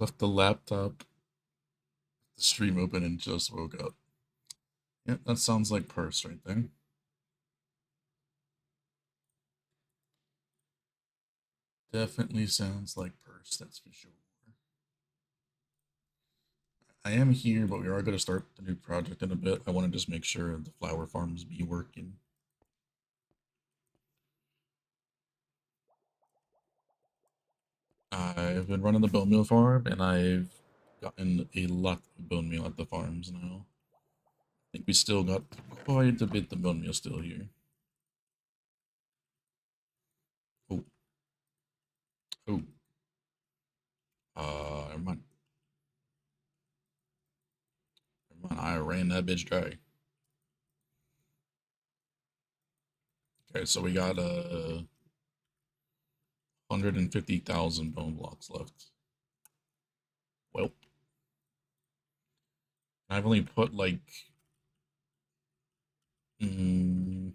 Left the laptop, the stream open, and just woke up. Yep, that sounds like Purse right there. Definitely sounds like Purse, that's for sure. I am here, but we are going to start the new project in a bit. I want to just make sure the flower farms be working. I've been running the bone meal farm, and I've gotten a lot of bone meal at the farms now. I think we still got quite a bit of bone meal still here. Oh, oh. Never mind. Never mind. I ran that bitch dry. Okay, so we got 150,000 bone blocks left. Well, I've only put like mm,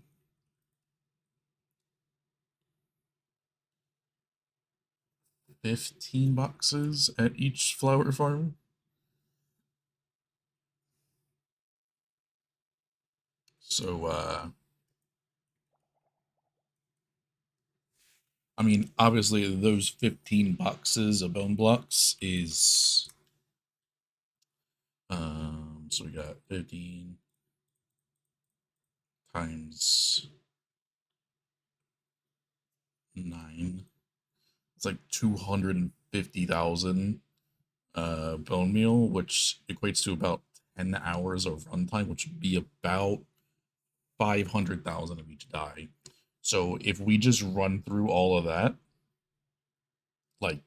15 boxes at each flower farm. So, I mean, obviously, those 15 boxes of bone blocks is, so we got 15 times 9. It's like 250,000 bone meal, which equates to about 10 hours of runtime, which would be about 500,000 of each die. So if we just run through all of that, like,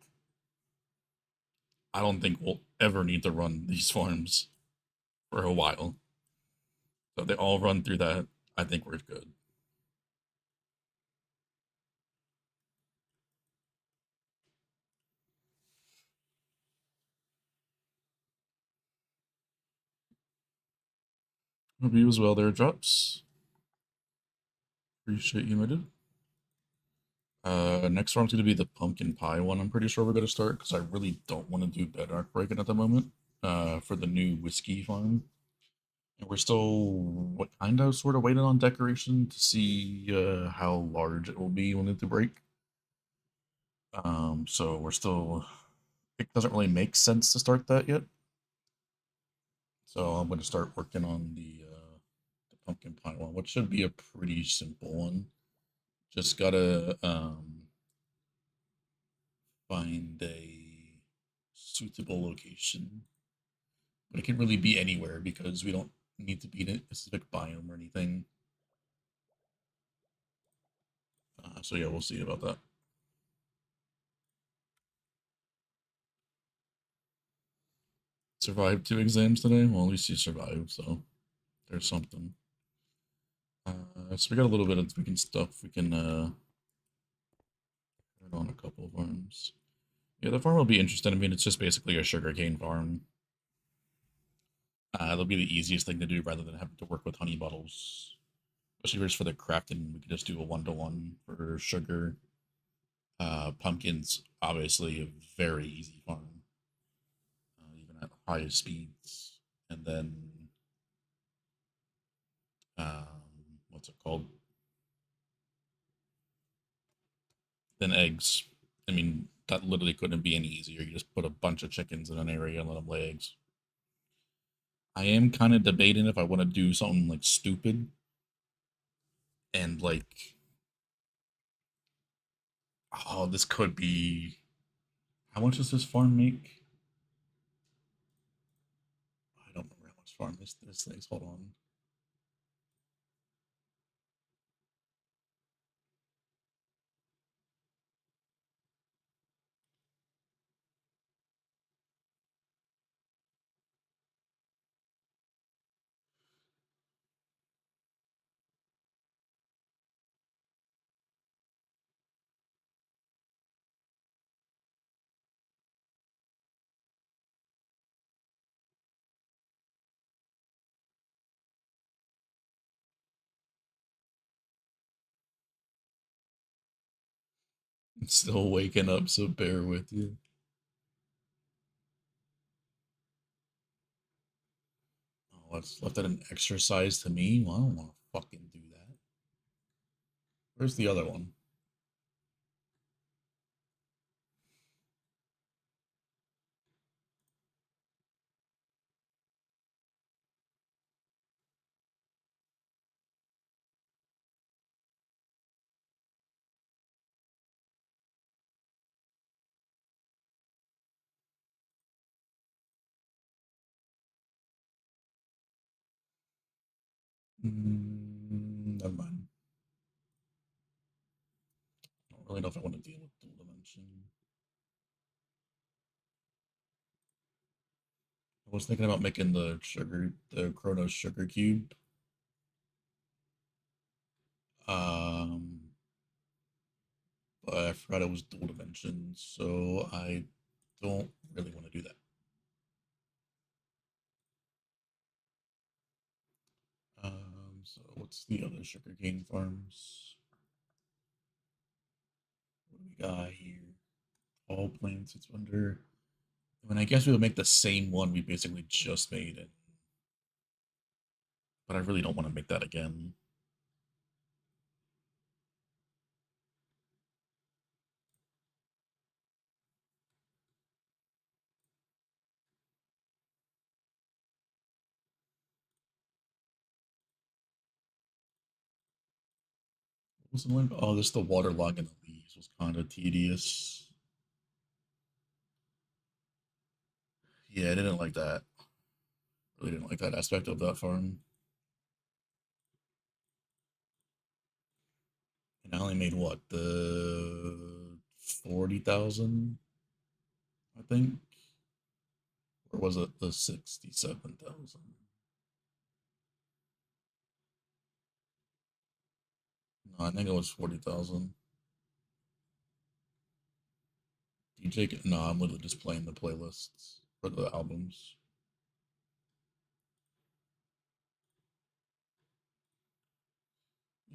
I don't think we'll ever need to run these farms for a while. So if they all run through that, I think we're good. Hope you as well there, Drops. Appreciate you, my dude. Next farm's gonna be the pumpkin pie one. I'm pretty sure we're gonna start because I really don't want to do bedrock breaking at the moment. For the new whiskey farm, and we're still what kind of sort of waiting on decoration to see how large it will be when it's to break. So we're still. It doesn't really make sense to start that yet. So I'm gonna start working on the pumpkin pie one, which should be a pretty simple one. Just gotta find a suitable location. But it can really be anywhere because we don't need to be in a specific biome or anything. So yeah, we'll see about that. Survived 2 exams today. Well, at least you survived, so there's something. So we got a little bit of tweaking stuff. We can turn on a couple of farms. Yeah, the farm will be interesting. I mean, it's just basically a sugarcane farm. It'll be the easiest thing to do rather than having to work with honey bottles. Especially for the crafting, we could just do a 1-to-1 for sugar. Pumpkins, obviously, a very easy farm, even at high speeds. And then, what's it called? Then eggs. I mean, that literally couldn't be any easier. You just put a bunch of chickens in an area and let them lay eggs. I am kind of debating if I want to do something like stupid and like, oh, this could be. How much does this farm make? I don't remember how much farm this thing's. Hold on. I'm still waking up, so bear with you. Oh, it's left at an extra size to me? Well, I don't want to fucking do that. Where's the other one? Never mind. I don't really know if I want to deal with dual dimension. I was thinking about making the Chronos sugar cube. Um, but I forgot it was dual dimension, so I don't really want to do that. So what's the other sugarcane farms? What do we got here? All plants, it's under. I mean, I guess we would make the same one we basically just made it. But I really don't want to make that again. What was the one? Oh, this the waterlogging the leaves was kind of tedious. Yeah, I didn't like that. Really didn't like that aspect of that farm. And I only made what, the 40,000, I think? Or was it the 67,000? No, I think it was 40,000. DJ, no, I'm literally just playing the playlists for the albums.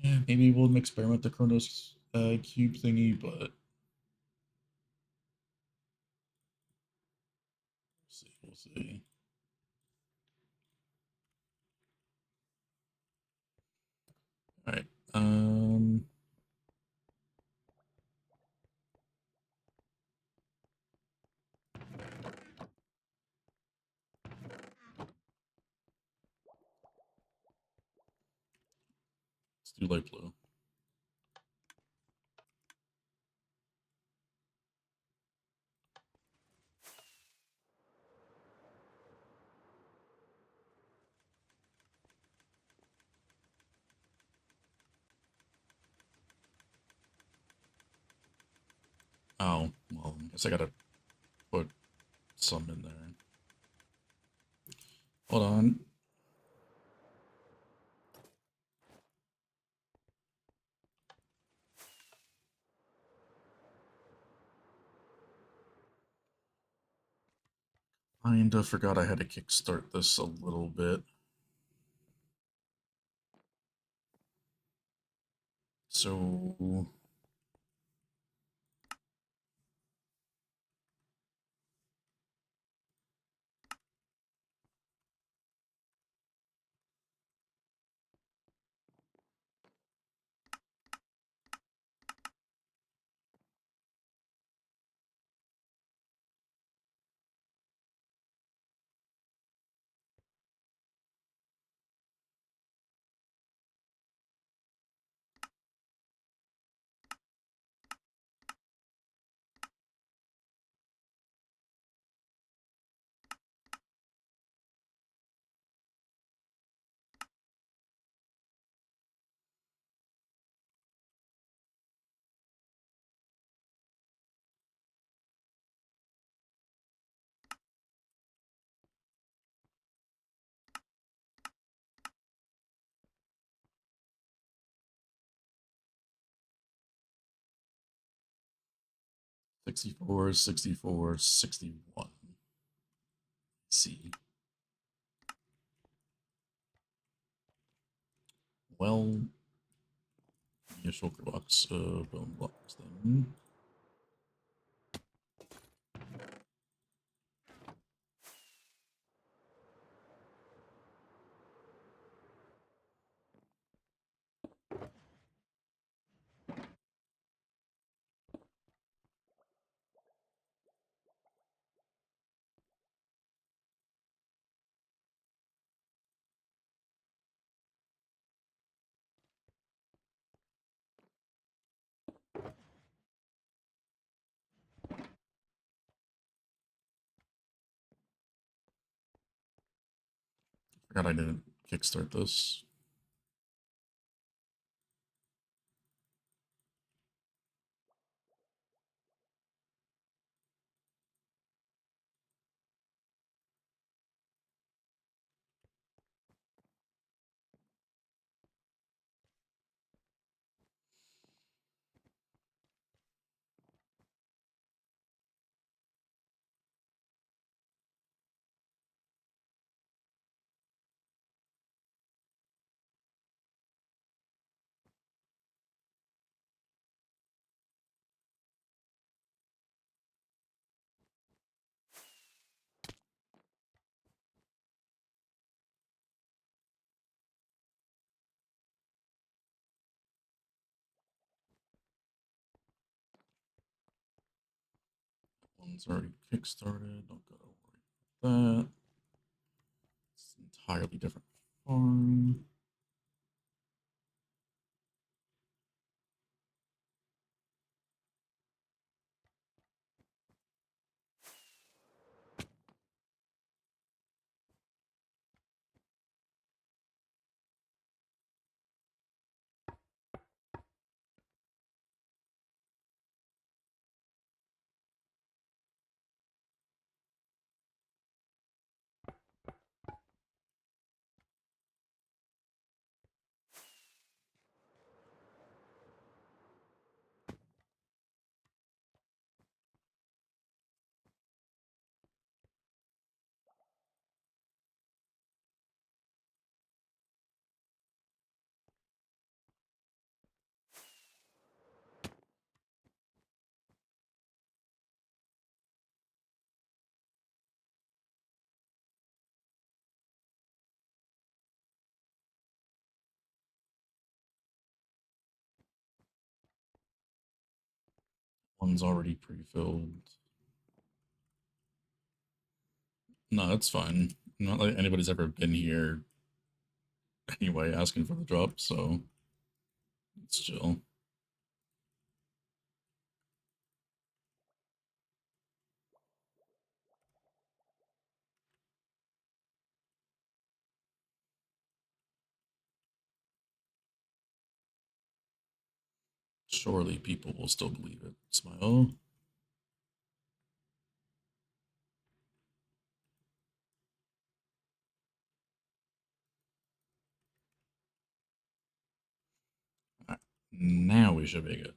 Yeah, maybe we'll experiment the Chronos cube thingy, but we'll see. We'll see. All right. Let's do light blue. Oh, well, I guess I gotta put some in there. Hold on. Kinda forgot I had to kickstart this a little bit. So 64, 64, 61. Let's see. Well, yeah, shulker blocks, bone blocks then. Forgot I didn't kickstart this. One's already kickstarted. Don't gotta worry about that. It's an entirely different farm. One's already pre-filled. No, that's fine. Not like anybody's ever been here anyway asking for the drop, so it's chill. Surely people will still believe it. Smile. Alright, now we should be good.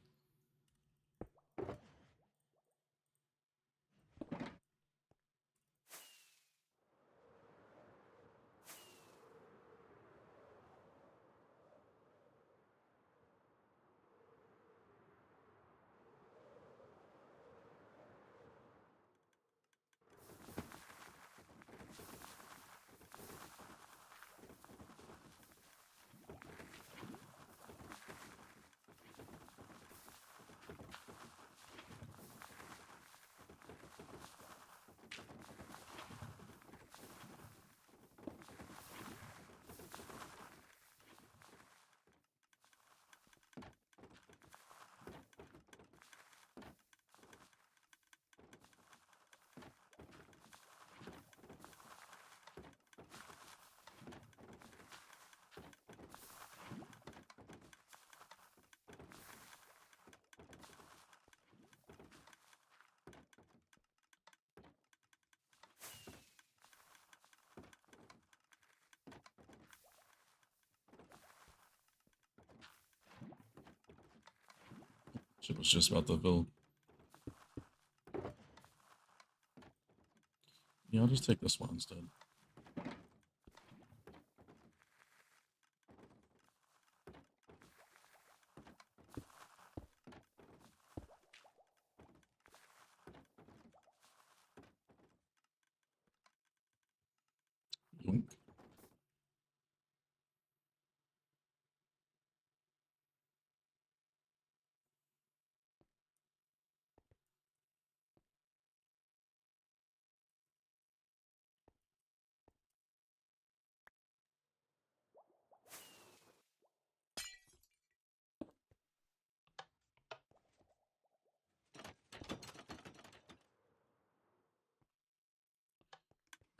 Shit was just about to fill. Yeah, I'll just take this one instead. Yoink.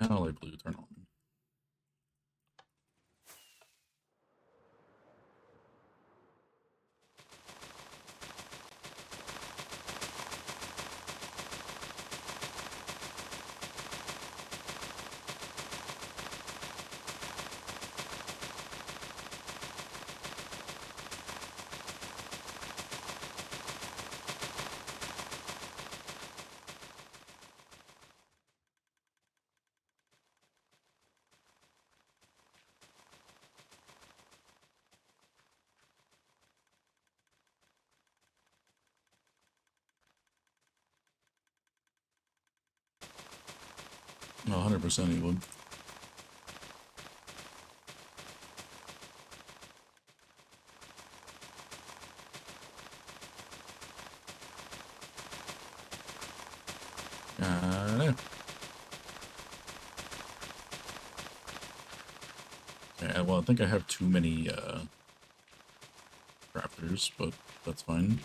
Now light blue, turn on. 100% he would. Yeah. Okay, well, I think I have too many crafters, but that's fine.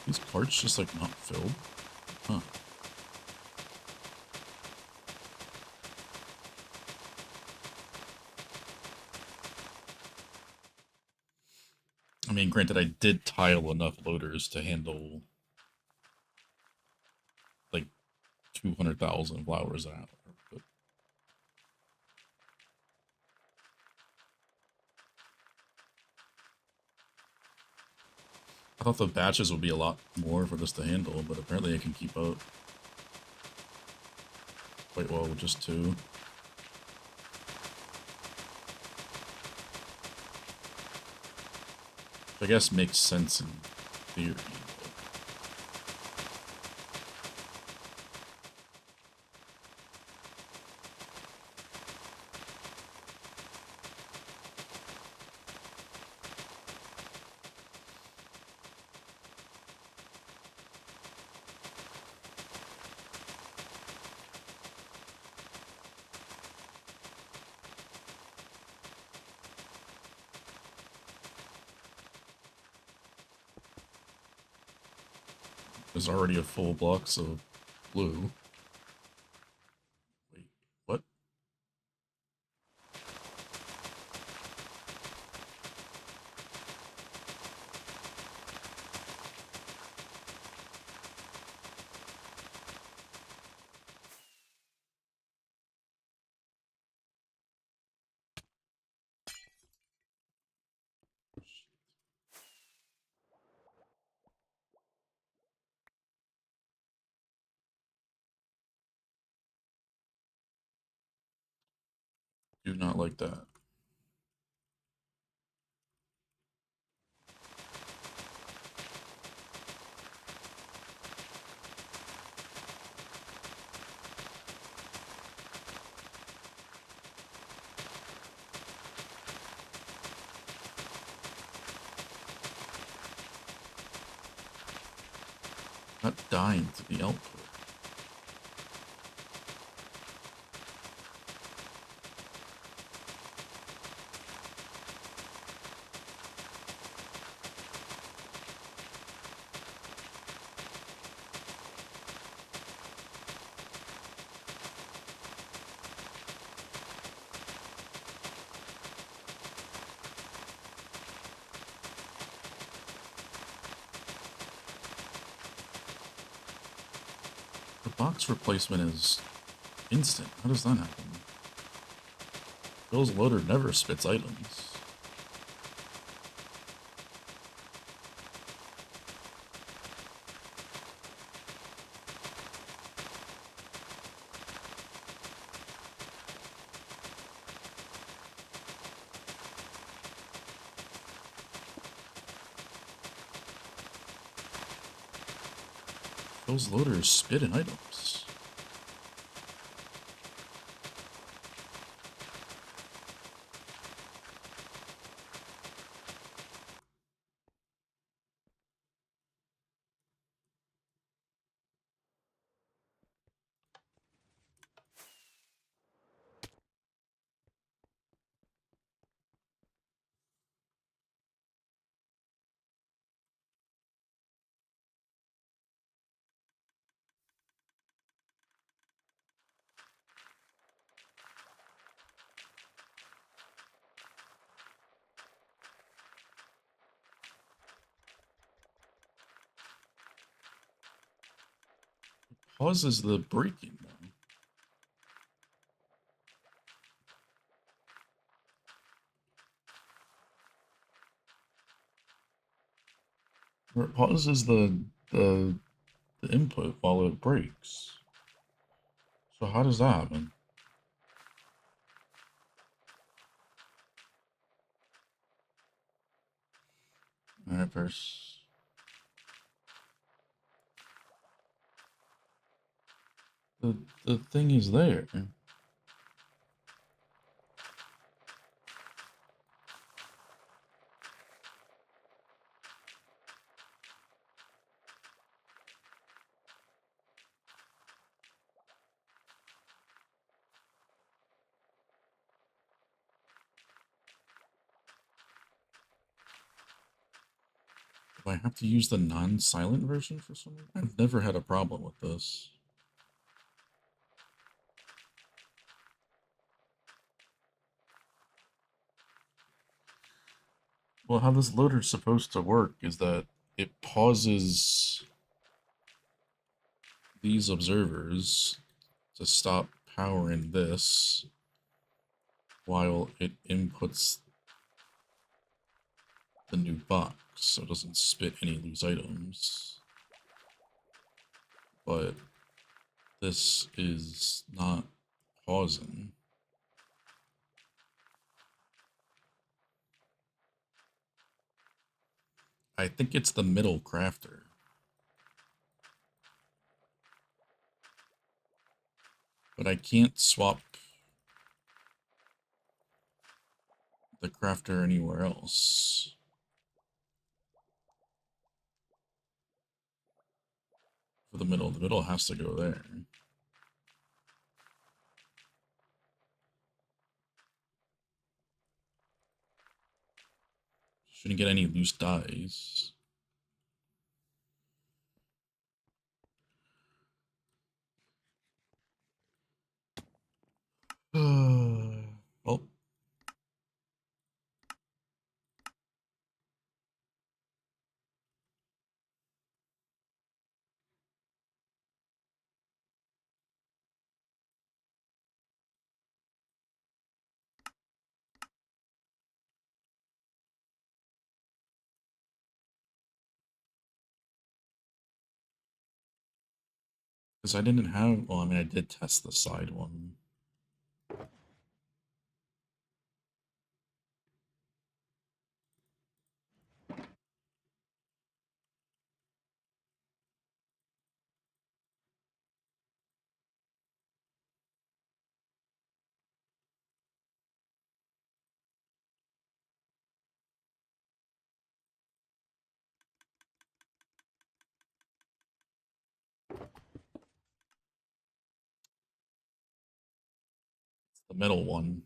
These carts just like not filled? Huh. I mean, granted, I did tile enough loaders to handle like 200,000 flowers an hour. But I thought the batches would be a lot more for this to handle, but apparently I can keep up quite well with just two. Which I guess makes sense in theory. There's already a full box of blue. Wait, what? Do not like that. Not dying to the output. The box replacement is instant. How does that happen? Bill's loader never spits items. Bill's loader is spitting items. Pauses the breaking though. Or it pauses the input while it breaks. So how does that happen? Alright, first. The thing is there. Do I have to use the non-silent version for some reason? I've never had a problem with this. Well, how this loader's supposed to work is that it pauses these observers to stop powering this while it inputs the new box so it doesn't spit any loose items. But this is not pausing. I think it's the middle crafter. But I can't swap the crafter anywhere else. For the middle has to go there. Shouldn't get any loose dies. Well, because I didn't have, well, I mean, I did test the side one. The middle one.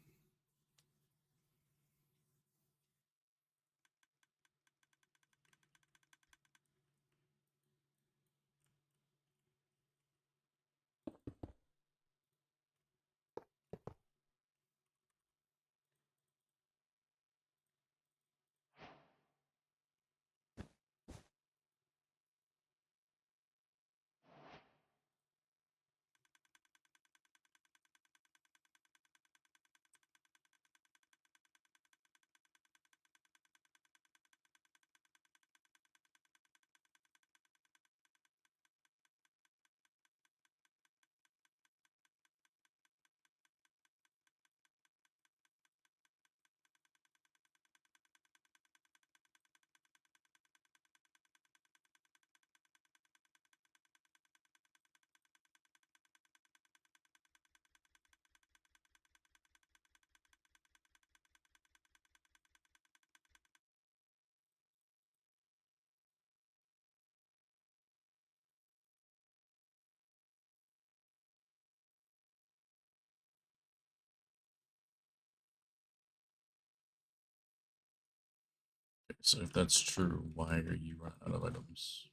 Okay, so if that's true, why are you running out of items?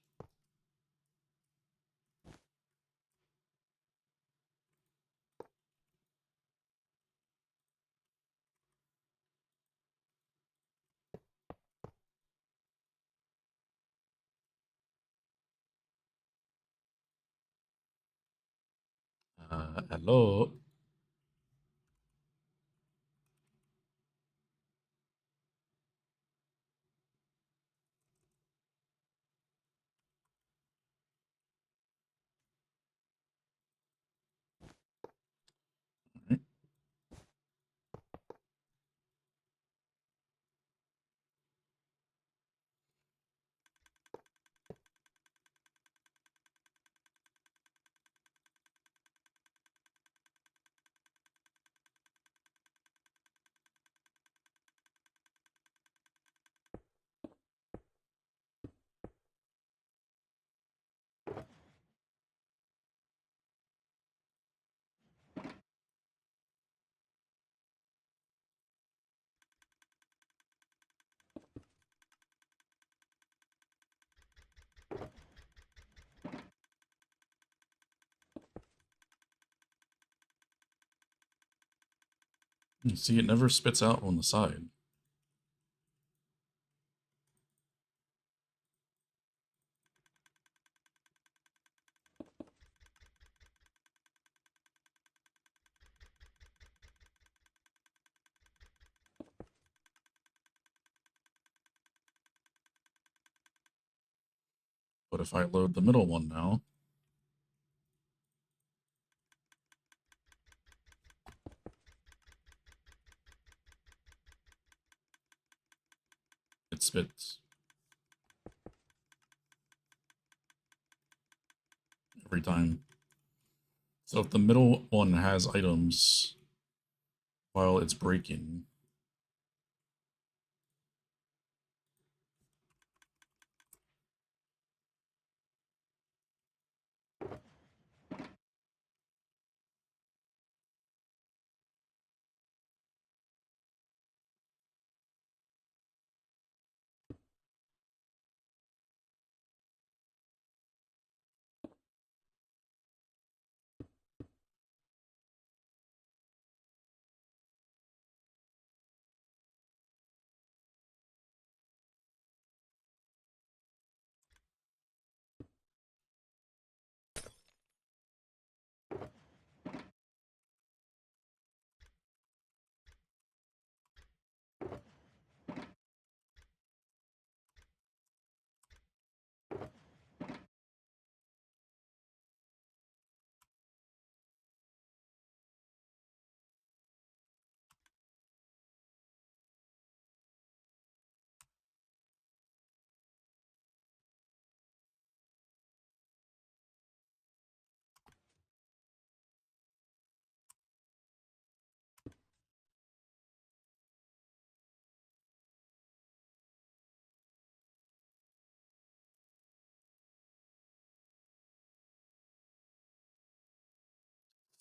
Hello? Alright. You see, it never spits out on the side. But if I load the middle one now, it spits every time. So if the middle one has items while it's breaking,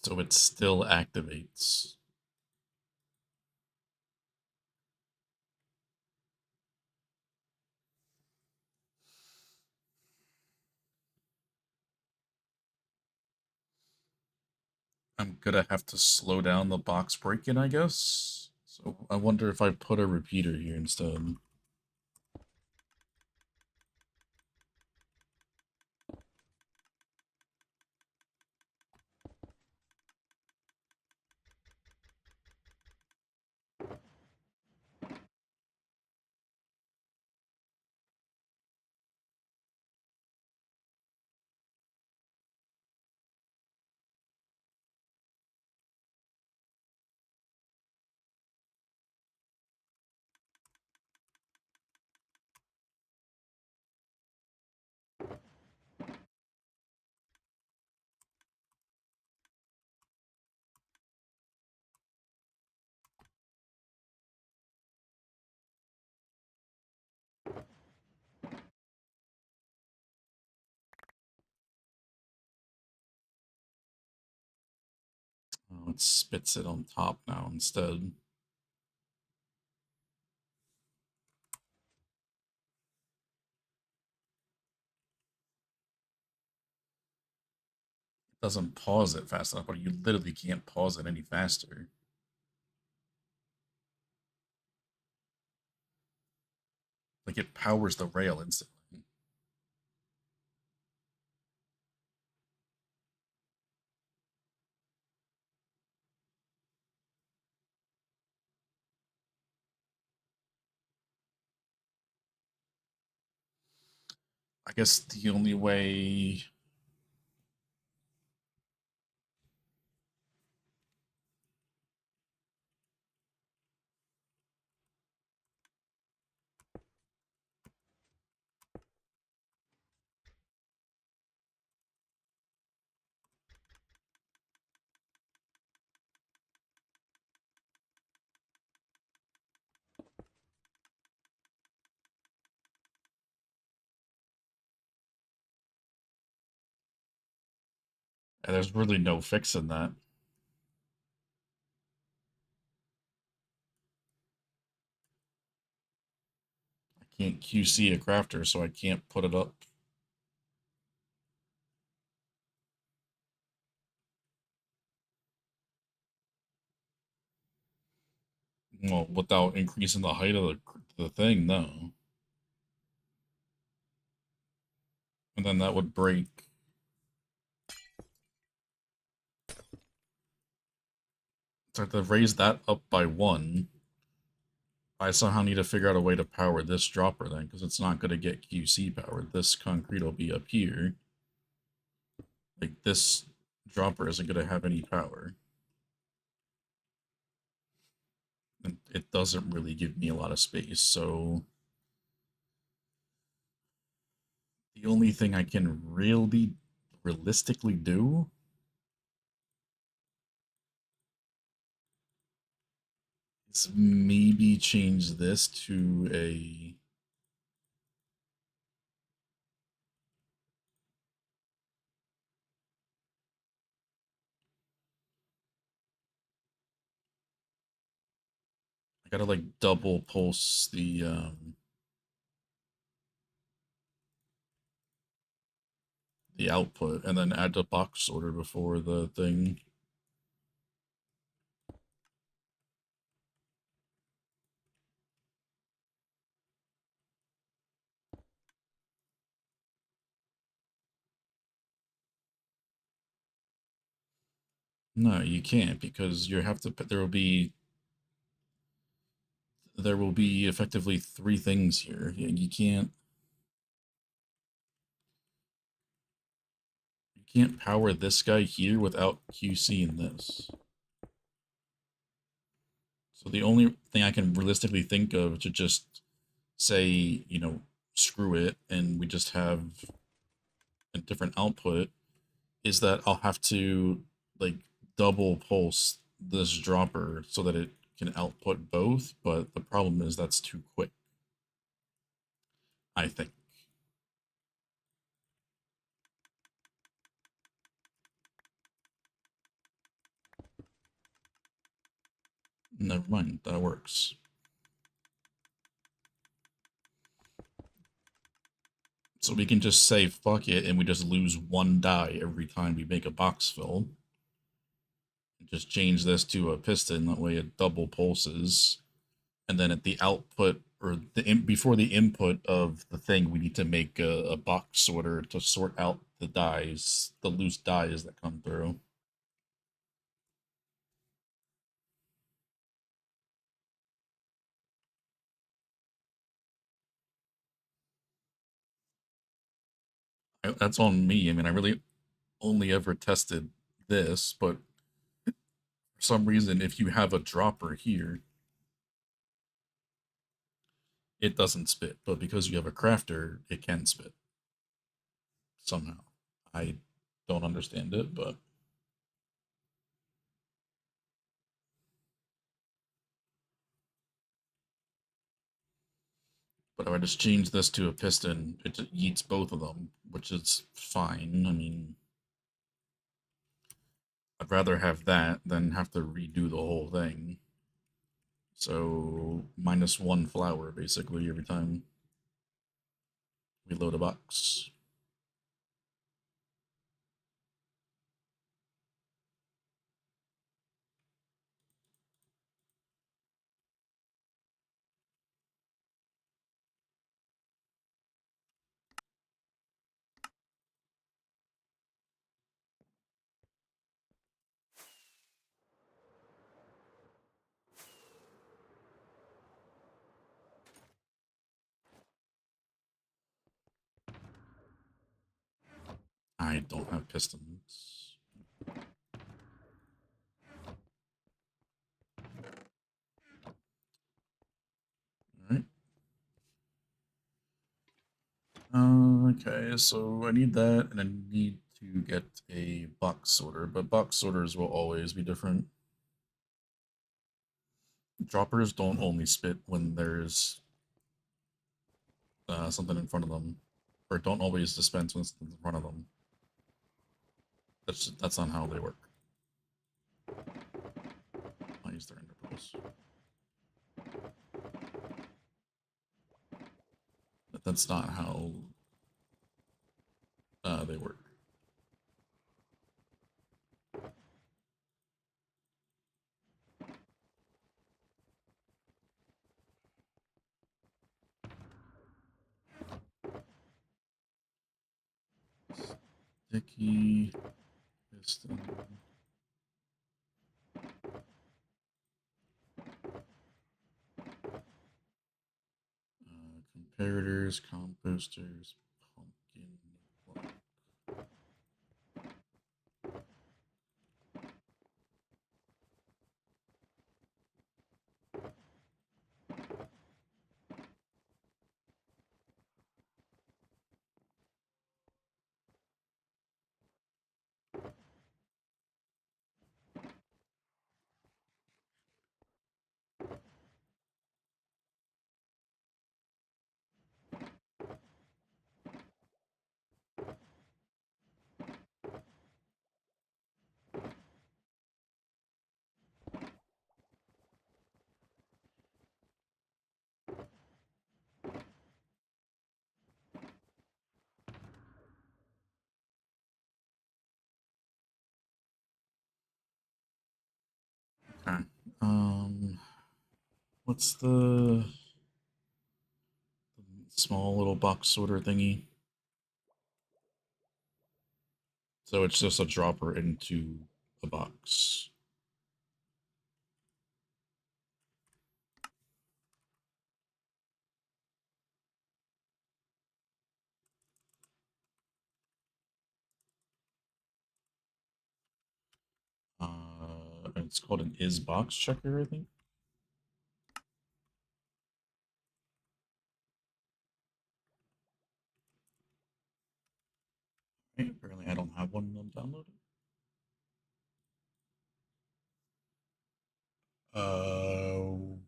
so it still activates. I'm gonna have to slow down the box break-in, I guess. So I wonder if I put a repeater here instead. Oh, it spits it on top now instead. It doesn't pause it fast enough, but you literally can't pause it any faster. Like it powers the rail instantly. I guess the only way. And there's really no fixing that. I can't QC a crafter, so I can't put it up. Well, without increasing the height of the thing, no. And then that would break. So to raise that up by 1, I somehow need to figure out a way to power this dropper then, because it's not going to get QC powered. This concrete will be up here. Like, this dropper isn't going to have any power. And it doesn't really give me a lot of space, so the only thing I can really realistically do is maybe change this to a... I gotta like double pulse the output and then add the box sorter before the thing. No, you can't, because you have to. There will be effectively 3 things here. You can't power this guy here without QC in this. So the only thing I can realistically think of to just say, you know, screw it, and we just have a different output, is that I'll have to like double pulse this dropper so that it can output both, but the problem is that's too quick, I think. Never mind, that works. So we can just say fuck it and we just lose 1 die every time we make a box fill. Just change this to a piston, that way it double pulses. And then at the output, or before the input of the thing, we need to make a box sorter to sort out the dies, the loose dies that come through. That's on me. I mean, I really only ever tested this, but for some reason, if you have a dropper here, it doesn't spit. But because you have a crafter, it can spit somehow. I don't understand it, but if I just change this to a piston, it eats both of them, which is fine. I mean, I'd rather have that than have to redo the whole thing. So -1 flour basically every time we load a box. I don't have pistons. Alright. Okay, so I need that, and I need to get a box sorter, but box sorters will always be different. Droppers don't only spit when there's something in front of them, or don't always dispense when something's in front of them. That's not how they work. I'll use their interpose. But that's not how they work. Sticky piston. Comparators, composters, pumpkin block. Okay. What's the small little box sorter thingy? So it's just a dropper into a box. It's called an is box checker, I think. Okay, apparently I don't have one downloaded.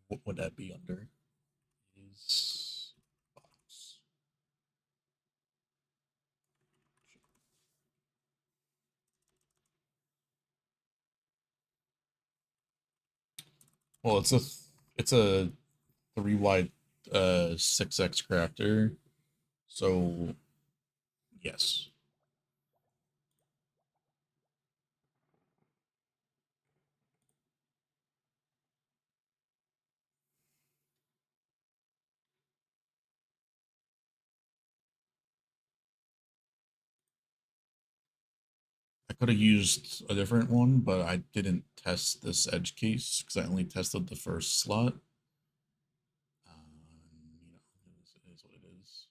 What would that be under? Is box. Well, it's a 3 wide 6x crafter. So yes. I could have used a different one, but I didn't test this edge case because I only tested the first slot. It is what it is.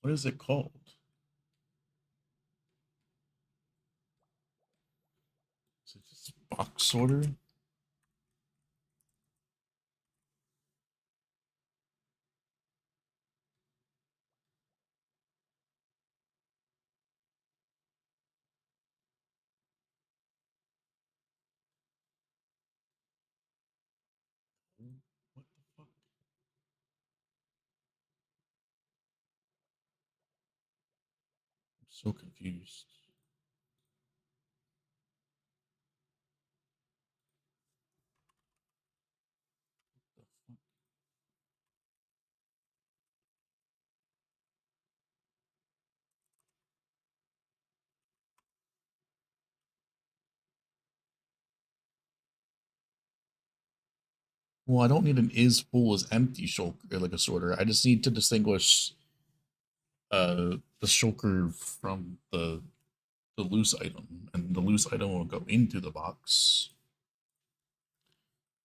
What is it called? Is it just box sorter? What the fuck? I'm so confused. The fuck? Well, I don't need an is full is empty shulker like a sorter. I just need to distinguish the shulker from the loose item, and the loose item will go into the box.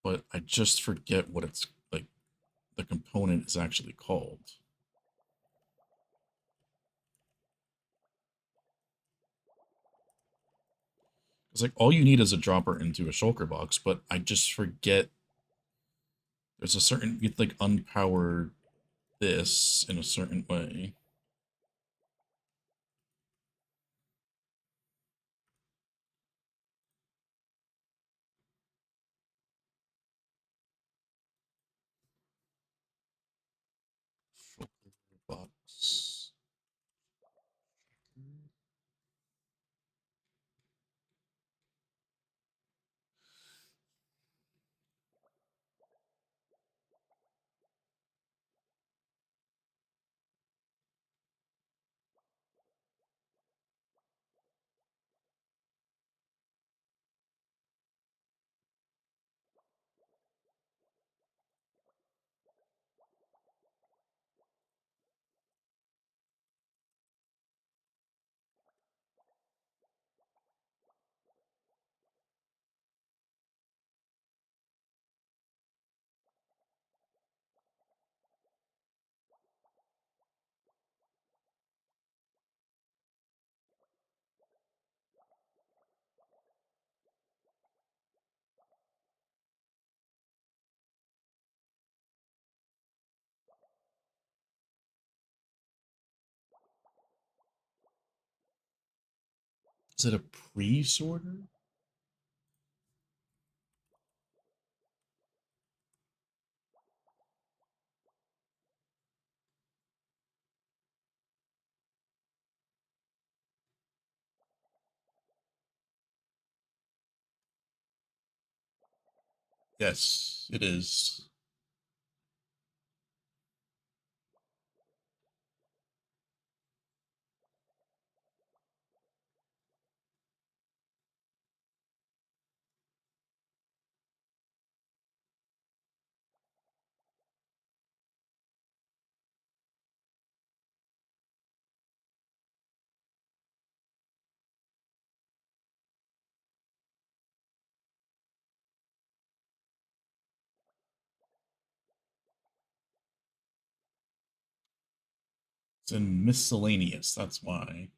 But I just forget what it's like. The component is actually called. It's like all you need is a dropper into a shulker box, but I just forget. There's a certain you like unpower this in a certain way. Is it a pre-sorter? Yes, it is. It's in miscellaneous, that's why.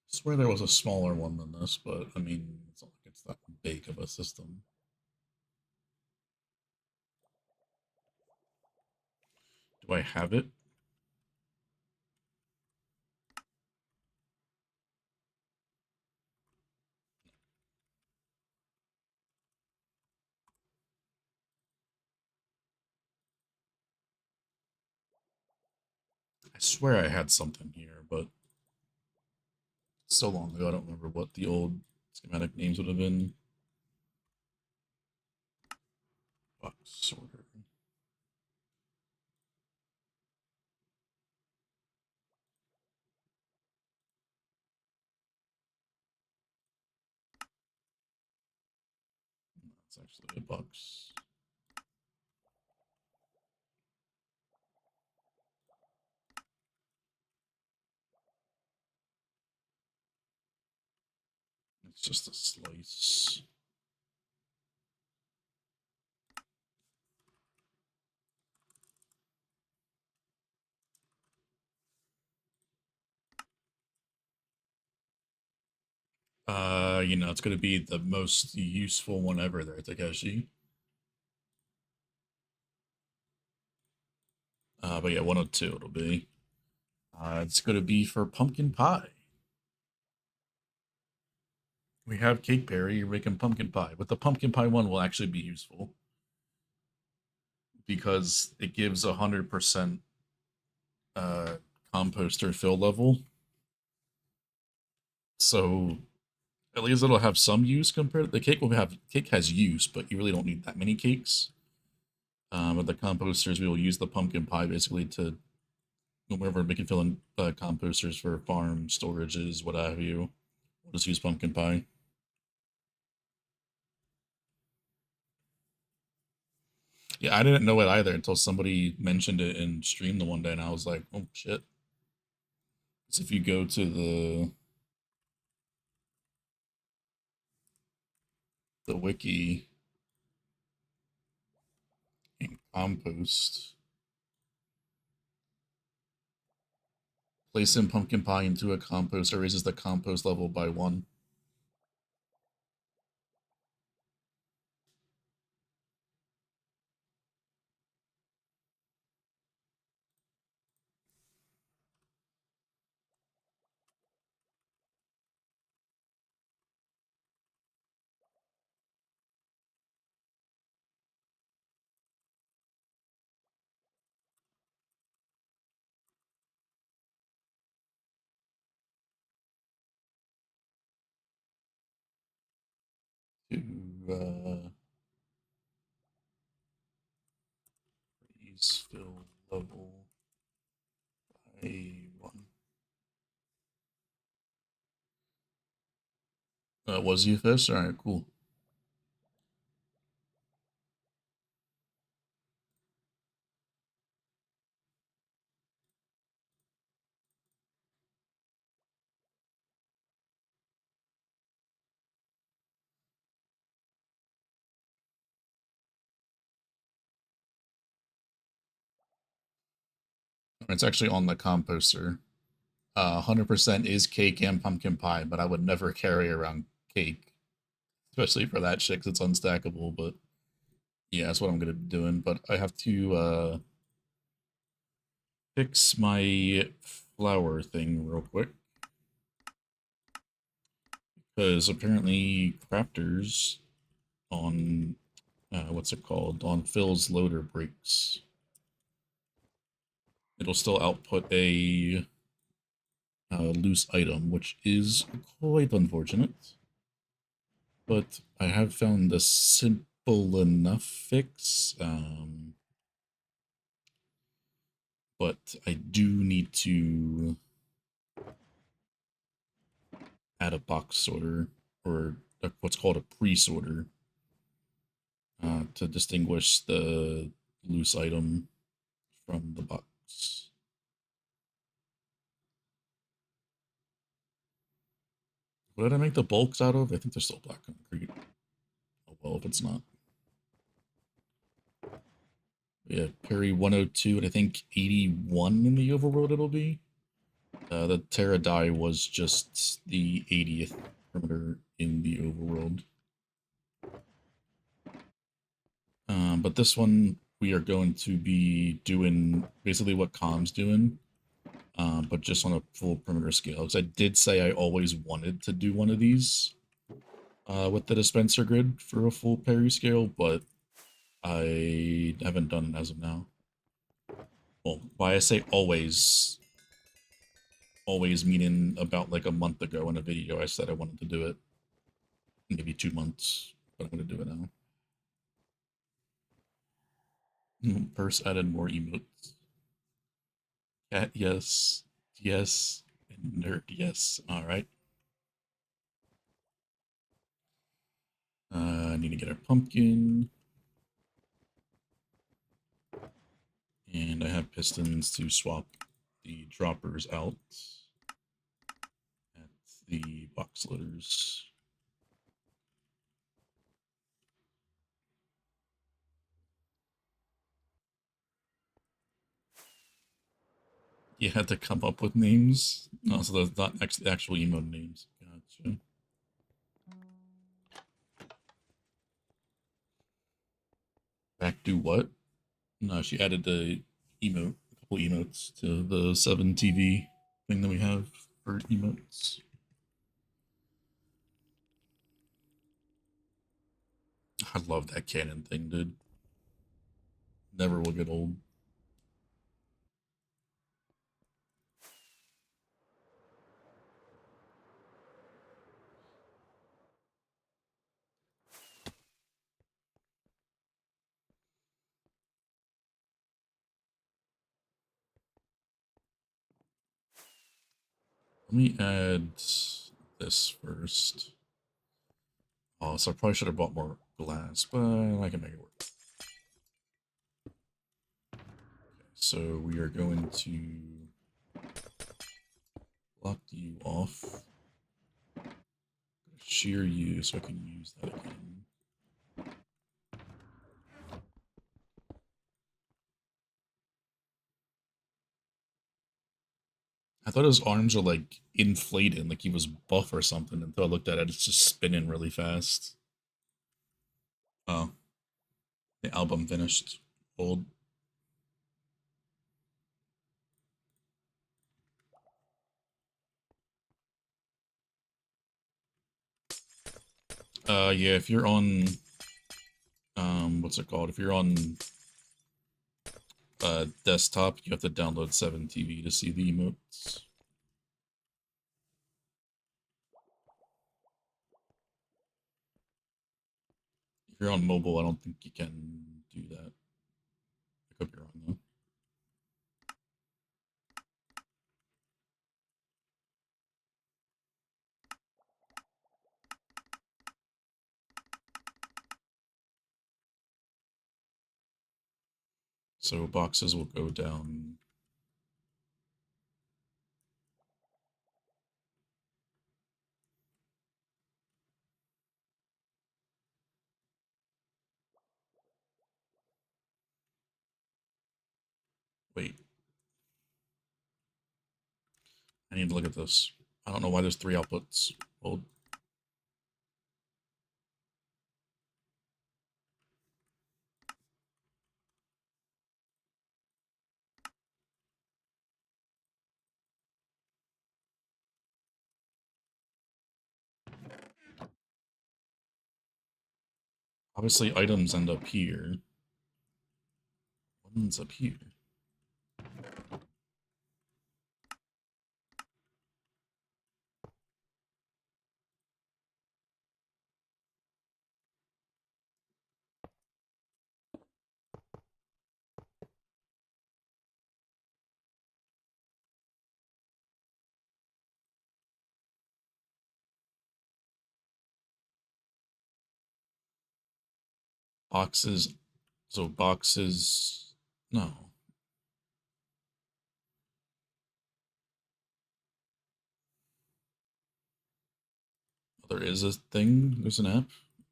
I swear there was a smaller one than this, but I mean, it's not like it's that big of a system. Do I have it? I swear I had something here, but so long ago I don't remember what the old schematic names would have been. Box sorter. That's actually a box. It's just a slice. It's gonna be the most useful one ever there, Takeshi. But yeah, 102 it'll be. It's gonna be for pumpkin pie. We have cake berry, you're making pumpkin pie, but the pumpkin pie one will actually be useful because it gives 100% uh composter fill level. So at least it'll have some use compared to the cake will have cake has use, but you really don't need that many cakes. But the composters, we will use the pumpkin pie basically to whenever we can fill in composters for farm storages, what have you. We'll just use pumpkin pie. Yeah, I didn't know it either until somebody mentioned it in stream the one day, and I was like, oh shit. So if you go to the wiki and compost, placing pumpkin pie into a composter raises the compost level by 1. To raise fill level by 1. Was you fish? Alright, cool. It's actually on the composter. 100% is cake and pumpkin pie, but I would never carry around cake, especially for that shit, 'cause it's unstackable. But yeah, that's what I'm gonna be doing. But I have to fix my flower thing real quick, because apparently crafters on what's it called, on Phil's loader breaks. It'll still output a loose item, which is quite unfortunate. But I have found a simple enough fix. But I do need to add a box sorter, or what's called a pre-sorter, to distinguish the loose item from the box. What did I make the bulks out of? I think they're still black concrete. Oh well, if it's not. Yeah, Perry 102, and I think 81 in the overworld it'll be. The Terra die was just the 80th perimeter in the overworld. But this one, we are going to be doing basically what Com's doing, but just on a full perimeter scale. Because I did say I always wanted to do one of these with the dispenser grid for a full Perry scale, but I haven't done it as of now. Well, why I say always meaning about like a month ago in a video I said I wanted to do it. Maybe 2 months, but I'm going to do it now. Purse added more emotes. Cat, yes. Yes. And nerd, yes. Alright. I need to get a pumpkin. And I have pistons to swap the droppers out at the box loaders. You had to come up with names? Oh, so that's not actual emote names. Gotcha. Back do what? No, she added the emote, a couple emotes to the 7TV thing that we have for emotes. I love that cannon thing, dude. Never will get old. Let me add this first. Oh, so I probably should have bought more glass, but I can make it work. So we are going to block you off. Shear you so I can use that again. I thought his arms were like inflated, like he was buff or something, until I looked at it, it's just spinning really fast. Oh, the album finished. Old. Yeah, if you're on, what's it called? If you're on desktop, you have to download 7TV to see the emotes. If you're on mobile, I don't think you can do that. I could be wrong though. So boxes will go down. Wait. I need to look at this. I don't know why there's 3 outputs. Well, obviously items end up here. What ends up here? Boxes. So boxes. No. There is a thing. There's an app.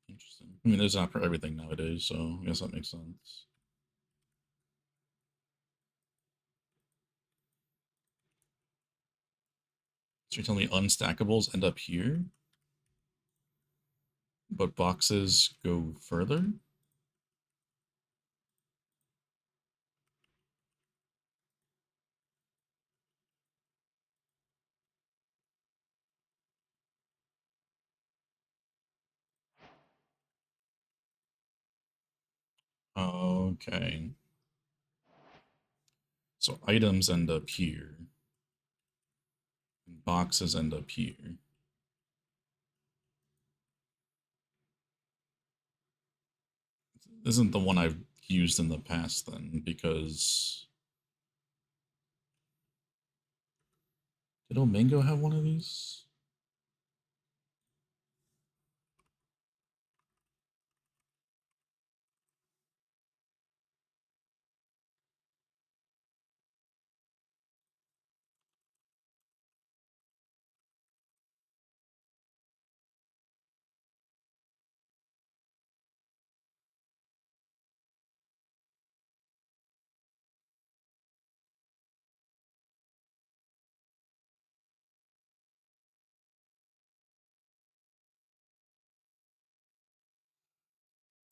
Interesting. I mean, there's an app for everything nowadays, so I guess that makes sense. So you're telling me unstackables end up here, but boxes go further? Okay. So items end up here, and boxes end up here. This isn't the one I've used in the past then, because did Omingo have one of these?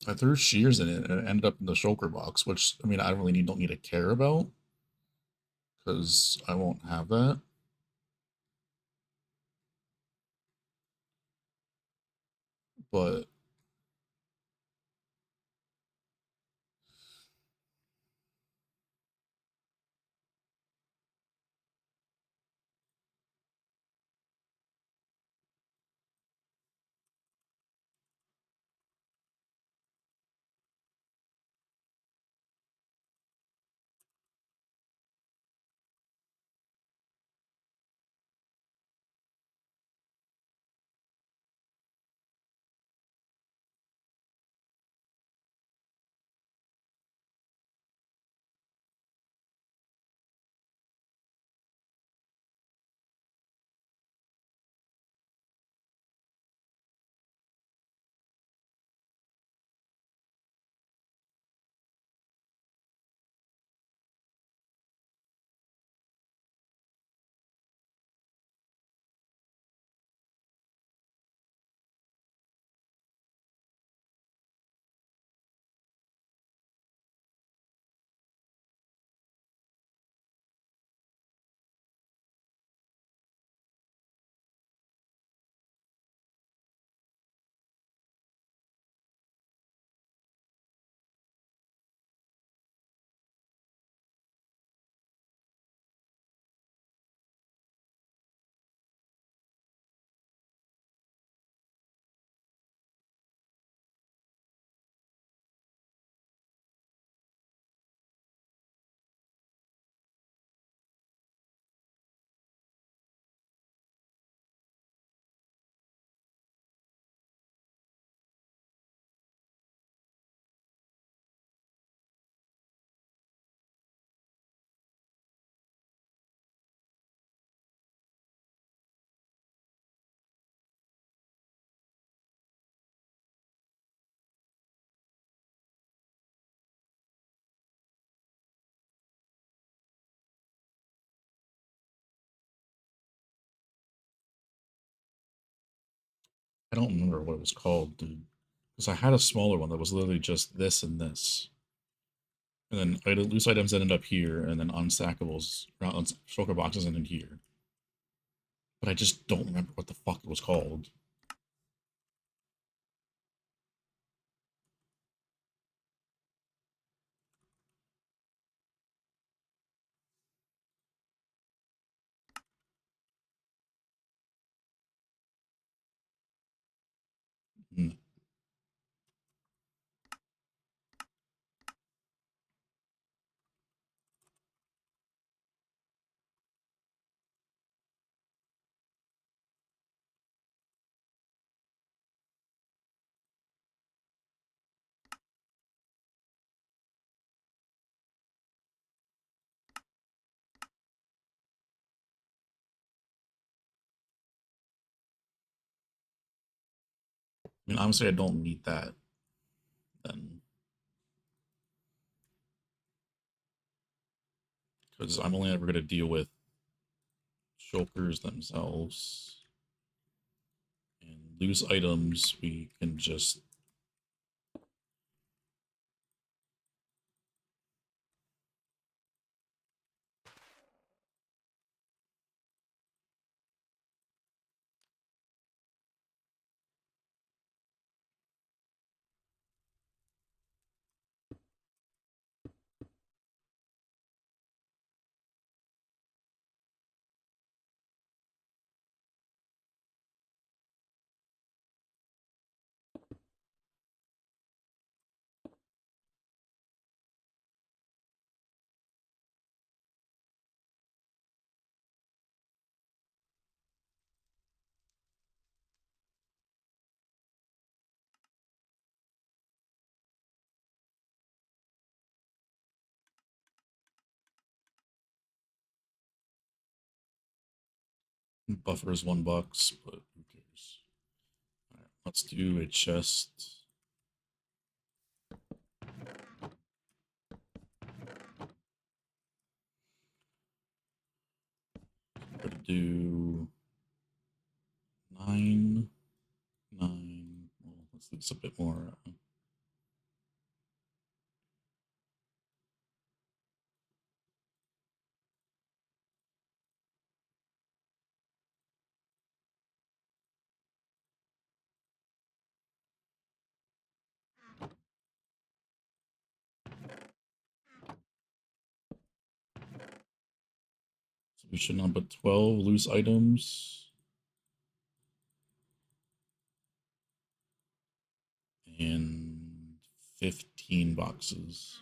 I threw shears in it and it ended up in the shulker box, which I mean I really don't need to care about because I won't have that. But I don't remember what it was called, dude. Because I had a smaller one that was literally just this and this. And then loose items ended up here, and then unstackables, shulker boxes ended here. But I just don't remember what the fuck it was called. Mm. I mean, honestly, I don't need that then. Because I'm only ever going to deal with shulkers themselves. And loose items, we can just... Buffer is $1, but who cares? All right, let's do a chest. I'm going to do 9, 9. Well, let's do this a bit more. So we should number 12 loose items. And 15 boxes.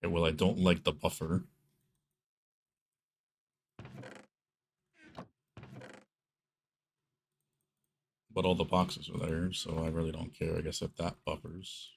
Okay, well, I don't like the buffer, but all the boxes are there, so I really don't care, I guess, if that buffers.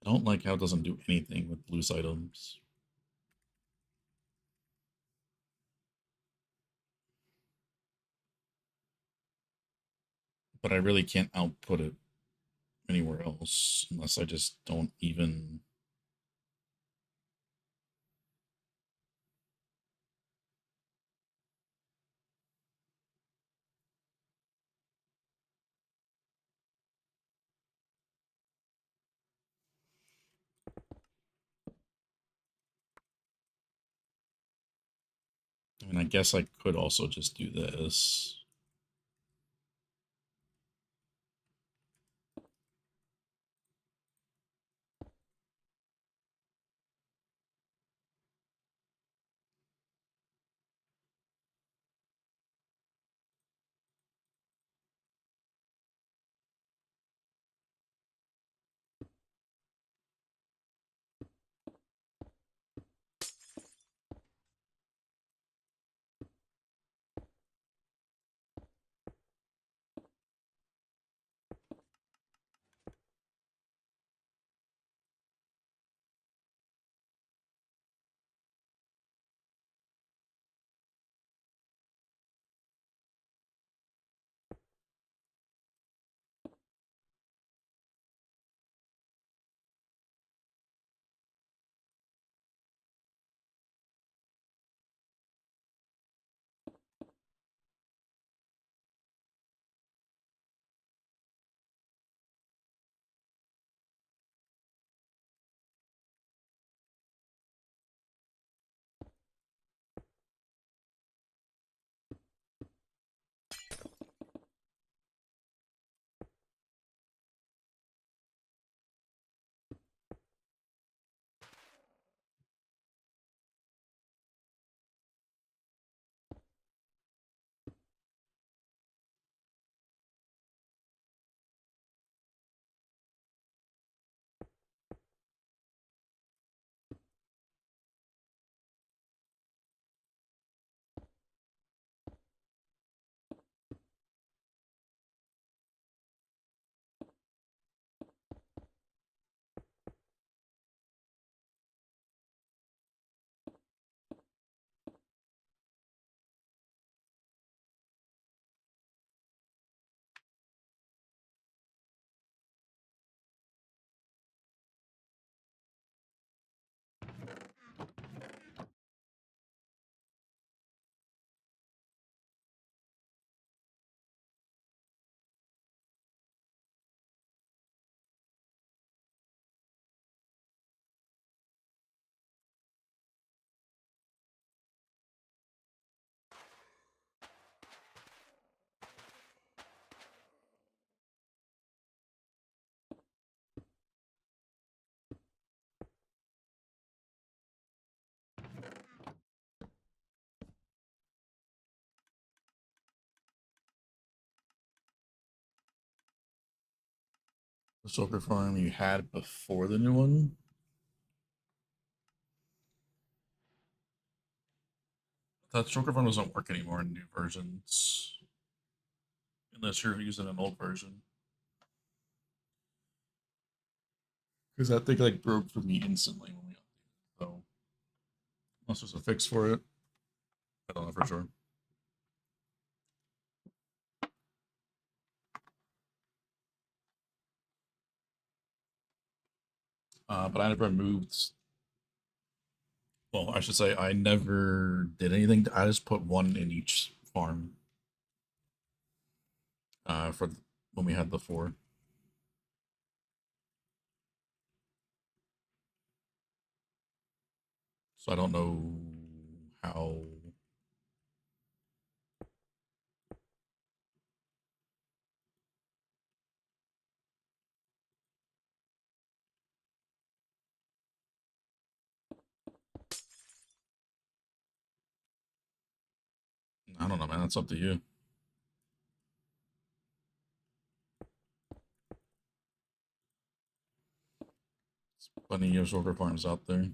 I don't like how it doesn't do anything with loose items. But I really can't output it anywhere else unless I just don't even. I mean, I guess I could also just do this. The soccer farm you had before the new one. That soccer farm doesn't work anymore in new versions unless you're using an old version. Because that thing like broke for me instantly when we updated. So unless there's a fix for it, I don't know for sure. But I never moved. Well, I should say I never did anything. I just put one in each farm for when we had the four. So I don't know how. I don't know, man. That's up to you. There's plenty of soccer farms out there.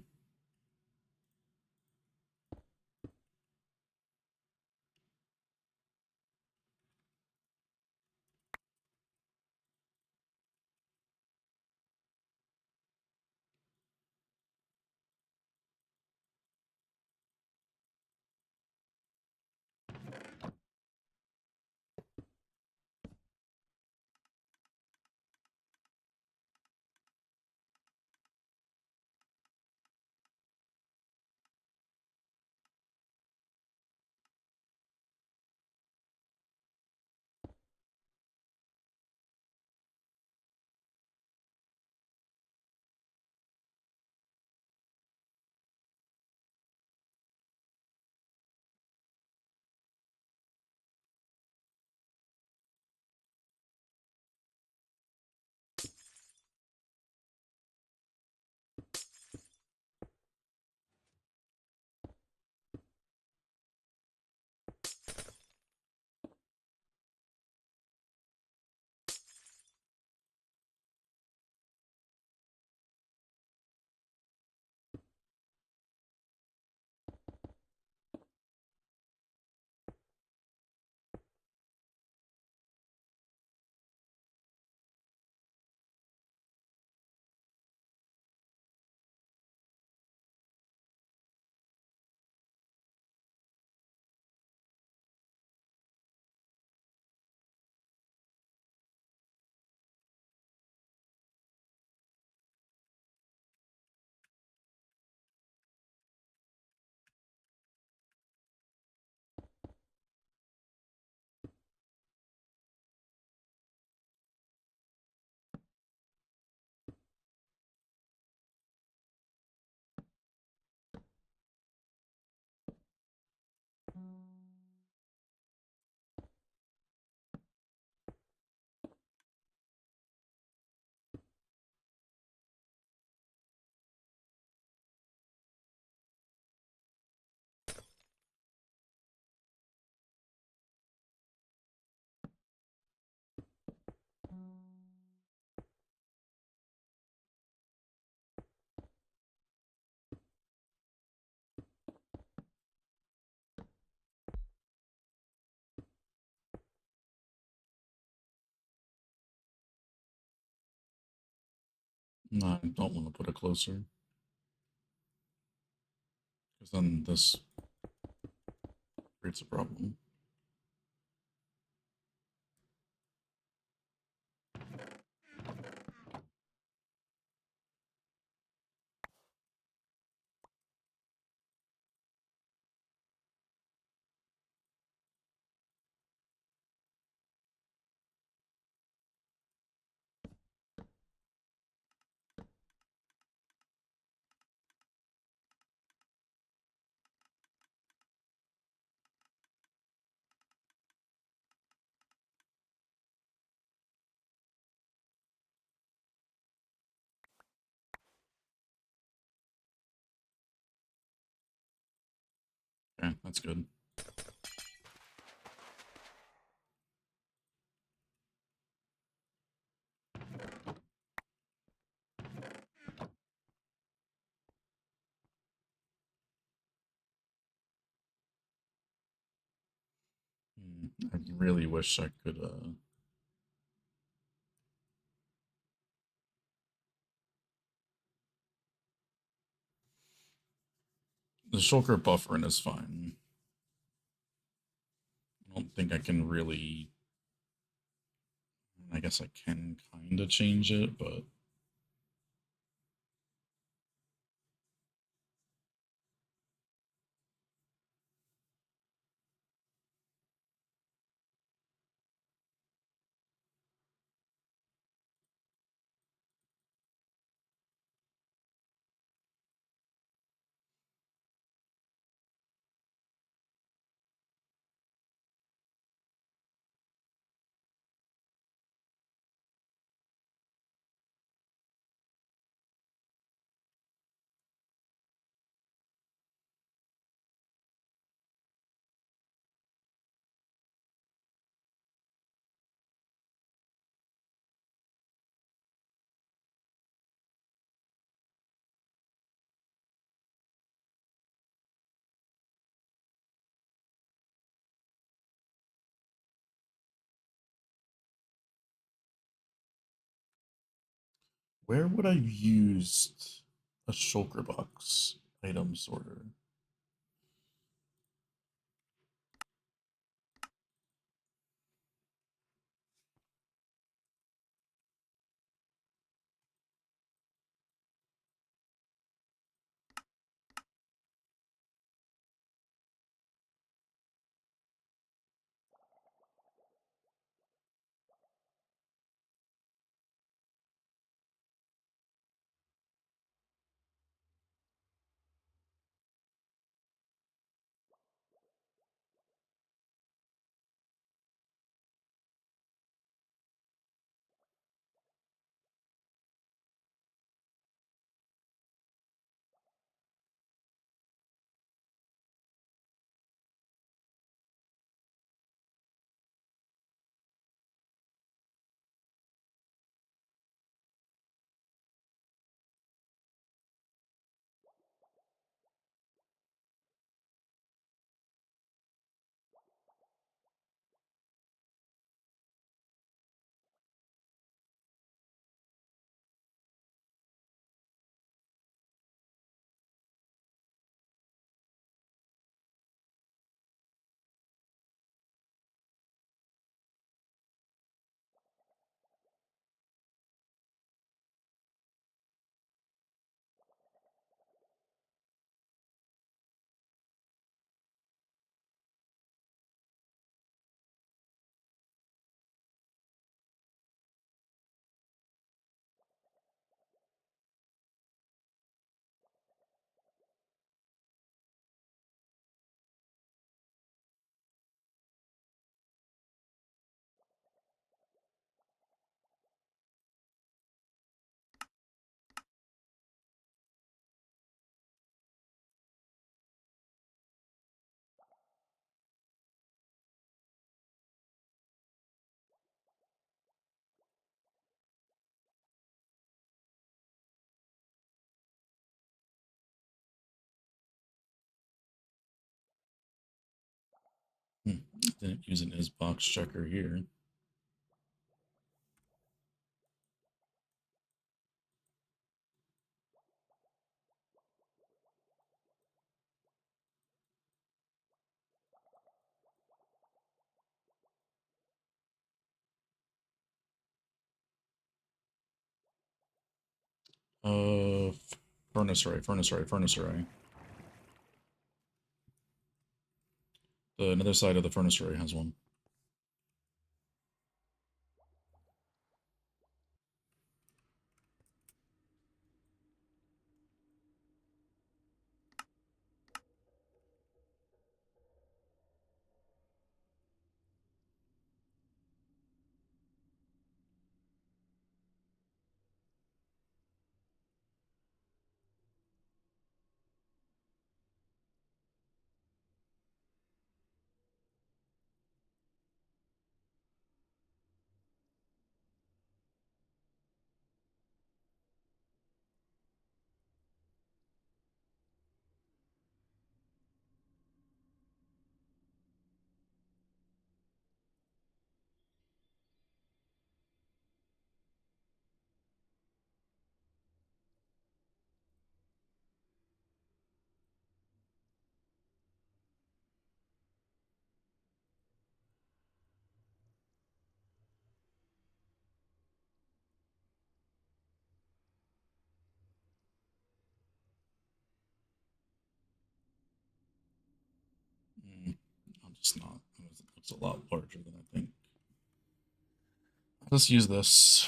No, I don't want to put it closer. Because then this creates a problem. Okay, that's good. I really wish I could the shulker buffering is fine. I don't think I can really, I guess I can kind of change it, but where would I have used a shulker box item sorter? Didn't use an is box checker here. Furnace array, furnace array, furnace array. The another side of the furnace array has one. I'm just not. It's a lot larger than I think. Let's use this.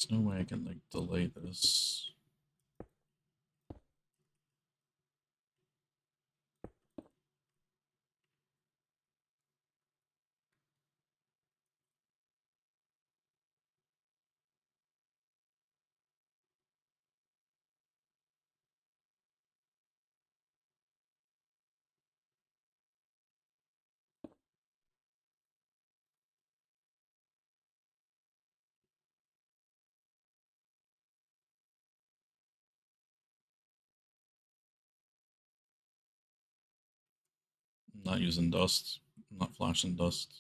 There's no way I can like delay this. I'm not using dust. I'm not flashing dust.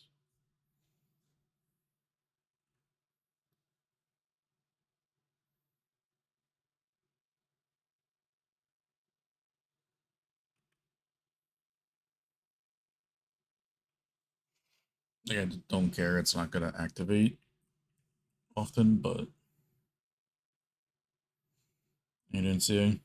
Like I don't care. It's not gonna activate often, but you didn't see.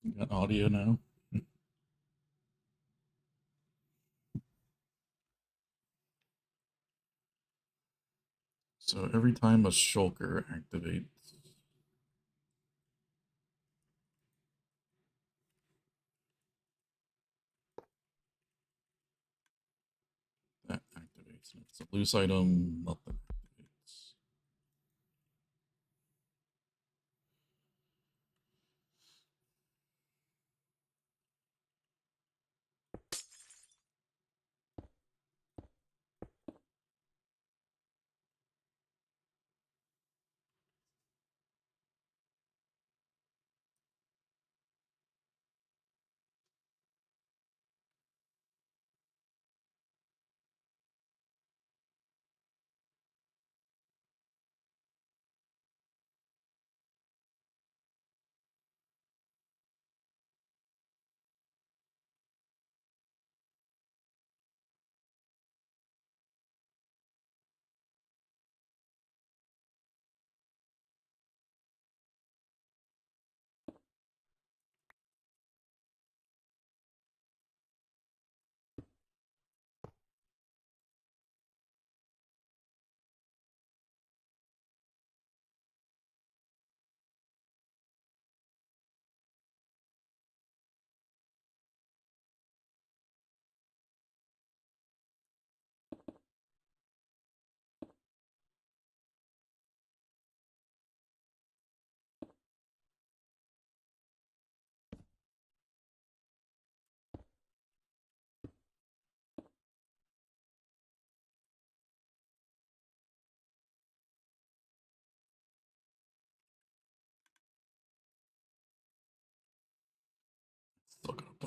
You got audio now. So every time a shulker activates, that activates. And if it's a loose item, nothing activates.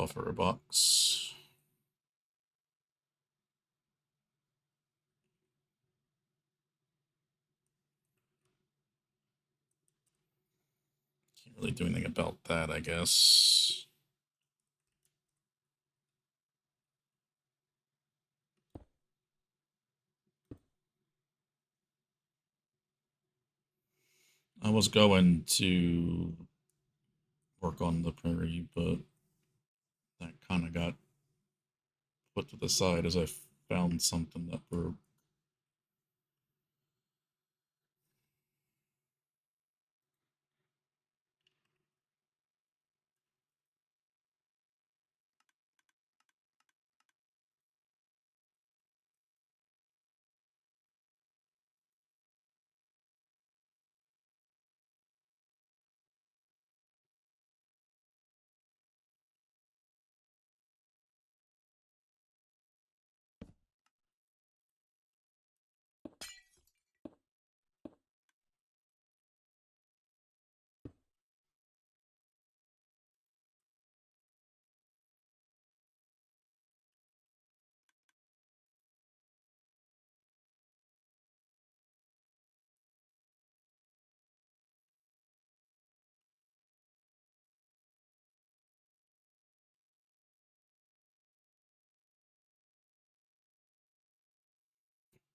buffer box. Can't really do anything about that, I guess. I was going to work on the prairie, but that kind of got put to the side as I found something that broke.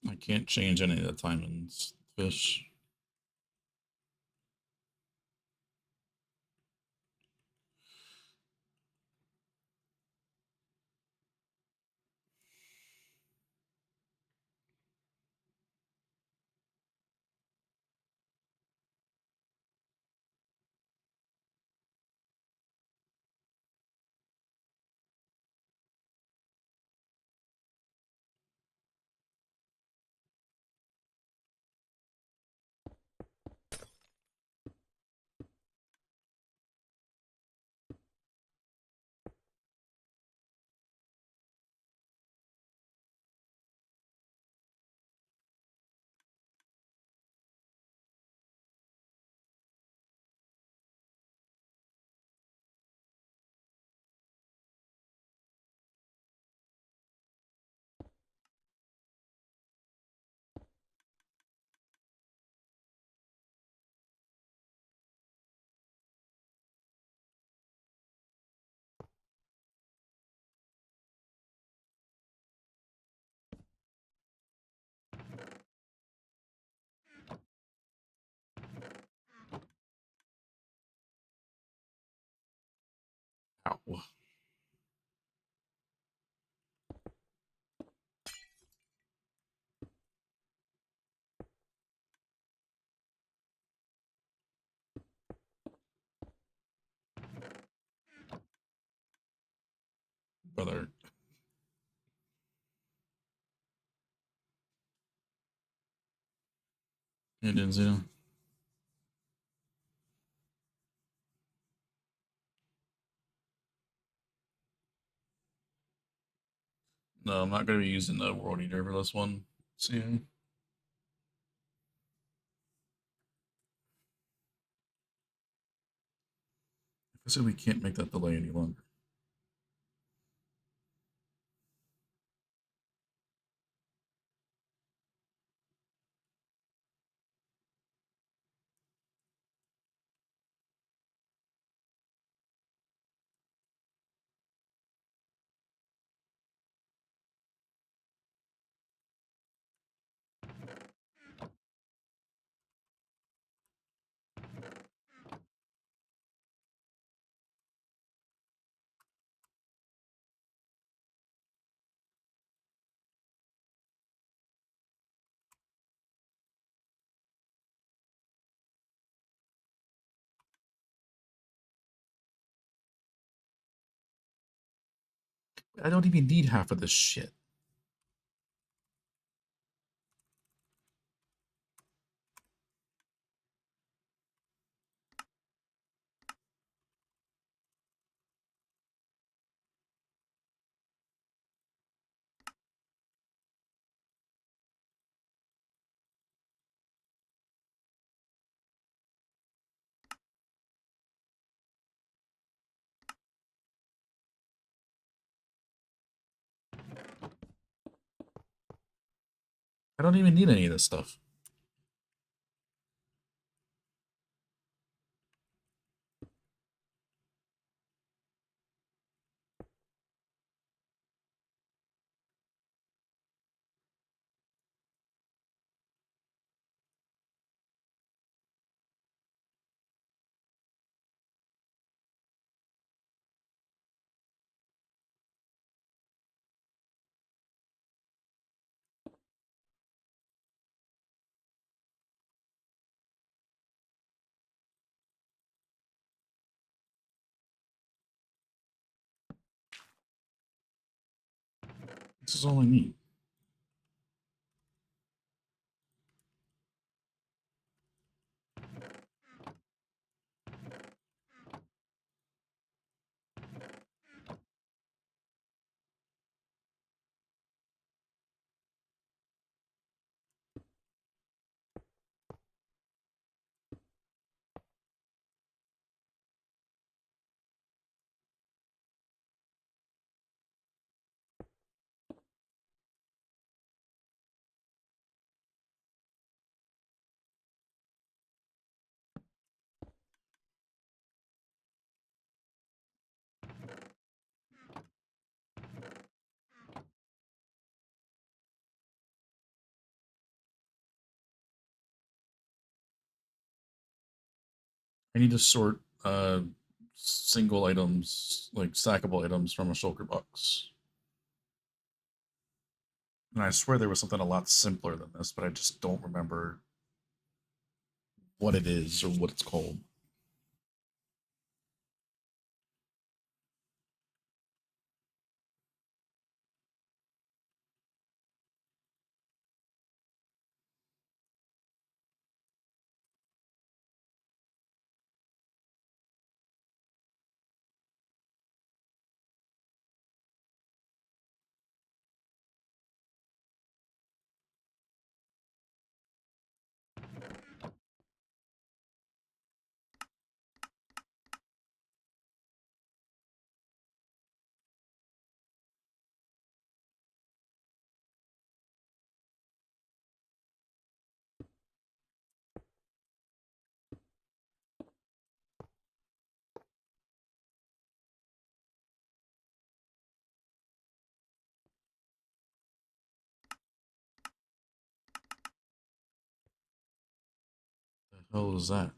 I can't change any of the timings. Fish. Ow. Brother. It is, yeah. No, I'm not going to be using the World Eater for this one. See, I said we can't make that delay any longer. I don't even need half of this shit. I don't even need any of this stuff. This is all I need. I need to sort single items, like stackable items, from a shulker box. And I swear there was something a lot simpler than this, but I just don't remember what it is or what it's called. The hell is that?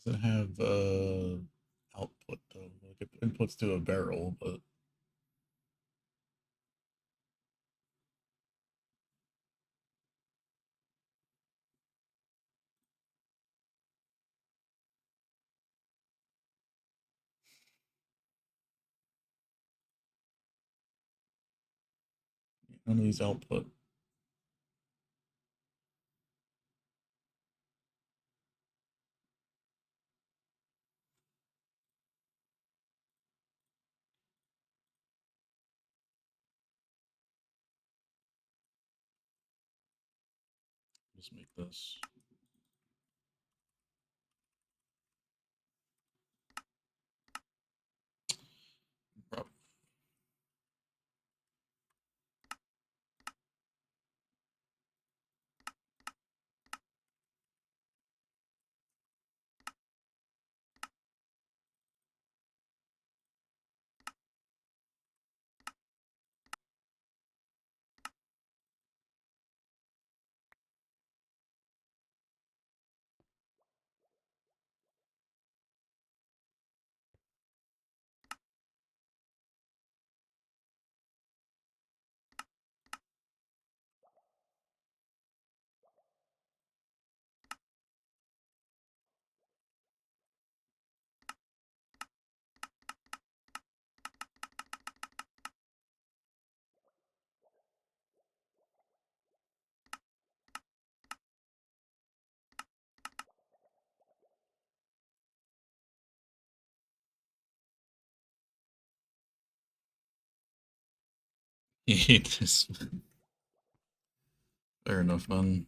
Does it have output though? Like it inputs to a barrel, but none of these output. Let's make this. Prob- It is. Fair enough, man.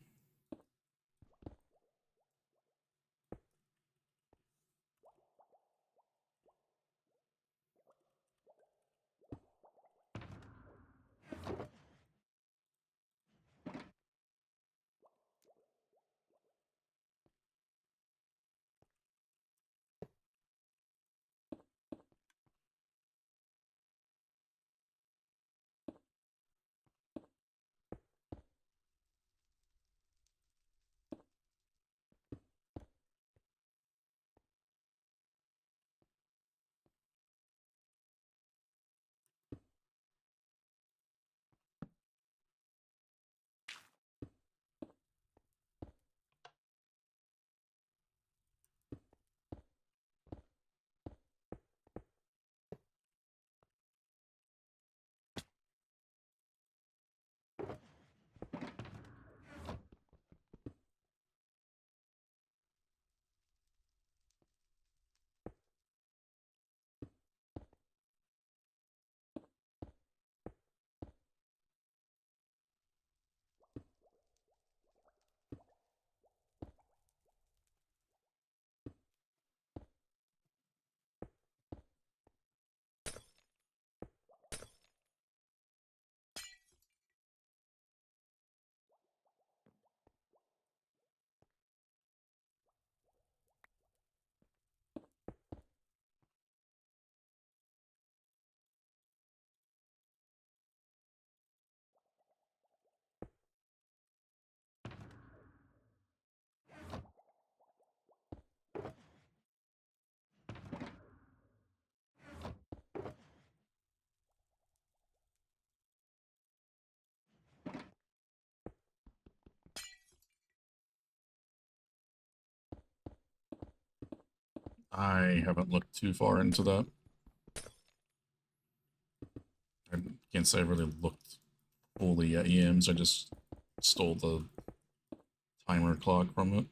I haven't looked too far into that. I can't say I really looked fully at EMs. I just stole the timer clock from it.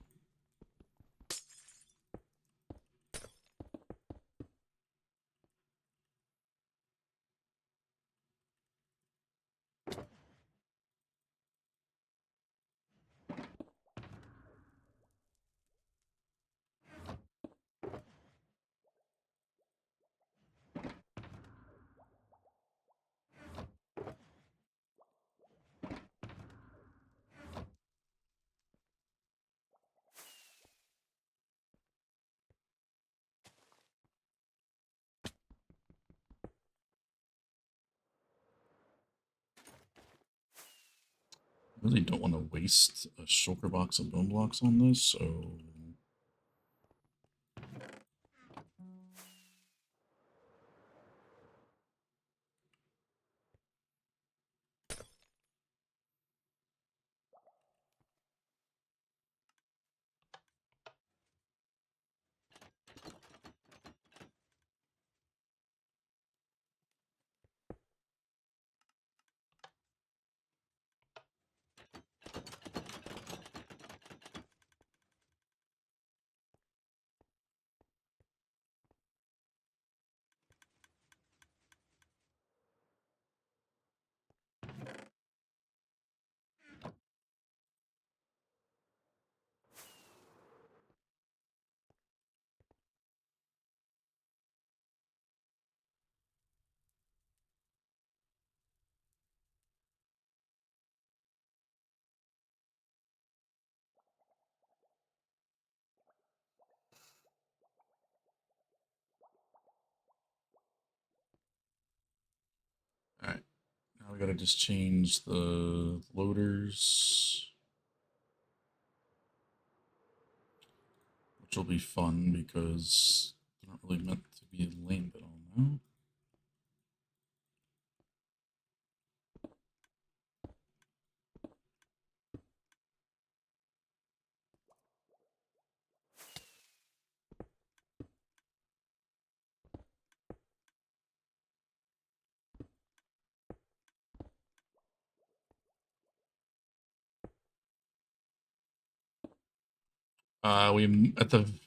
Really don't want to waste a shulker box of bone blocks on this, so we gotta just change the loaders, which will be fun because they're not really meant to be landed on now.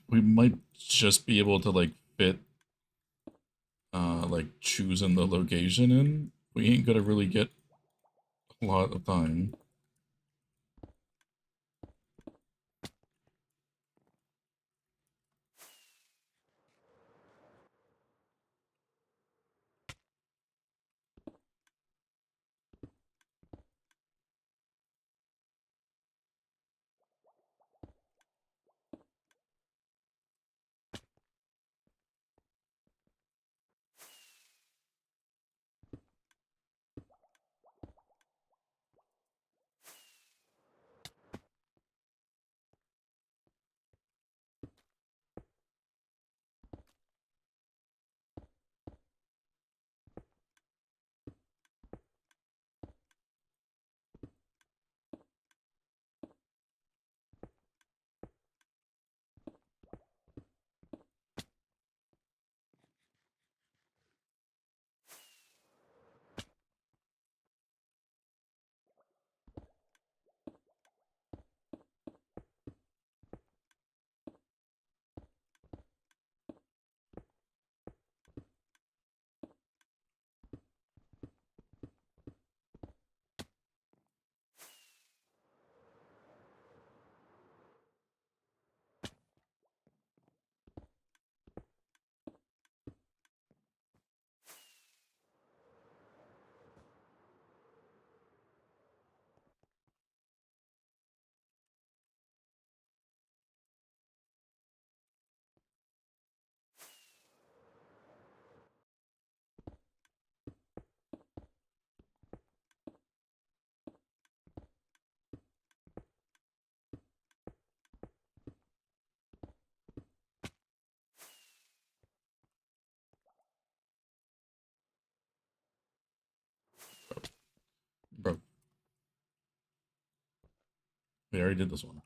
We might just be able to like fit like choosing the location in. We ain't gonna really get a lot of time. Bro, we already did this one.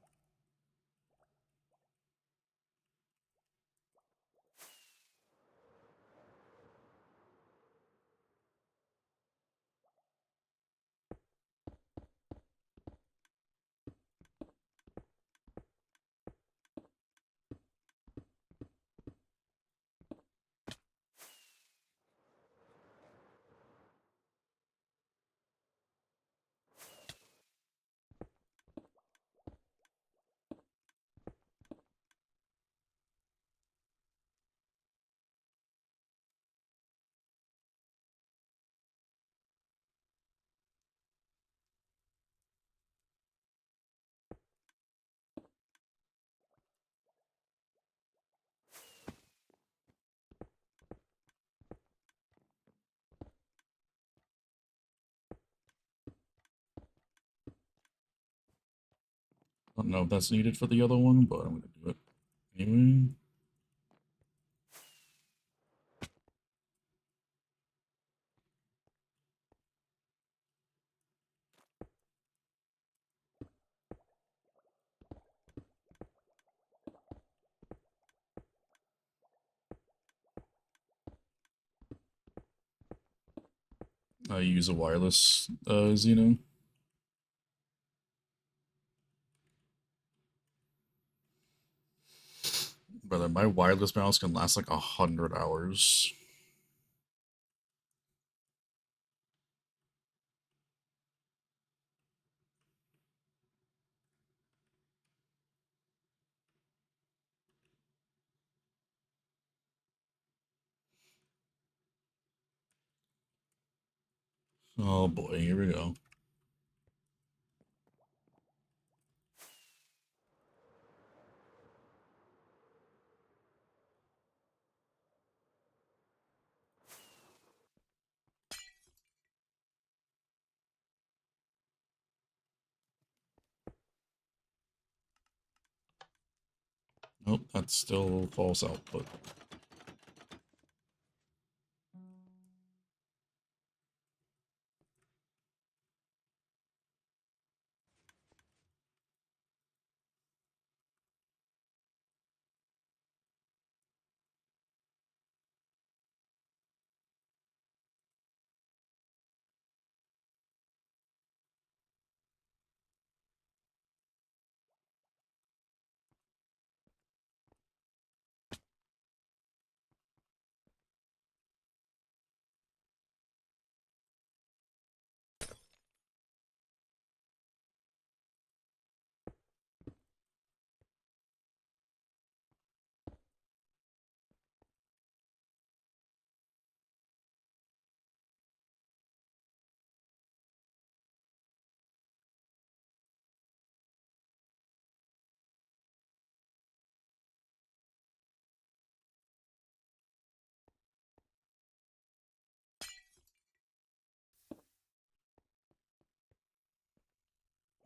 I don't know if that's needed for the other one, but I'm gonna do it anyway. I use a wireless Xeno. Brother, my wireless mouse can last like 100 hours. Oh boy, here we go. Oh, that's still false output.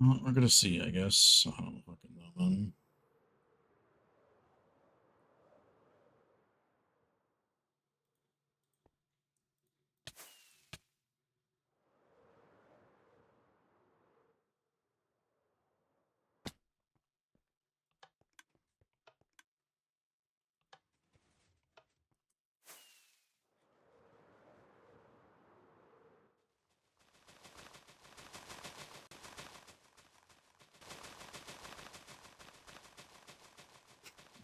Well, we're gonna see, I guess. I don't fucking know, man.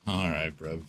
Alright, bruv.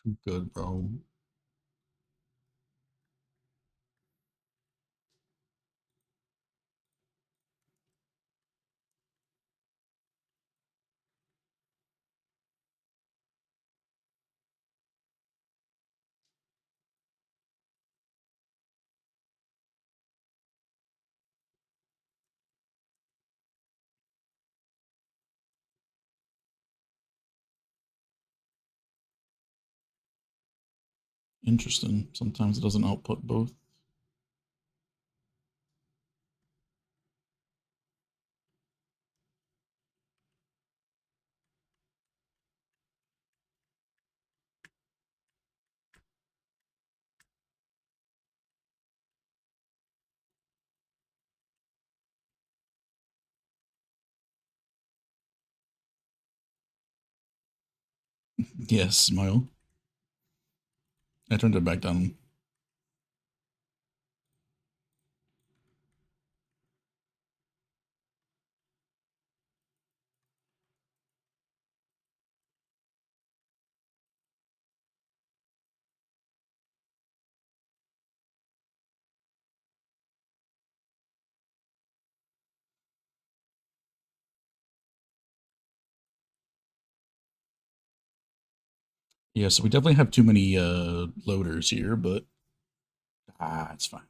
Too good, bro. Interesting. Sometimes it doesn't output both. Yes, smile. I turned it back down. Yeah, so we definitely have too many loaders here, but it's fine.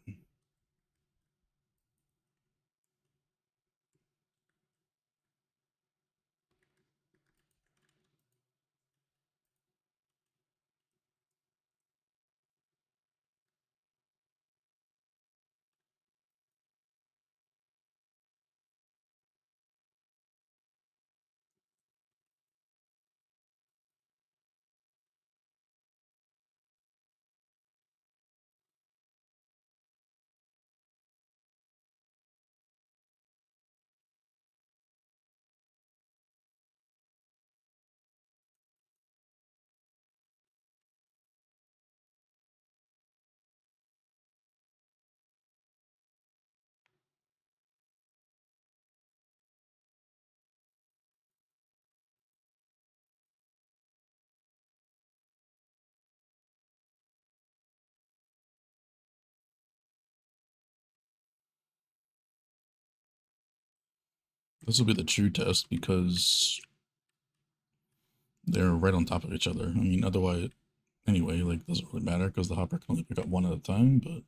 This will be the true test because they're right on top of each other. I mean, otherwise, anyway, like, doesn't really matter because the hopper can only pick up one at a time, but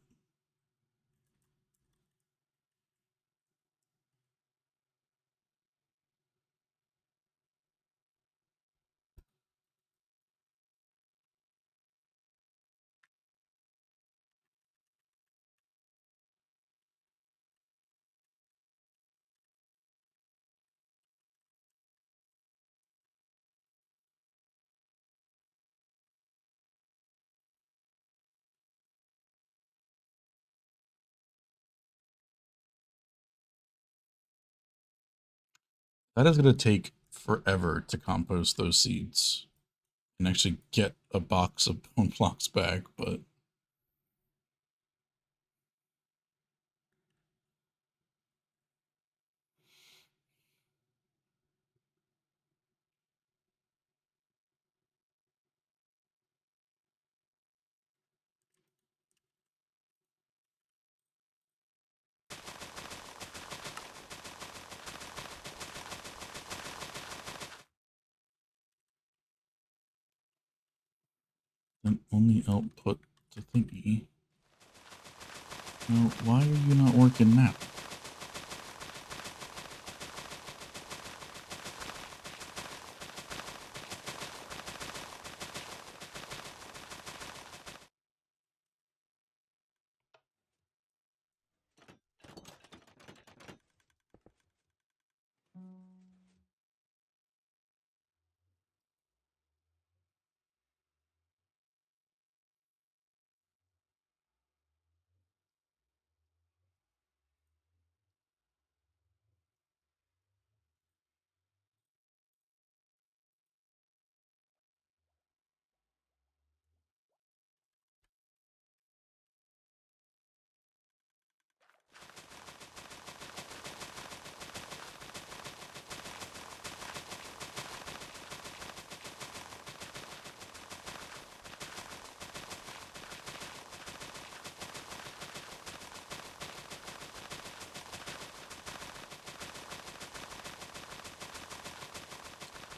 that is going to take forever to compost those seeds and actually get a box of bone blocks back, but then only output the thingy. Now, why are you not working now?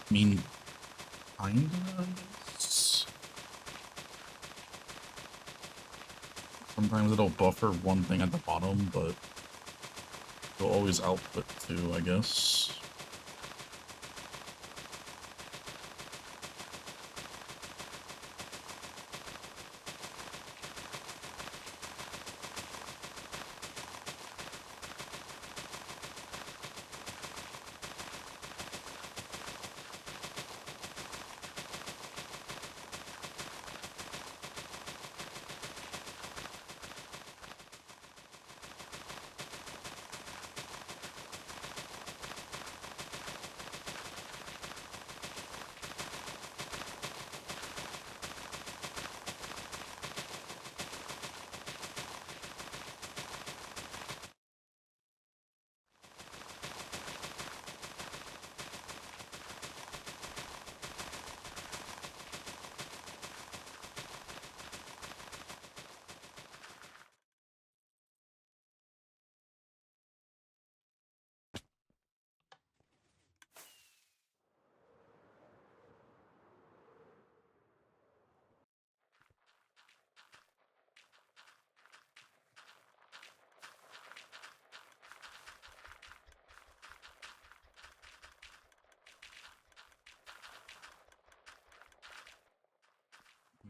I mean, kinda, I guess. Sometimes it'll buffer one thing at the bottom, but it'll always output two, I guess.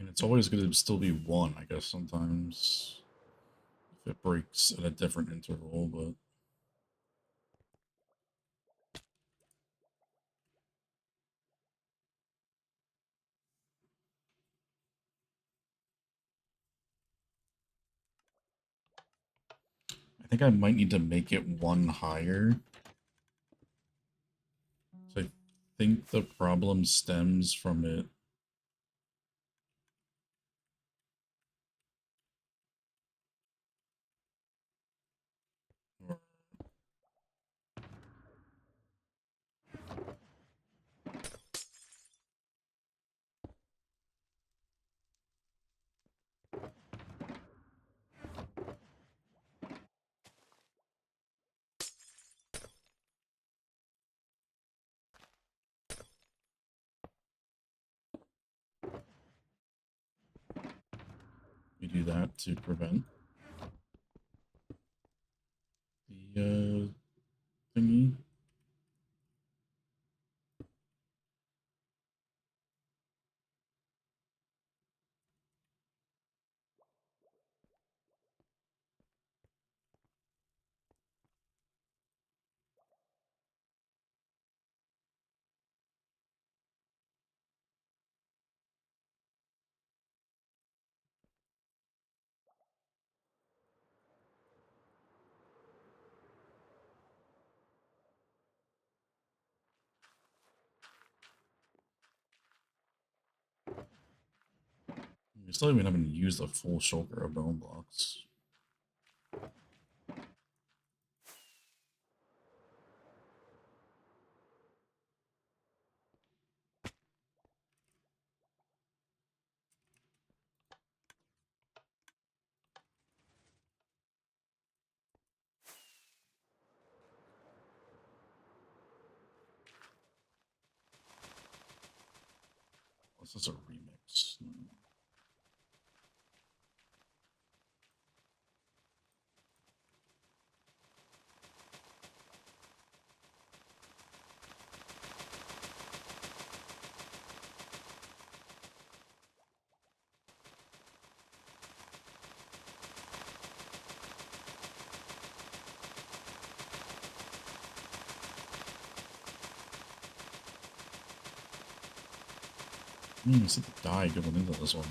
mean, it's always going to still be one, I guess, sometimes if it breaks at a different interval, but I think I might need to make it one higher. So I think the problem stems from it. We do that to prevent the thingy. We still even haven't used the full shoulder of bone blocks. This is a remix. I didn't even see the dye going into this one.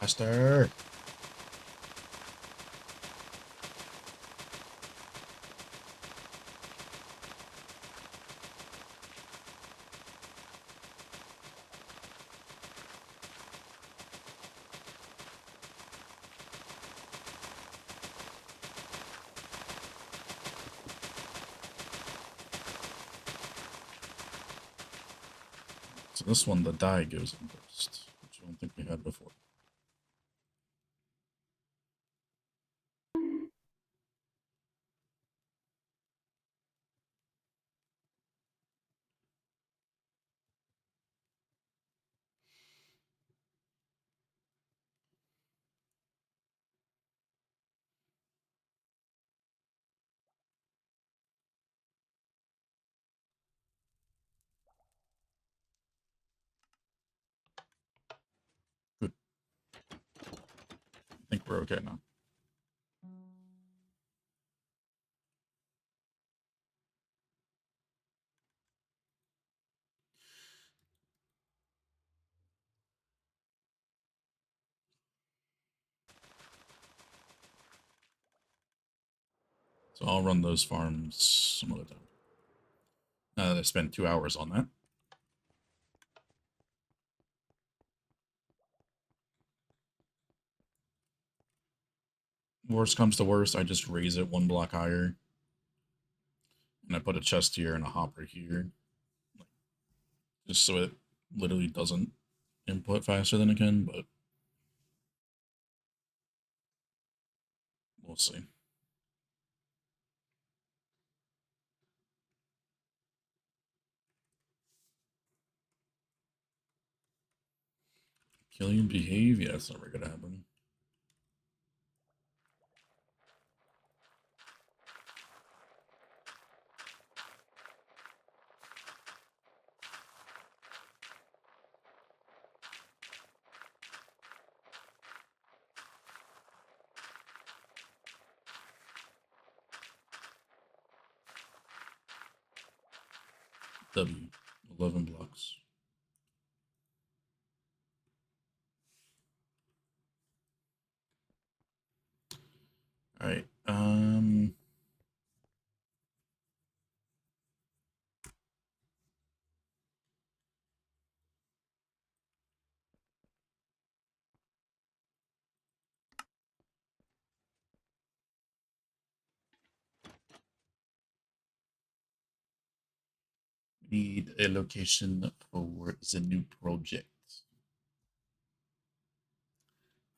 Faster! So this one, the dye goes in first, which I don't think we had before. think we're okay now. So I'll run those farms some other time. Now that I spent 2 hours on that. Worst comes to worst, I just raise it 1 block higher. And I put a chest here and a hopper here. Just so it literally doesn't input faster than it can, but we'll see. Killian behave? Yeah, it's never gonna happen. W. 11 blocks. Alright, need a location for the new project.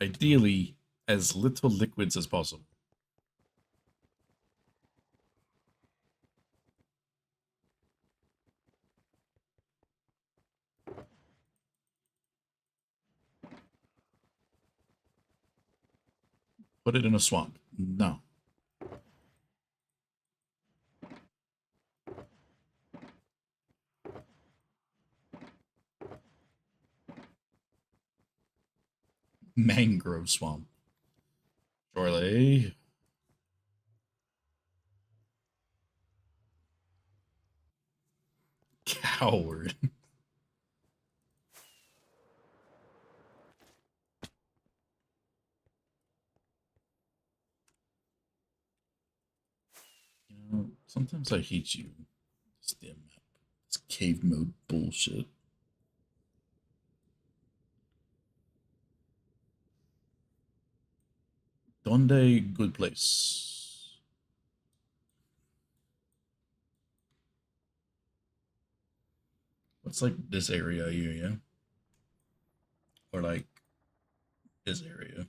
Ideally, as little liquids as possible. Put it in a swamp. No. Mangrove swamp. Surely. Coward. You know, sometimes I hate you. This damn map. This cave mode bullshit. Donde, good place. What's like this area here, yeah? Or like this area.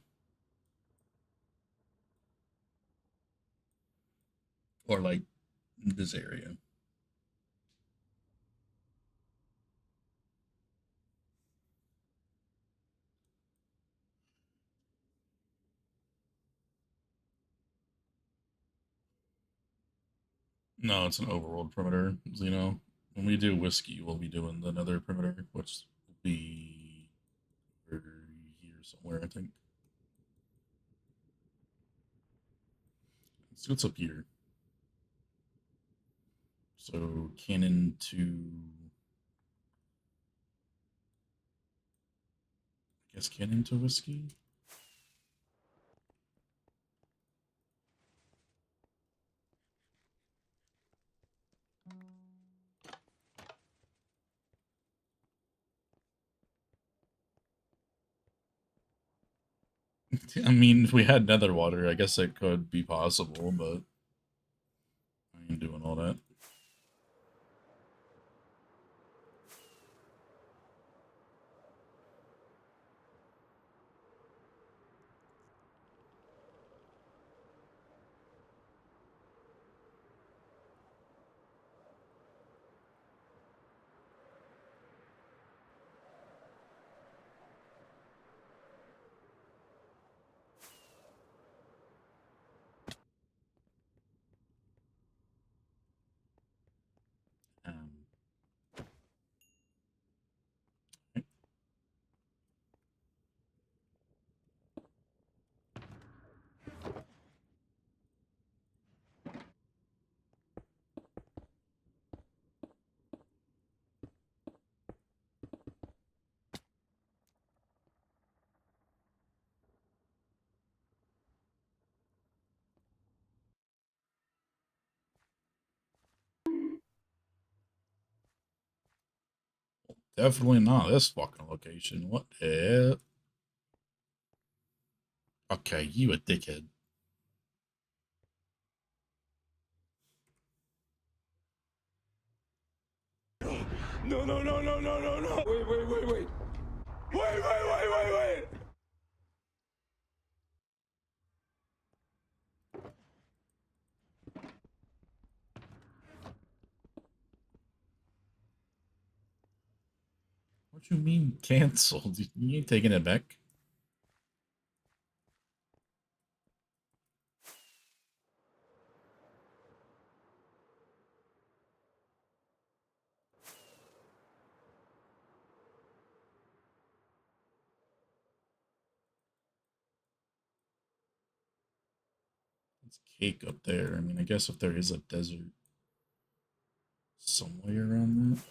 Or like this area. No, it's an overworld perimeter, Zeno. When we do whiskey, we'll be doing the nether perimeter, which will be over here somewhere, I think. Let's see what's up here. So cannon to, I guess cannon to whiskey. I mean, if we had nether water, I guess it could be possible, but I ain't doing all that. Definitely not this fucking location. What the? Okay, you a dickhead. No, no, no, no, no, no, no. Wait, wait, wait, wait. Wait, wait, wait, wait, wait. What you mean canceled? You ain't taking it back. It's cake up there. I mean, I guess if there is a desert somewhere around that.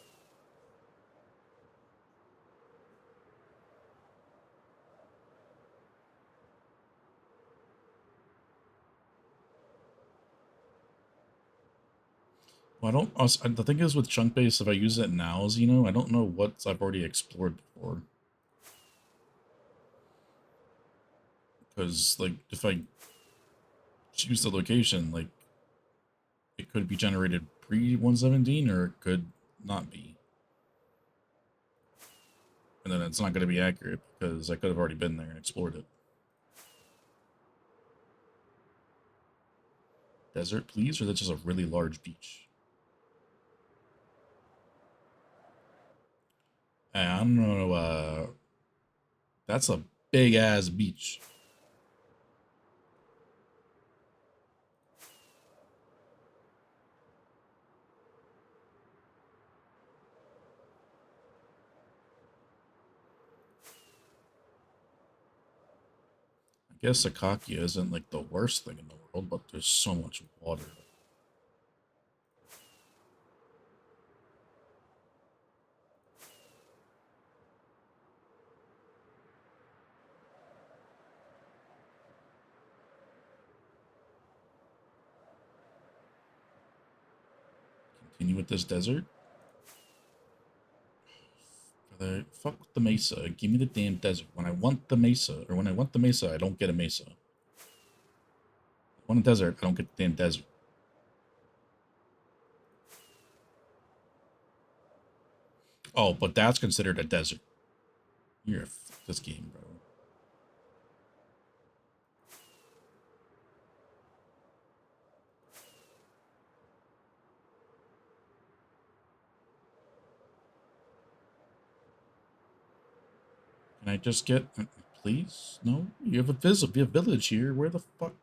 Well, I don't. Also, the thing is with chunk base, if I use it now, as you know, I don't know what I've already explored before. Because, like, if I choose the location, like, it could be generated pre 117 or it could not be. And then it's not going to be accurate because I could have already been there and explored it. Desert, please? Or that's just a really large beach? I don't know. That's a big ass beach. I guess Akakia isn't like the worst thing in the world, but there's so much water. Continue with this desert. Fuck with the mesa. Give me the damn desert. When I want the mesa, or when I want the mesa, I don't get a mesa. I want a desert, I don't get the damn desert. Oh, but that's considered a desert. You're a fuck this game, bro. Can I just get... Please? No? You have a village here. Where the fuck?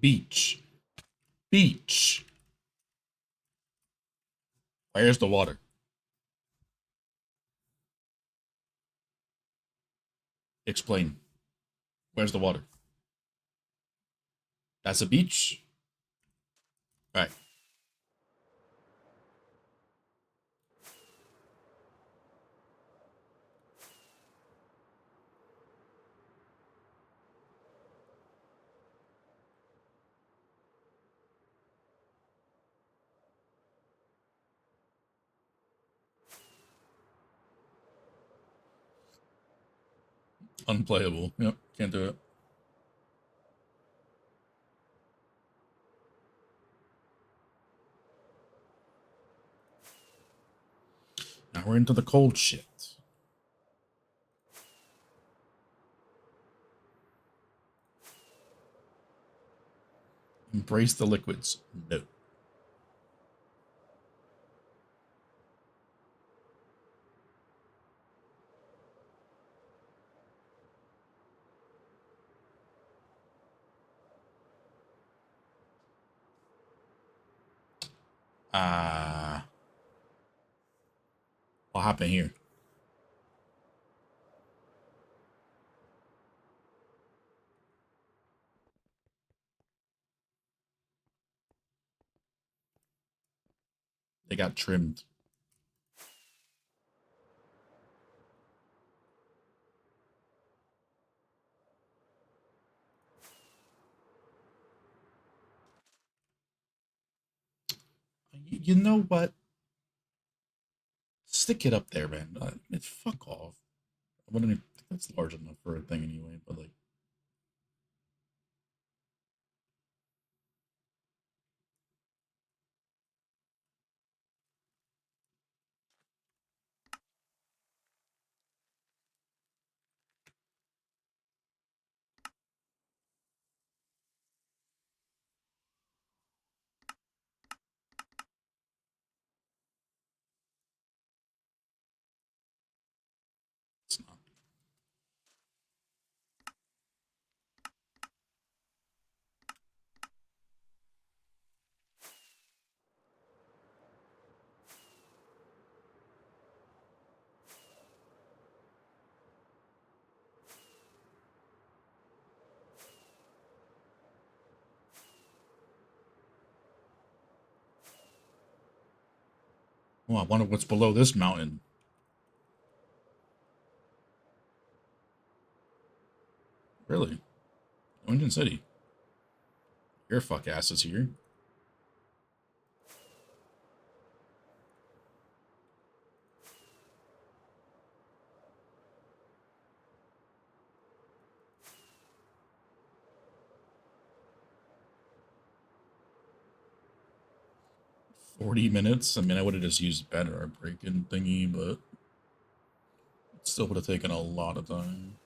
Beach. Beach. Where's the water? Explain. Where's the water? That's a beach? Alright. Unplayable. Yep. Can't do it. Now we're into the cold shit. Embrace the liquids. No. What happened here? They got trimmed. You know what? Stick it up there, man. Fuck off. I wouldn't even think that's large enough for a thing anyway, but like. It's not. Oh, I wonder what's below this mountain. Really? Union City. Your fuck ass is here. $40. I mean, I would have just used better break-in thingy, but it still would have taken a lot of time.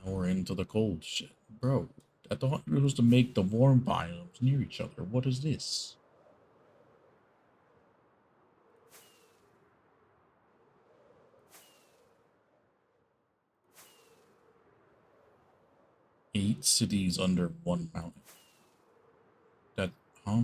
Now we're into the cold shit. Bro, I thought it was to make the warm biomes near each other. What is this? Eight cities under one mountain. That, huh?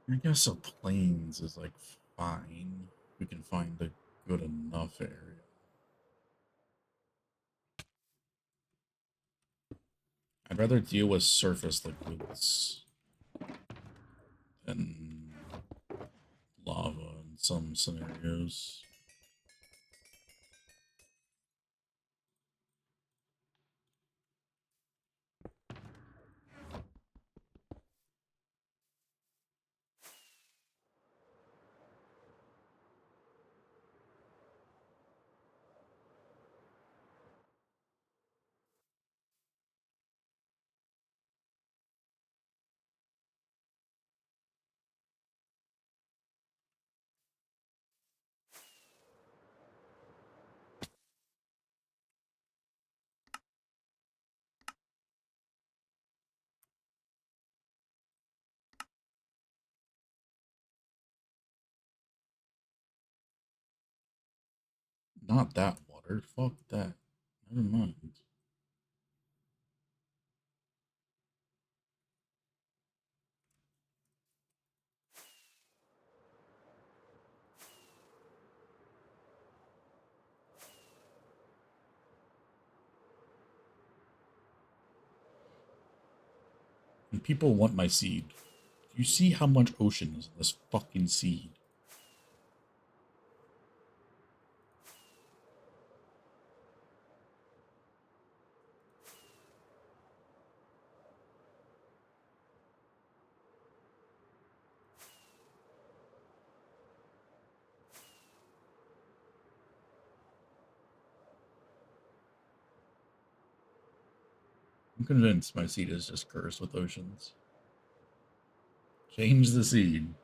I guess a plains is like fine. We can find a good enough area. I'd rather deal with surface liquids than lava in some scenarios. Not that water. Fuck that. Never mind. people want my seed. You see how much ocean is in this fucking seed? I'm convinced my seed is just cursed with oceans. Change the seed.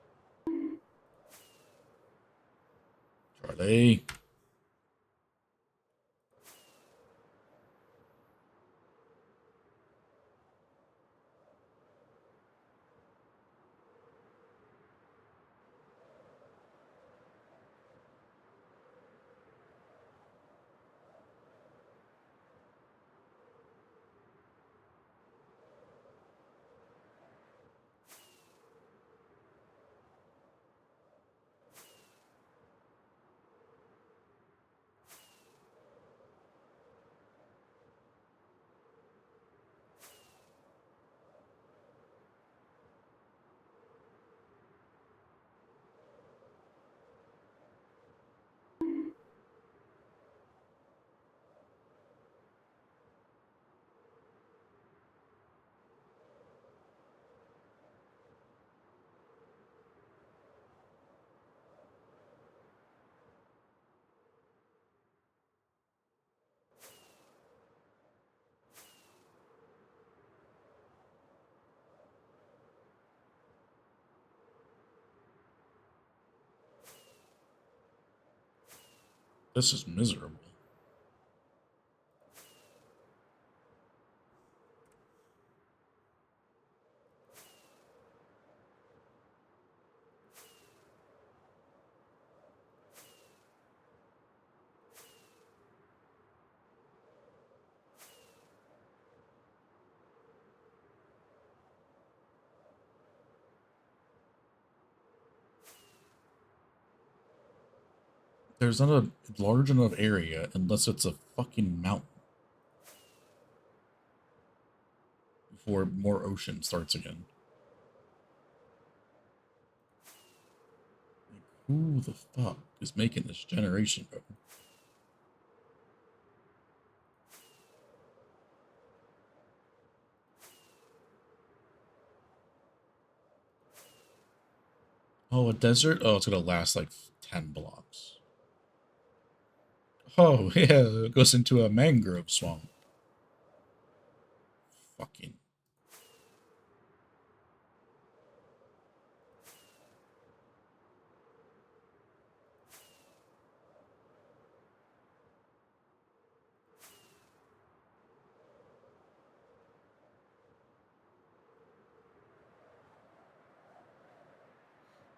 Charlie. This is miserable. There's not a large enough area unless it's a fucking mountain before more ocean starts again. Like, who the fuck is making this generation go? Oh, a desert? Oh, it's gonna last like 10 blocks. Oh, yeah, it goes into a mangrove swamp. Fucking.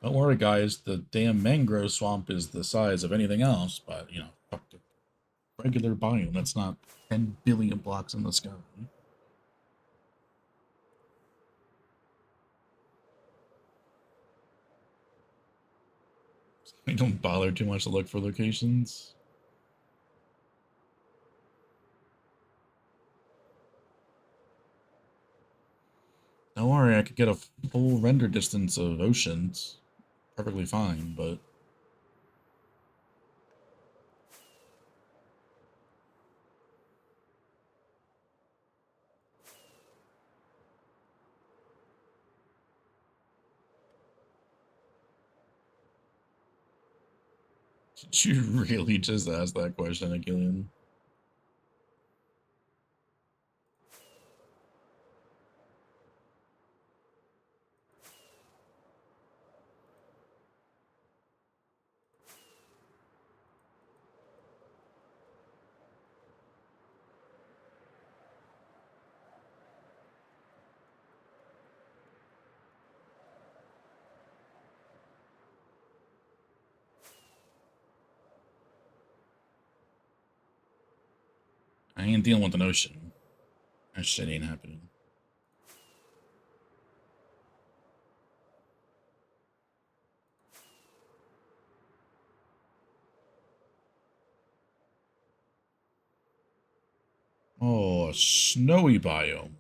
Don't worry, guys, the damn mangrove swamp is the size of anything else, but, you know, fuck the regular biome. That's not 10 billion blocks in the sky. We don't bother too much to look for locations. Don't worry, I could get a full render distance of oceans. Perfectly fine, but... Did you really just ask that question, Achillean? I ain't dealing with an ocean. That shit ain't happening. Oh, a snowy biome.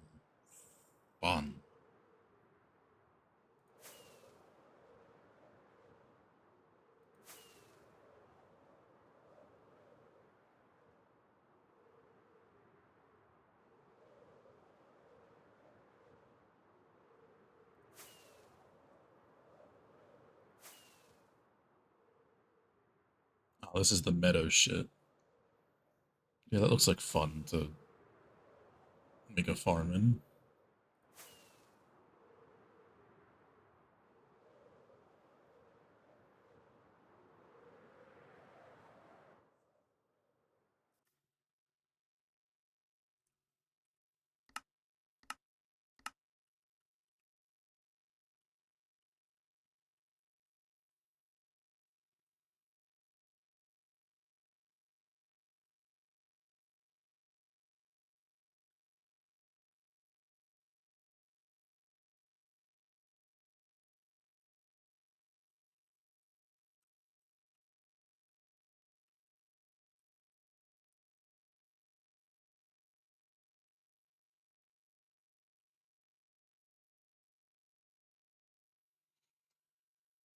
Fun. Oh, this is the meadow shit. Yeah, that looks like fun to make a farm in.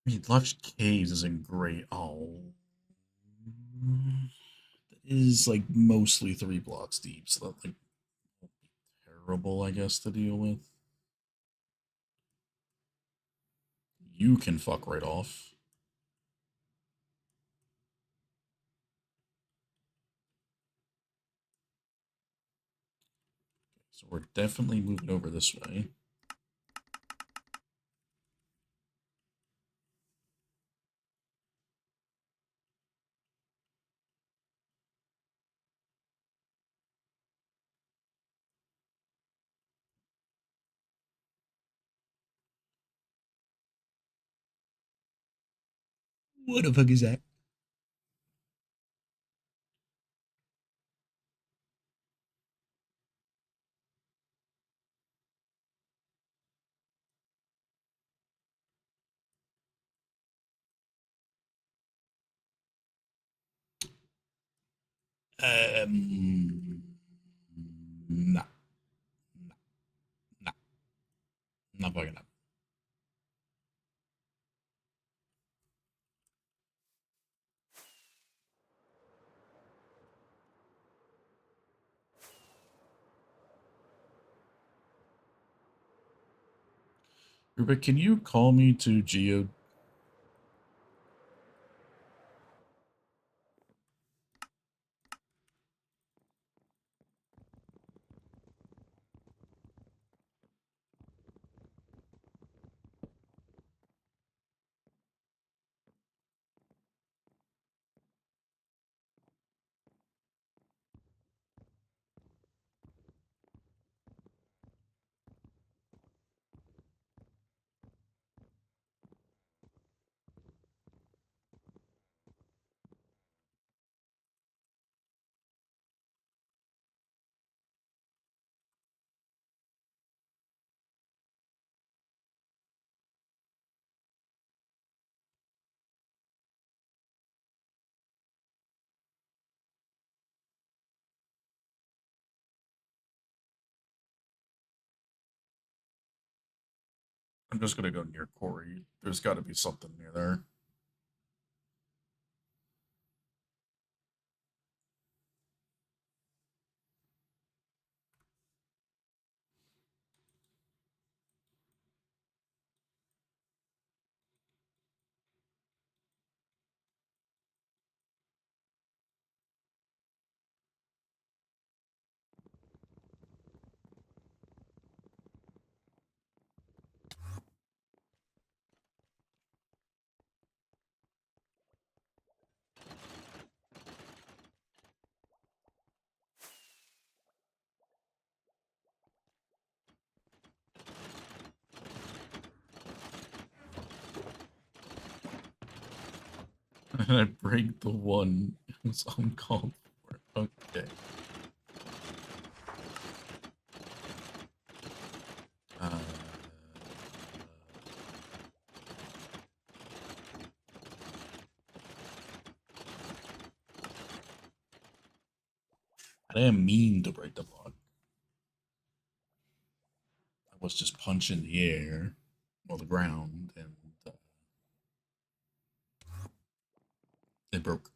I mean, Lush Caves isn't great. Oh. It is like mostly 3 blocks deep, so that like won't be terrible, I guess, to deal with. You can fuck right off. So we're definitely moving over this way. What the fuck is that? Nah, nah, nah, not fucking up. Rubik, can you call me to Geo? I'm just gonna go near Corey. There's got to be something near there. And I break the one it was uncalled for. Okay. Uh, I didn't mean to break the block. I was just punching the air or the ground, and it broke.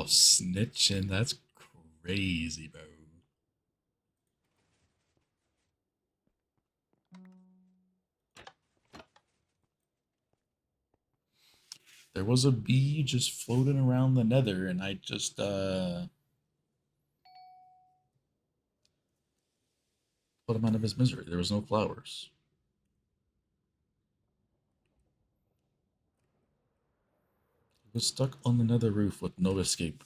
snitching. That's crazy, bro. There was a bee just floating around the nether, and I just, put him out of his misery. There was no flowers. He was stuck on the nether roof with no escape.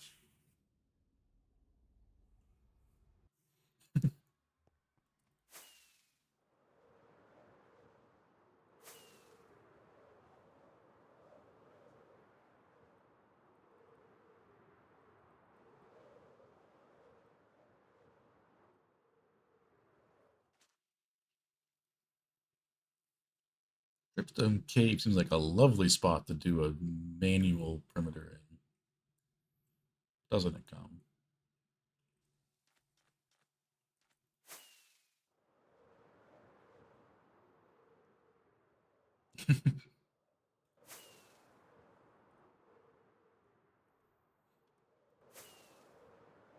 Dripstone Cave seems like a lovely spot to do a manual perimeter in. Doesn't it, come?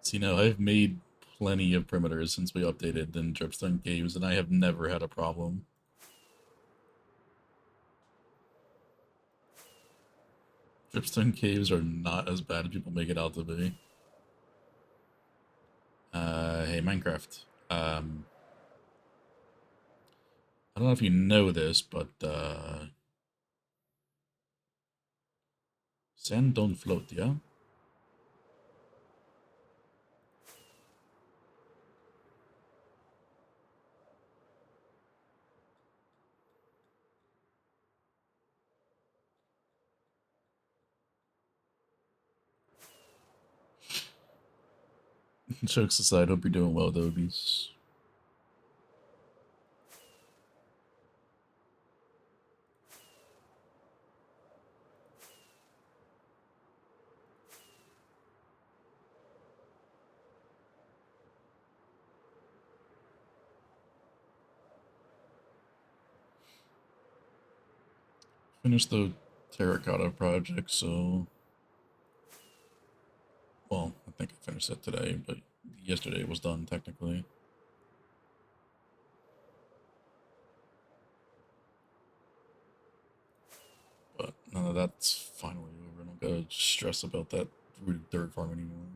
See, now I've made plenty of perimeters since we updated in Dripstone Caves, and I have never had a problem. Dripstone Caves are not as bad as people make it out to be. Hey, Minecraft. I don't know if you know this, but, sand don't float, yeah? Jokes aside, hope you're doing well, though, Beast. Finished the terracotta project, so... Well, I think I finished it today, but yesterday it was done, technically. But none of that's finally over. I don't gotta stress about that rooted dirt farm anymore.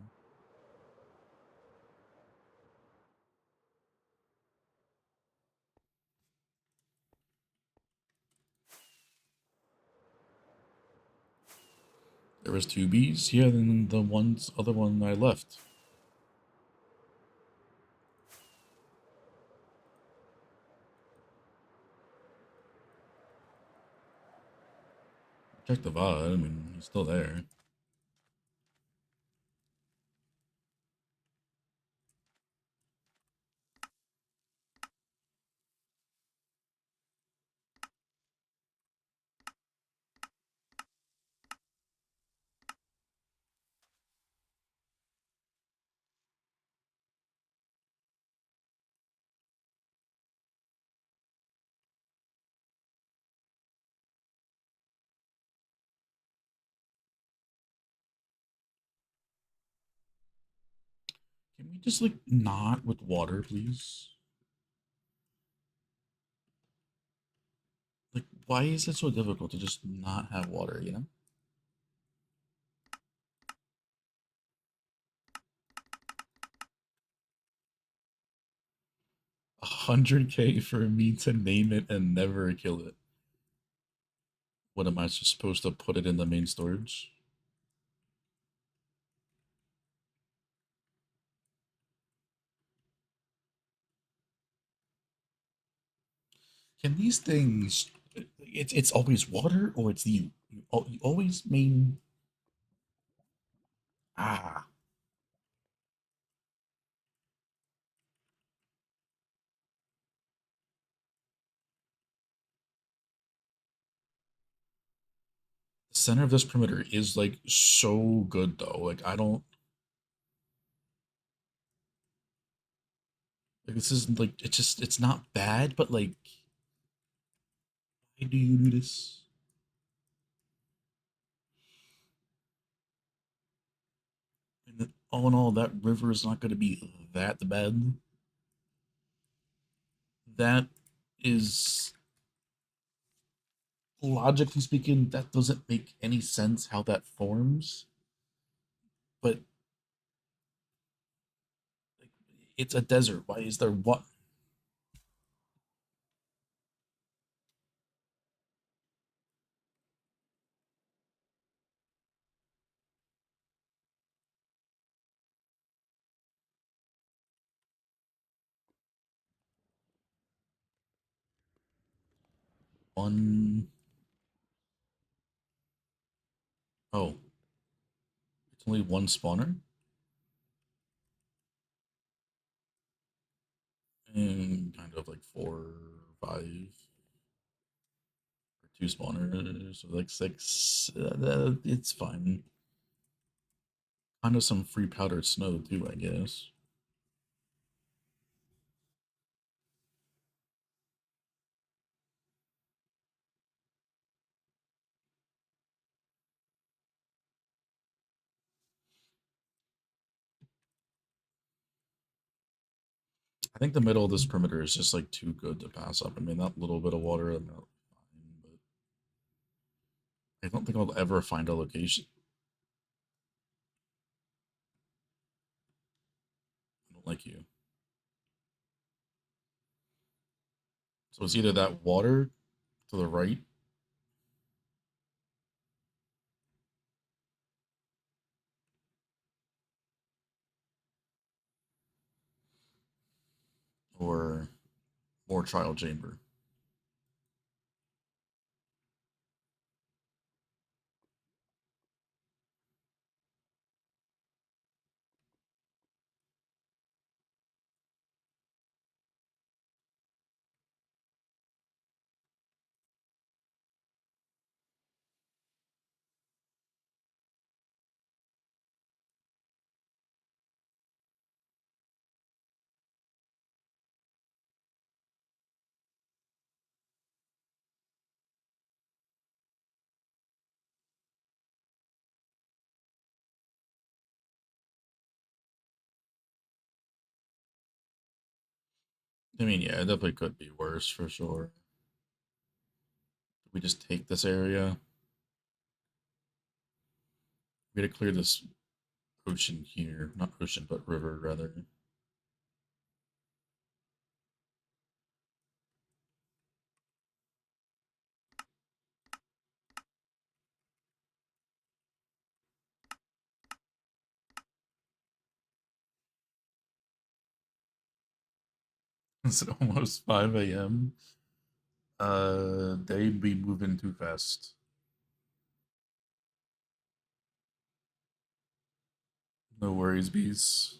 There was two bees, yeah, then the other one I left. Check the VOD, I mean, he's still there. Can we just, like, not with water, please? Like, why is it so difficult to just not have water, you know? 100K for me to name it and never kill it. What am I supposed to put it in the main storage? Can these things? It's always water, or it's you. You always mean ah. The center of this perimeter is like so good though. Like I don't like this isn't like it's not bad, but like why do you do this? all in all, that river is not going to be that bad. That is, logically speaking, that doesn't make any sense how that forms. But it's a desert. Why is there what? One. Oh, it's only one spawner? And kind of like 4, 5, or 2 spawners, so like 6. It's fine. Kind of some free powdered snow too, I guess. I think the middle of this perimeter is just like too good to pass up. I mean, that little bit of water, I'm not fine, but I don't think I'll ever find a location. I don't like you. So it's either that water to the right, or more trial chamber. I mean, yeah, it definitely could be worse for sure. We just take this area. We gotta clear this ocean here. Not ocean, but river, rather. It's almost 5 a.m. They be moving too fast. No worries, bees.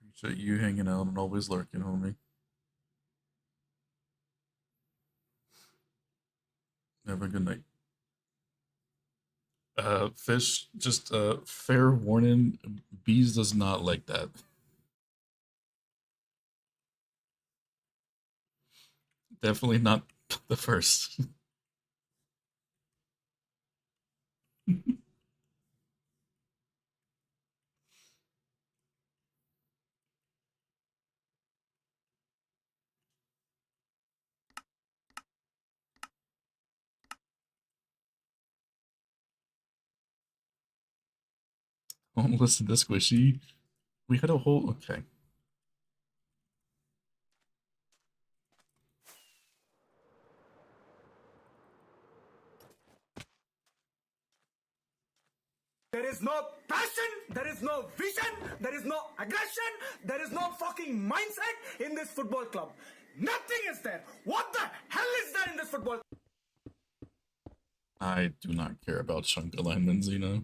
Appreciate you hanging out and always lurking, homie. Have a good night. Fish, just fair warning, bees does not like that. Definitely not the first. Don't listen to Squishy. We had a whole okay. There is no passion, there is no vision, there is no aggression, there is no fucking mindset in this football club. Nothing is there. What the hell is there in this football? I do not care about chunk alignments, you know.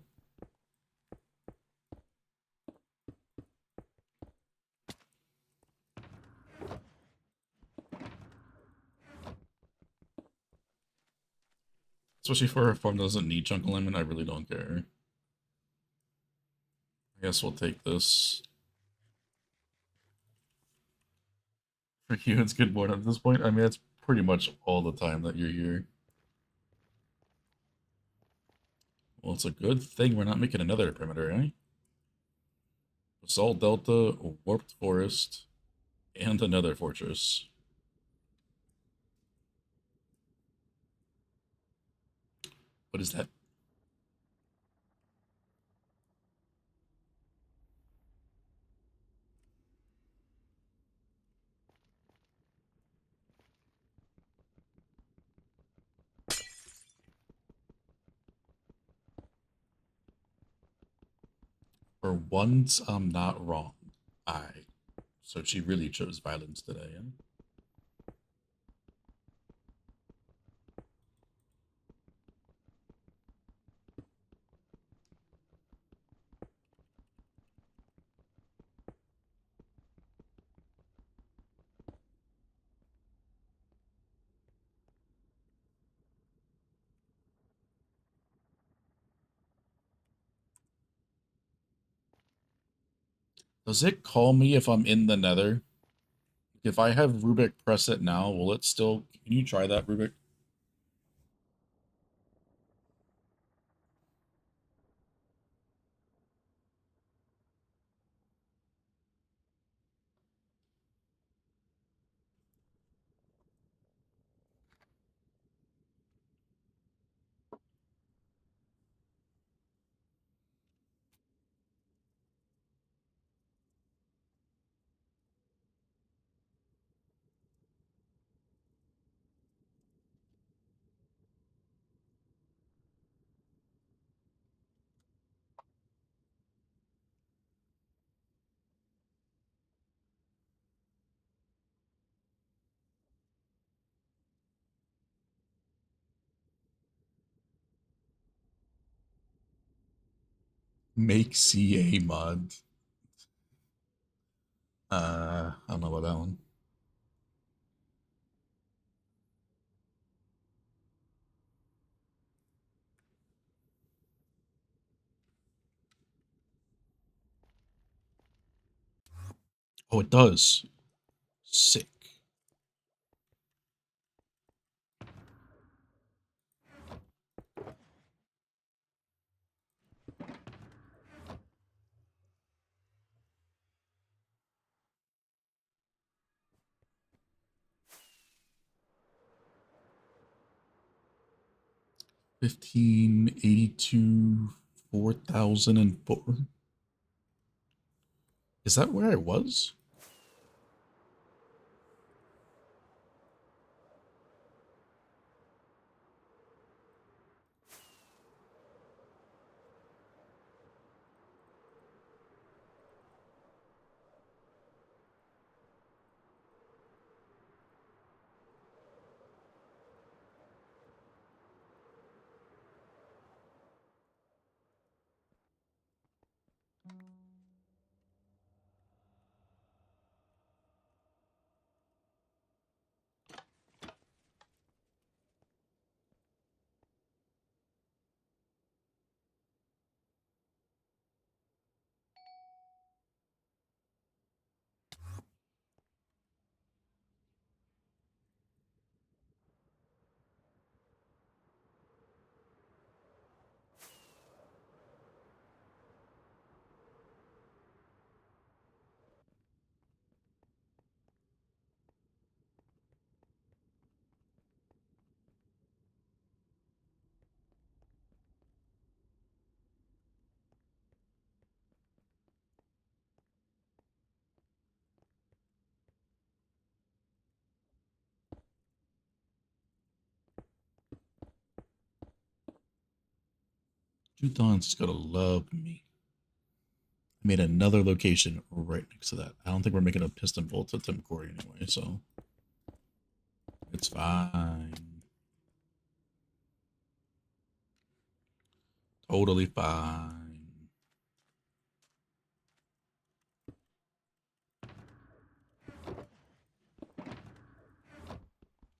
Especially for a farm that doesn't need chunk alignment, I really don't care. I guess we'll take this. For you, it's good board at this point. I mean, it's pretty much all the time that you're here. Well, it's a good thing we're not making another perimeter, eh? Basalt Delta, Warped Forest, and another fortress. What is that? For once, I'm not wrong. So she really chose violence today, yeah? Does it call me if I'm in the nether? If I have Rubik press it now, will it still... Can you try that, Rubik? Make CA mod. I don't know about that one. Oh, it does. Sick. $1582, 4004. Is that where I was? Juthon's is gonna love me. I made another location right next to that. I don't think we're making a piston bolt to Tim Corey anyway, so it's fine. Totally fine.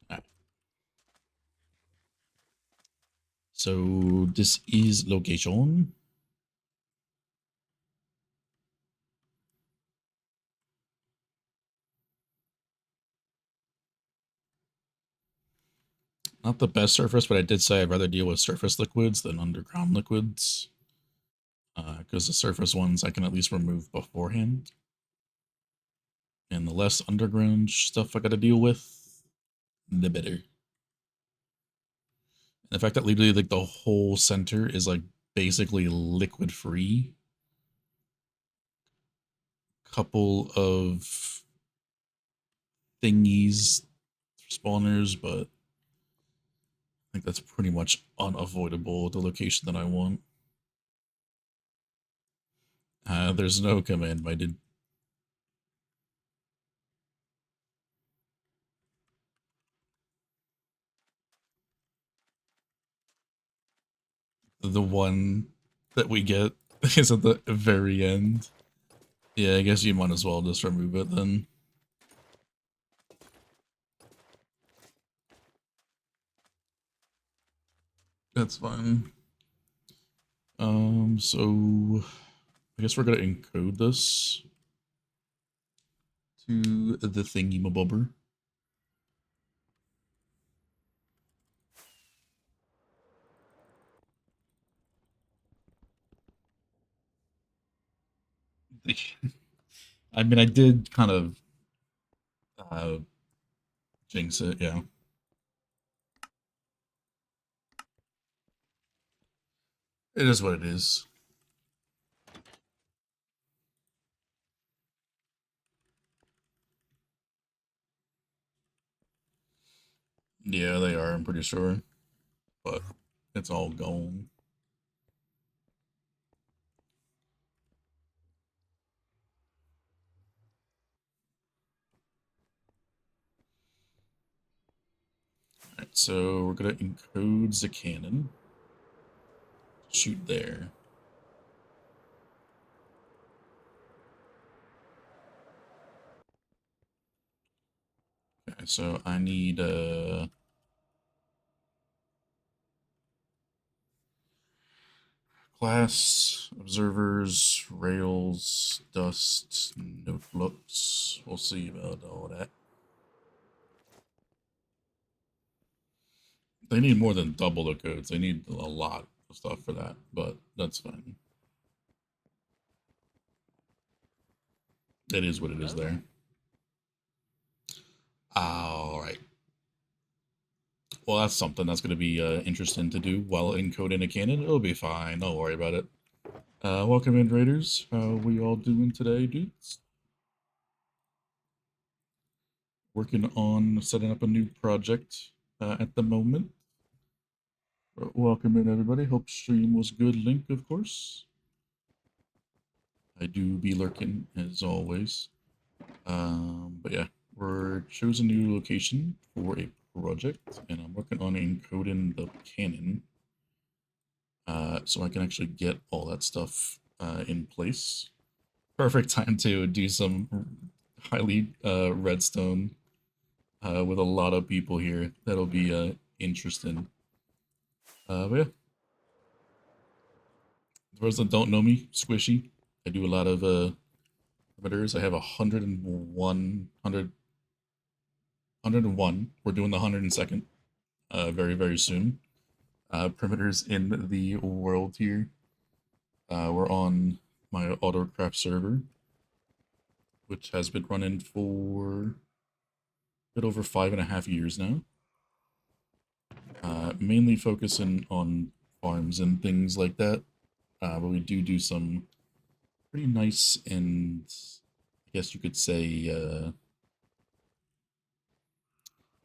Alright. So this is location. Not the best surface, but I did say I'd rather deal with surface liquids than underground liquids. because the surface ones I can at least remove beforehand. And the less underground stuff I got to deal with, the better. And the fact that literally like the whole center is like basically liquid free. Couple of thingies, spawners, but I think that's pretty much unavoidable, the location that I want. There's no command I did. The one that we get is at the very end. Yeah, I guess you might as well just remove it then. That's fine. So I guess we're gonna encode this to the thingy-mabobber. I mean, I did kind of jinx it, yeah. It is what it is. Yeah, they are, I'm pretty sure. But it's all gone. Alright, so we're gonna encode the cannon. Shoot there. Okay, so I need class, observers, rails, dust, notebooks. We'll see about all that. They need more than double the codes. They need a lot of stuff for that, but that's fine. It is what it is there. Alright. Well, that's something that's going to be interesting to do while encoding a cannon. It'll be fine. Don't worry about it. Welcome in, Raiders. How we all doing today, dudes? Working on setting up a new project at the moment. Welcome in, everybody. Hope stream was good. Link, of course. I do be lurking, as always. But yeah, we're choosing a new location for a project, and I'm working on encoding the cannon. So I can actually get all that stuff in place. Perfect time to do some highly redstone with a lot of people here. That'll be interesting. But yeah. For those that don't know me, Squishy, I do a lot of perimeters. I have 101, 101. We're doing the 102nd very, very soon. Perimeters in the world here. We're on my AutoCraft server, which has been running for a bit over 5.5 years now. Mainly focusing on farms and things like that, but we do some pretty nice and I guess you could say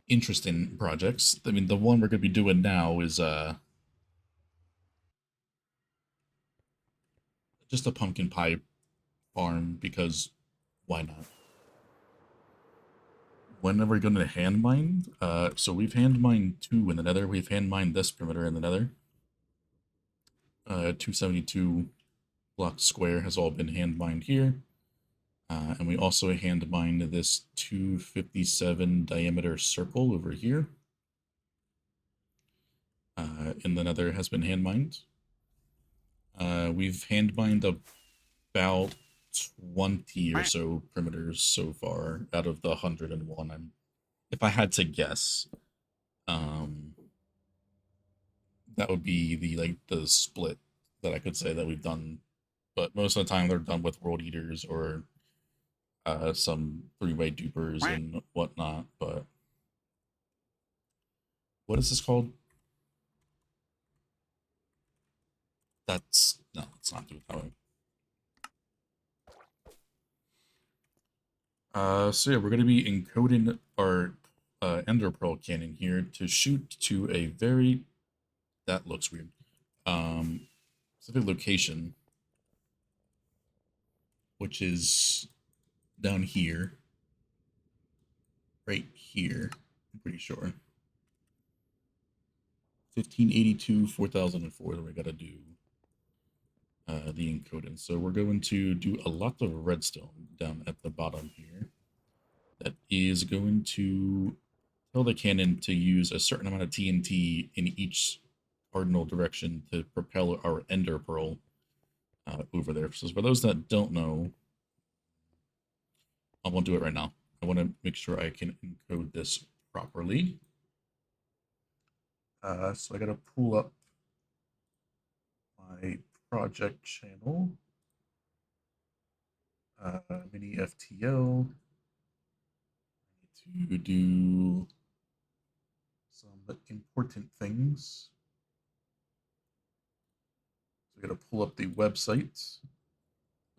interesting projects. I mean, the one we're going to be doing now is just a pumpkin pie farm because why not? When are we going to hand mine? So we've hand mined 2 in the nether. We've hand mined this perimeter in the nether. 272 block square has all been hand mined here. And we also hand mined this 257 diameter circle over here. In the nether has been hand mined. We've hand mined about 20 or so perimeters so far out of the 101. If I had to guess, that would be the split that I could say that we've done but most of the time they're done with World Eaters or some three-way dupers and whatnot. But what is this called? That's no, let's not do it that way. So yeah, we're going to be encoding our Ender Pearl cannon here to shoot to a very, that looks weird, specific location, which is down here, right here, I'm pretty sure. 1582, 4004 that we got to do the encoding. So we're going to do a lot of redstone down at the bottom here. That is going to tell the cannon to use a certain amount of TNT in each cardinal direction to propel our Ender Pearl over there. So for those that don't know, I won't do it right now. I want to make sure I can encode this properly. So I got to pull up my project channel, mini FTL. I need to do some important things. So I got to pull up the website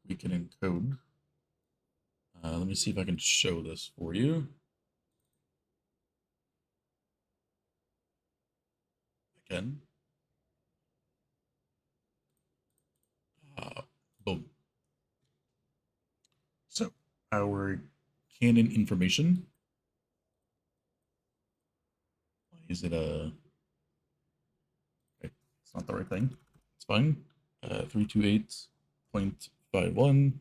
we can encode. Let me see if I can show this for you. Again. Boom. So our cannon information. Why is it a? Okay, it's not the right thing. It's fine. 328.51.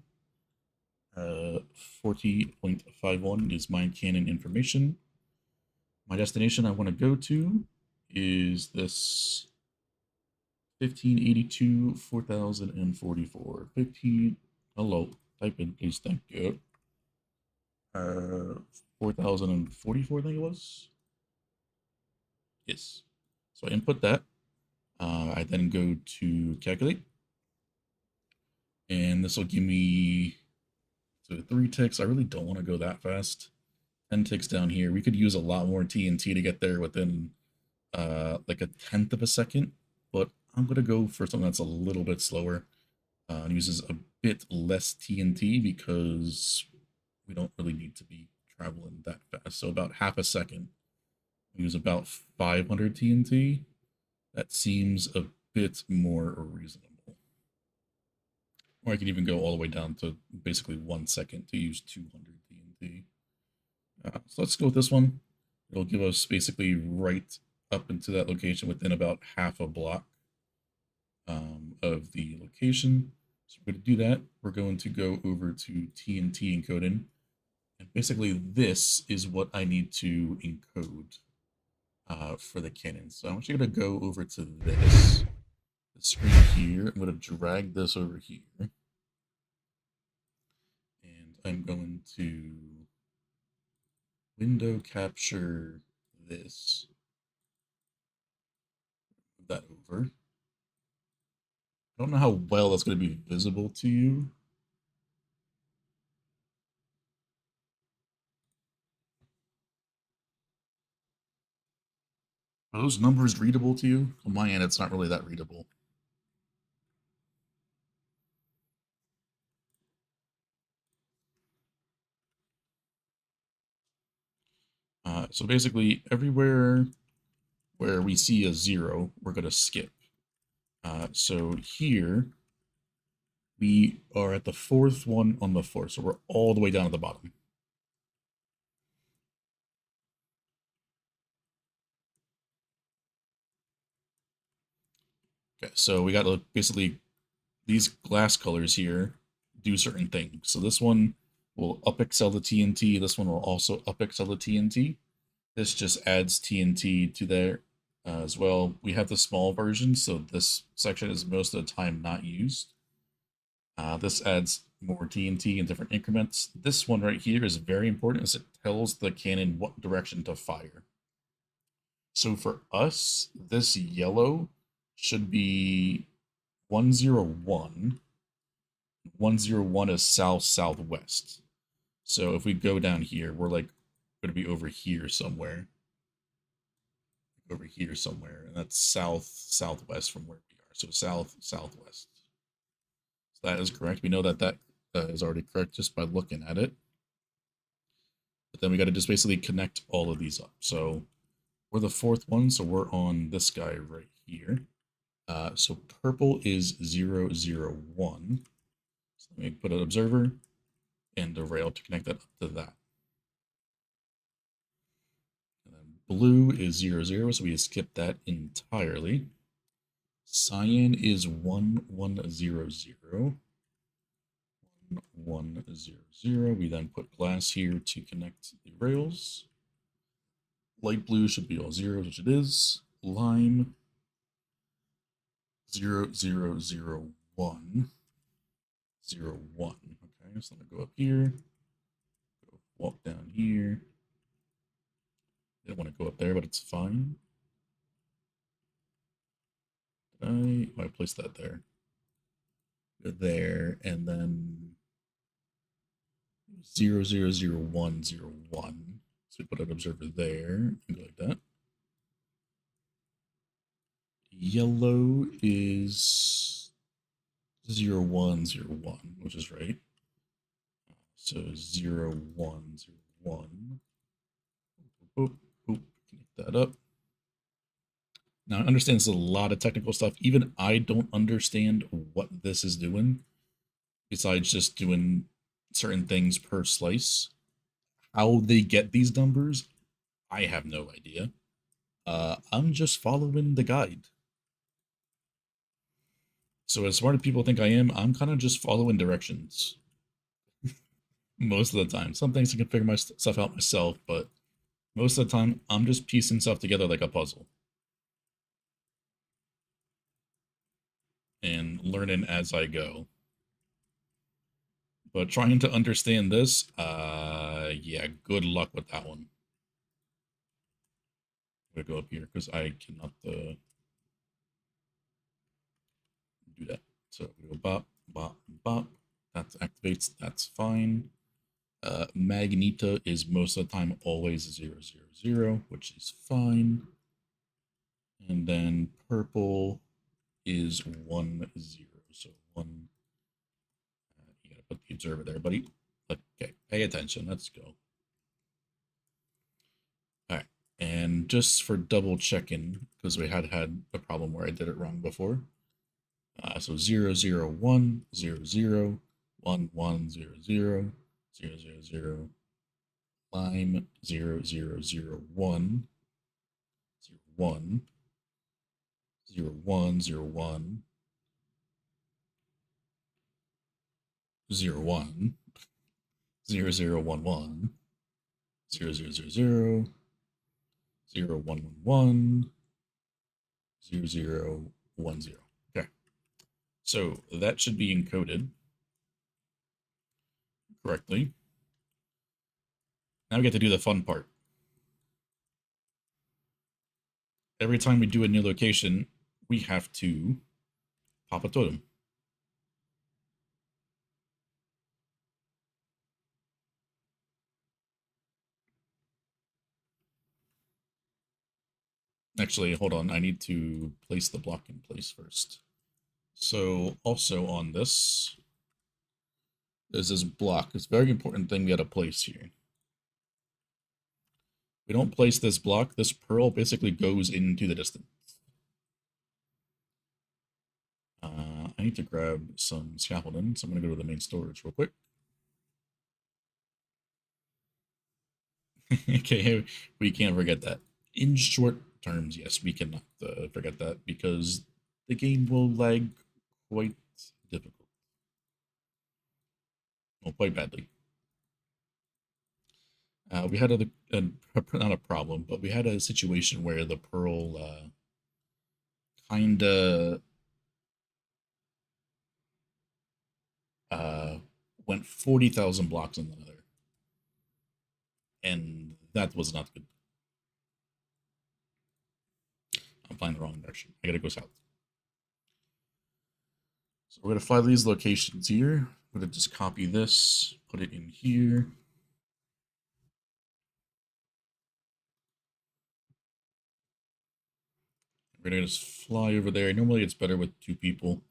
40.51 is my cannon information. My destination I want to go to is this 1582 4044. 15. Hello. Type in, please. Thank you. 4044, I think it was. Yes. So I input that. I then go to calculate. And this will give me 3 ticks. I really don't want to go that fast. 10 ticks down here. We could use a lot more TNT to get there within like a 1/10 of a second. But I'm going to go for something that's a little bit slower. And uses a bit less TNT because we don't really need to be traveling that fast. So about half a second. We use about 500 TNT. That seems a bit more reasonable. Or I can even go all the way down to basically 1 second to use 200 TNT. So let's go with this one. It'll give us basically right up into that location within about half a block of the location. So we're going to do that. We're going to go over to TNT encoding. And basically this is what I need to encode for the cannon. So I'm actually going to go over to this the screen here. I'm going to drag this over here. And I'm going to window capture this. Move that over. I don't know how well that's going to be visible to you. Are those numbers readable to you? On my end, it's not really that readable. So basically, everywhere where we see a 0, we're going to skip. So here, we are at the 4th one on the 4th, so we're all the way down at the bottom. Okay, so we got basically these glass colors here do certain things. So this one will up excel the TNT. This one will also up excel the TNT. This just adds TNT to there as well. We have the small version, so this section is most of the time not used. This adds more TNT in different increments. This one right here is very important as it tells the cannon what direction to fire. So for us, this yellow should be 101. 101 is south-southwest. So if we go down here, we're like going to be over here somewhere. Over here somewhere, and that's south-southwest from where we are. So south-southwest. So that is correct. We know that that is already correct just by looking at it. But then we got to just basically connect all of these up. So we're the fourth one, so we're on this guy right here. So purple is 0, 0, 1. So let me put an observer and a rail to connect that up to that. And then blue is 0, 0, so we skip that entirely. Cyan is 1, 1, 0, 0. 1, 0, 0. We then put glass here to connect the rails. Light blue should be all zeros, which it is. Lime 0, 0, 0, 1. 0, 1. Okay, so I'm gonna go up here. Walk down here. Didn't want to go up there, but it's fine. I placed that there. There, and then 0, 0, 0, 1, 0, 1. So we put an observer there and go like that. Yellow is 0, 1, 0, 1, which is right. So 0, 1, 0, 1. Oop, oop, connect that up. Now, I understand this is a lot of technical stuff. Even I don't understand what this is doing, besides just doing certain things per slice. How they get these numbers, I have no idea. I'm just following the guide. So as smart as people think I am, I'm kind of just following directions. Most of the time. Some things I can figure my stuff out myself, but most of the time, I'm just piecing stuff together like a puzzle. And learning as I go. But trying to understand this, yeah, good luck with that one. I'm gonna go up here because I cannot do that. So we go bop, bop, bop. That activates, that's fine. Magenta is most of the time always 0, 0, 0, which is fine. And then purple is 1, 0. So 1. You gotta put the observer there, buddy. Okay, pay attention. Let's go. All right, and just for double checking, because we had a problem where I did it wrong before. So 0, 0, 1, 0, 0, 1, 1, 0, 0, 0, 0, 0. Lime 0, 0, 0, 1, 0, 1, 0, 1, 0, 1, 0, 1, 0, 0, 1, 1, 0, 0, 0, 0, 0, 1, 1, 1, 0, 0, 1, 0. Okay. So that should be encoded correctly. Now we get to do the fun part. Every time we do a new location, we have to pop a totem. Actually, hold on. I need to place the block in place first. So also on this, there's this block. It's a very important thing we got to place here. We don't place this block, this pearl basically goes into the distance. I need to grab some scaffolding, so I'm going to go to the main storage real quick. Okay, we can't forget that. In short terms, yes, we cannot forget that because the game will lag quite difficult. Well, quite badly. We had not a problem, but we had a situation where the pearl kind of went 40,000 blocks in the nether. And that was not good. I'm flying the wrong direction. I gotta go south. So we're going to fly these locations here. I'm going to just copy this, put it in here. We're going to just fly over there. Normally it's better with 2 people.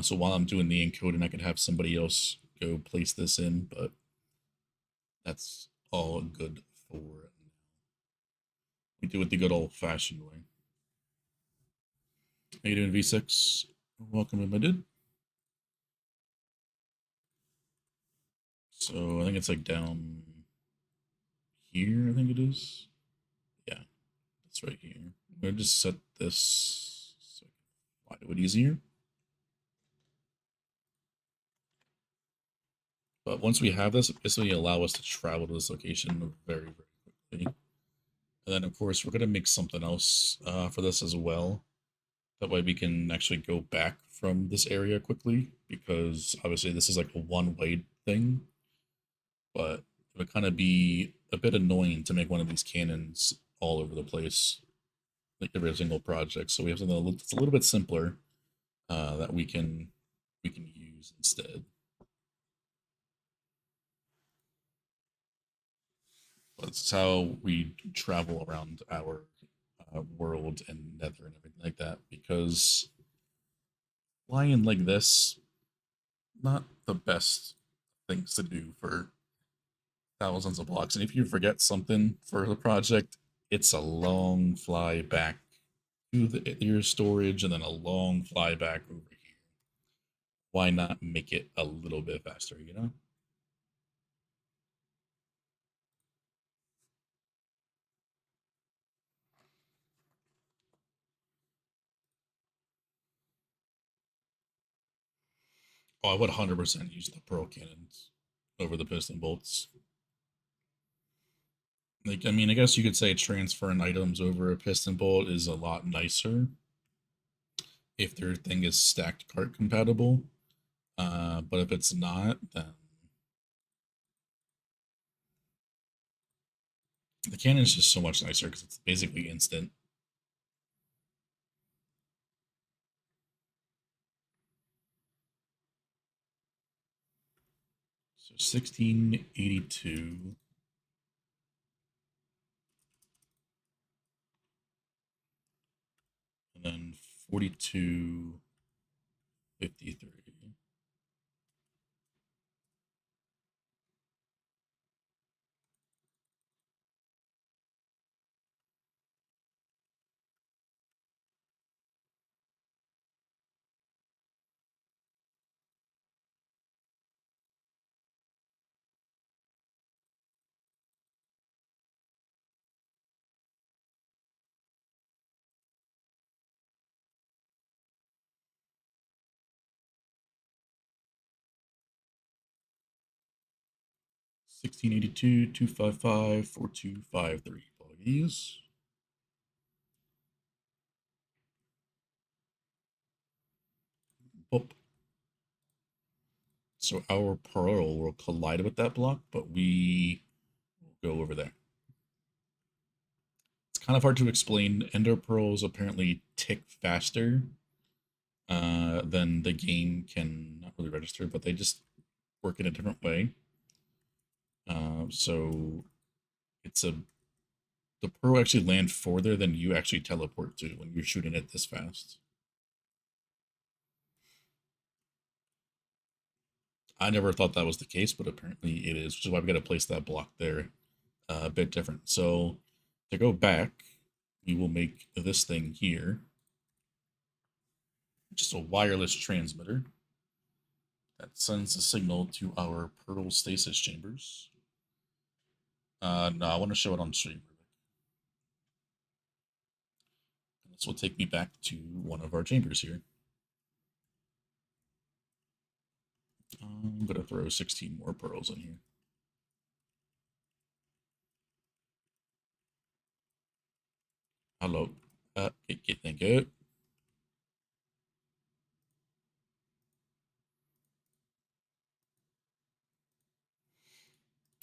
So while I'm doing the encoding, I could have somebody else go place this in, but that's all good for now. We do it the good old-fashioned way. How you doing, V6? Welcome in, my dude. So I think it's like down here, I think it is. Yeah, that's right here. I'm going to just set this so I can do it easier. But once we have this, this will allow us to travel to this location very, very quickly. And then, of course, we're going to make something else for this as well. That way we can actually go back from this area quickly, because obviously this is like a one-way thing. But it would kind of be a bit annoying to make one of these cannons all over the place, like every single project. So we have something that's a little bit simpler that we can use instead. That's how we travel around our world and nether and everything like that, because flying like this, not the best things to do for thousands of blocks. And if you forget something for the project, it's a long fly back to your storage and then a long fly back over here. Why not make it a little bit faster, you know? Oh, I would 100% use the pearl cannons over the piston bolts. Like, I mean, I guess you could say transferring items over a piston bolt is a lot nicer if their thing is stacked cart compatible. But if it's not, then the cannon is just so much nicer because it's basically instant. So 1682. And then 4253. $16.82, 255, 4253. Please. Boop. So our pearl will collide with that block, but we will go over there. It's kind of hard to explain. Ender pearls apparently tick faster than the game can not really register, but they just work in a different way. So it's the pearl actually land further than you actually teleport to when you're shooting it this fast. I never thought that was the case, but apparently it is, which is why we got to place that block there a bit different. So to go back, we will make this thing here just a wireless transmitter that sends a signal to our pearl stasis chambers. No, I want to show it on stream. This will take me back to one of our chambers here. I'm going to throw 16 more pearls in here. Hello. Thank you.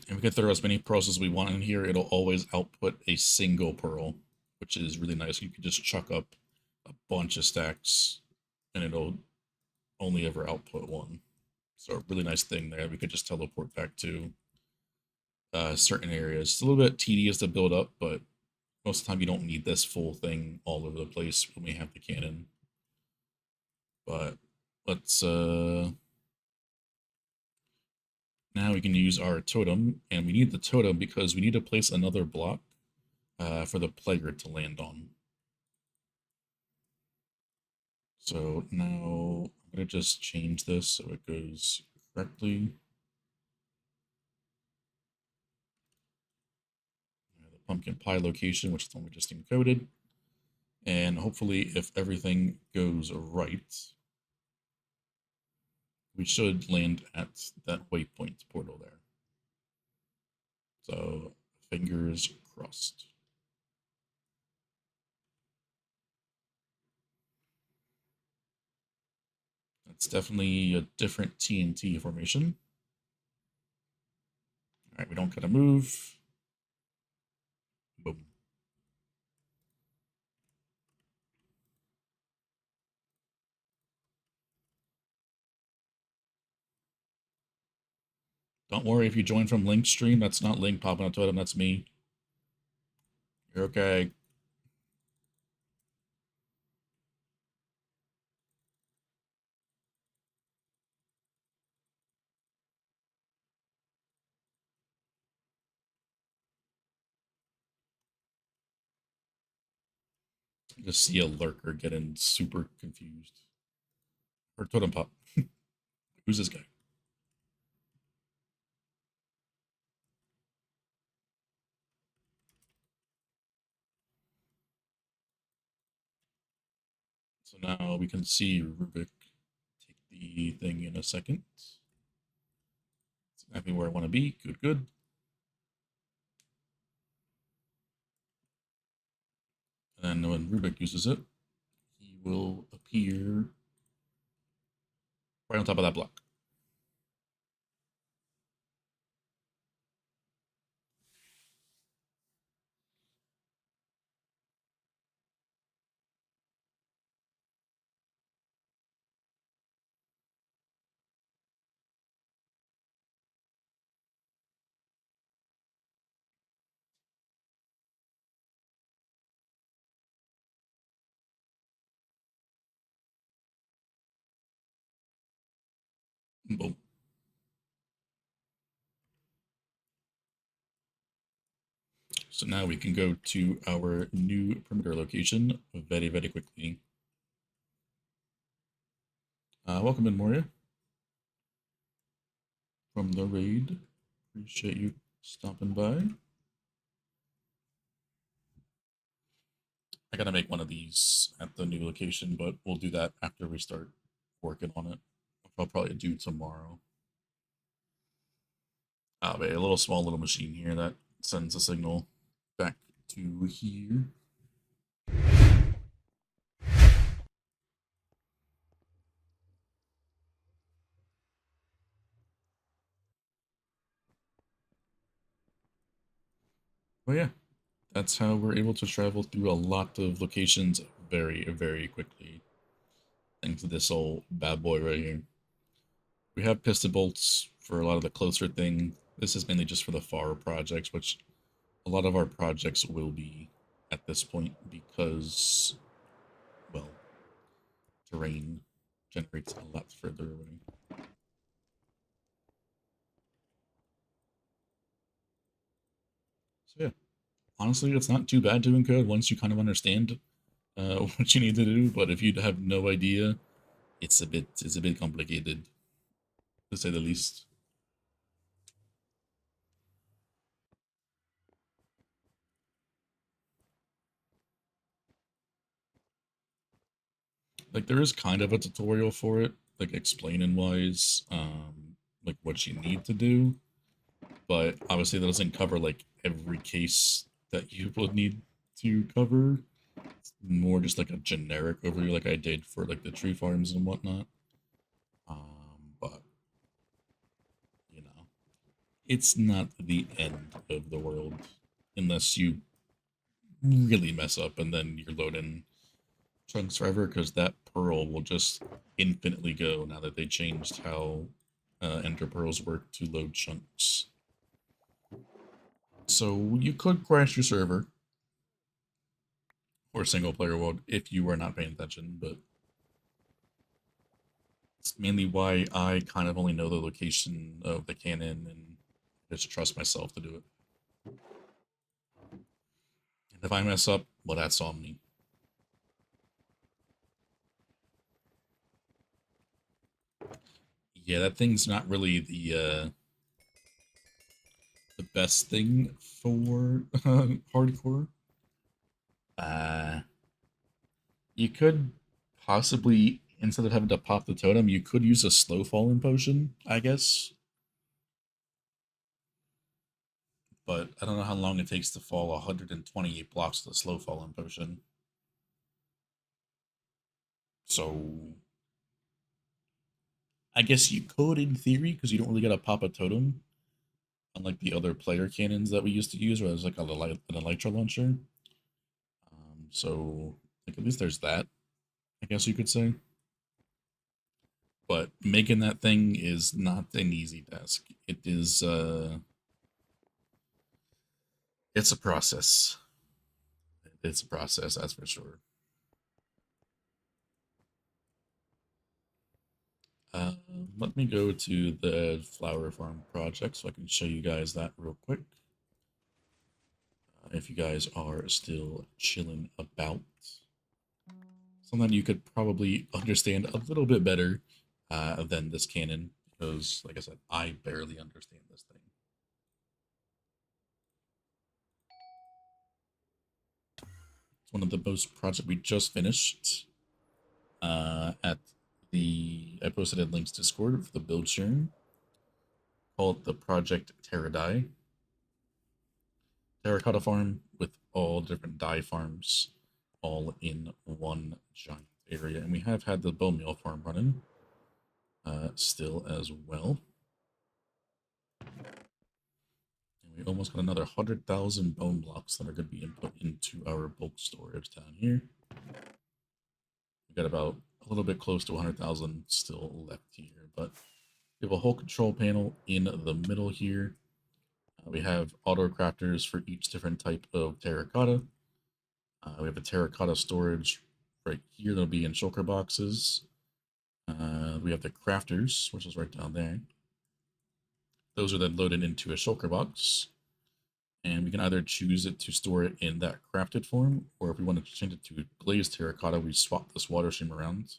And we can throw as many pearls as we want in here. It'll always output a single pearl, which is really nice. You can just chuck up a bunch of stacks and it'll only ever output one. So a really nice thing there. We could just teleport back to certain areas. It's a little bit tedious to build up, but most of the time you don't need this full thing all over the place when we have the cannon. But let's now we can use our totem, and we need the totem because we need to place another block for the player to land on. So now I'm going to just change this so it goes correctly. The pumpkin pie location, which is only just encoded. And hopefully, if everything goes right, we should land at that waypoint portal there. So, fingers crossed. That's definitely a different TNT formation. All right, we don't gotta move. Boom. Don't worry if you join from Link stream. That's not Link popping up totem. That's me. You're okay. Just see a lurker getting super confused. Or totem pop. Who's this guy? So now we can see Rubik take the thing in a second. It's exactly where I want to be. Good, good. And then when Rubik uses it, he will appear right on top of that block. Boom. So now we can go to our new perimeter location very, very quickly. Welcome in, Moria. From the raid. Appreciate you stopping by. I gotta make one of these at the new location, but we'll do that after we start working on it. I'll probably do tomorrow. Ah, but a little small little machine here that sends a signal back to here. Oh yeah, that's how we're able to travel through a lot of locations very, very quickly. Thanks to this old bad boy right here. We have piston bolts for a lot of the closer thing. This is mainly just for the far projects, which a lot of our projects will be at this point because, well, terrain generates a lot further away. So yeah, honestly, it's not too bad to encode once you kind of understand what you need to do. But if you have no idea, it's a bit complicated, to say the least. Like there is kind of a tutorial for it, like explaining wise, like what you need to do. But obviously that doesn't cover like every case that you would need to cover. It's more just like a generic overview like I did for like the tree farms and whatnot. But you know, it's not the end of the world unless you really mess up and then you're loading chunks forever because that pearl will just infinitely go now that they changed how ender pearls work to load chunks. So you could crash your server or single player world if you were not paying attention, but it's mainly why I kind of only know the location of the cannon and just trust myself to do it. And if I mess up, well, that's on me. Yeah, that thing's not really the best thing for hardcore. You could possibly, instead of having to pop the totem, you could use a slow falling potion, I guess. But I don't know how long it takes to fall 128 blocks with a slow falling potion. So I guess you could in theory, because you don't really gotta pop a totem, unlike the other player cannons that we used to use, where it was like an elytra launcher. So like at least there's that, I guess you could say. But making that thing is not an easy task. It is it's a process. It's a process, that's for sure. Let me go to the flower farm project so I can show you guys that real quick. If you guys are still chilling about. Something you could probably understand a little bit better than this cannon, because, like I said, I barely understand this thing. It's one of the most project we just finished at I posted in Link's Discord for the build sharing, called the Project Terradye. Terracotta farm with all different dye farms all in one giant area. And we have had the bone meal farm running still as well. And we almost got another 100,000 bone blocks that are going to be input into our bulk storage down here. We got about a little bit close to 100,000 still left here, but we have a whole control panel in the middle here. We have auto crafters for each different type of terracotta. We have a terracotta storage right here that'll be in shulker boxes. We have the crafters, which is right down there. Those are then loaded into a shulker box. And we can either choose it to store it in that crafted form, or if we want to change it to glazed terracotta, we swap this water stream around to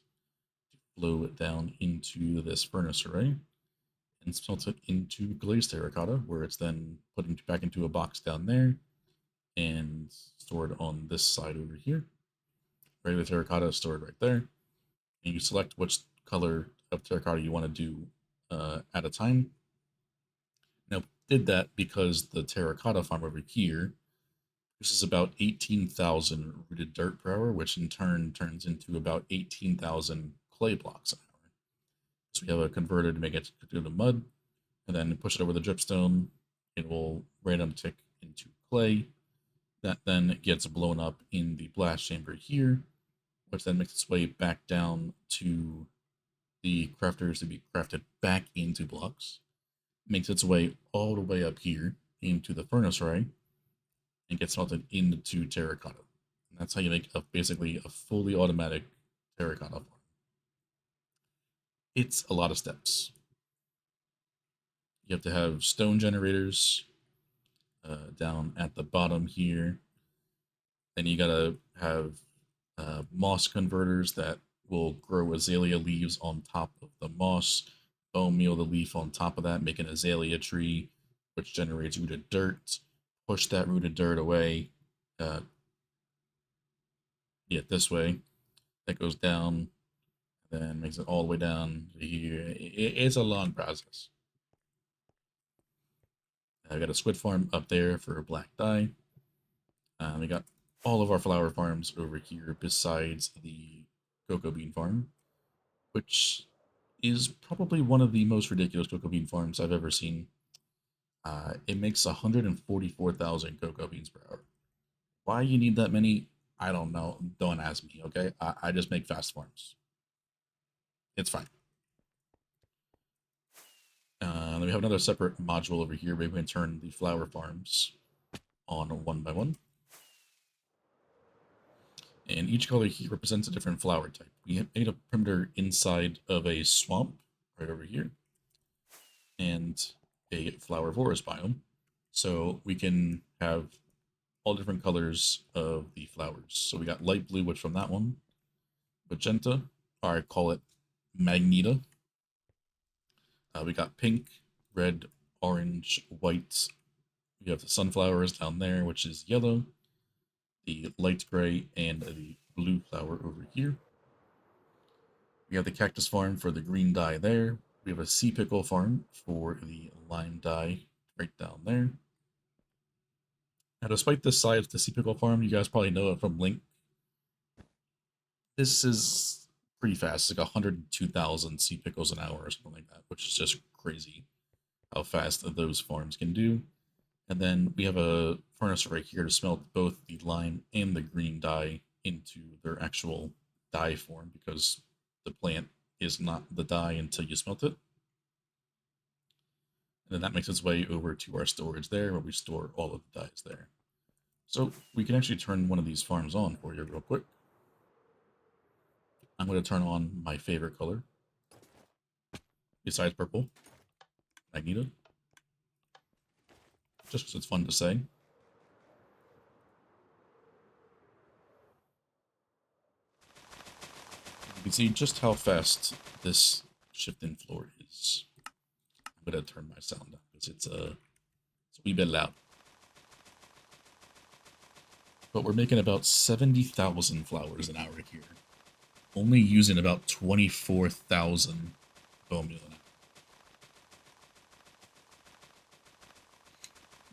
flow it down into this furnace array and smelt it into glazed terracotta, where it's then put back into a box down there and stored on this side over here. Regular terracotta is stored right there. And you select which color of terracotta you want to do at a time. Now, did that because the terracotta farm over here, this is about 18,000 rooted dirt per hour, which in turn turns into about 18,000 clay blocks an hour. So we have a converter to make it through the mud, and then push it over the dripstone. It will random tick into clay. That then gets blown up in the blast chamber here, which then makes its way back down to the crafters to be crafted back into blocks. Makes its way all the way up here into the furnace array and gets melted into terracotta. And that's how you make basically a fully automatic terracotta farm. It's a lot of steps. You have to have stone generators down at the bottom here. Then you gotta have moss converters that will grow azalea leaves on top of the moss, bone meal the leaf on top of that, make an azalea tree, which generates rooted dirt. Push that rooted dirt away. This way. That goes down, then makes it all the way down to here. It's a long process. I got a squid farm up there for black dye. We got all of our flower farms over here besides the cocoa bean farm, which is probably one of the most ridiculous cocoa bean farms I've ever seen. It makes 144,000 cocoa beans per hour. Why you need that many, I don't know. Don't ask me, okay? I just make fast farms. It's fine. Then we have another separate module over here where we can turn the flower farms on one by one. And each color here represents a different flower type. We have made a perimeter inside of a swamp right over here, and a flower forest biome. So we can have all different colors of the flowers. So we got light blue, which from that one, magenta, or I call it Magneta. We got pink, red, orange, white. We have the sunflowers down there, which is yellow, the light gray, and the blue flower over here. We have the cactus farm for the green dye there. We have a sea pickle farm for the lime dye right down there. Now, despite this size of the sea pickle farm, you guys probably know it from Link. This is pretty fast. It's like 102,000 sea pickles an hour or something like that, which is just crazy how fast those farms can do. And then we have a furnace right here to smelt both the lime and the green dye into their actual dye form, because the plant is not the dye until you smelt it. And then that makes its way over to our storage there, where we store all of the dyes there. So we can actually turn one of these farms on for you real quick. I'm going to turn on my favorite color, besides purple, Magneto, just because it's fun to say. You can see just how fast this shift-in floor is. I'm going to turn my sound down because it's a wee bit loud. But we're making about 70,000 flowers an hour here, only using about 24,000 bone meal an hour.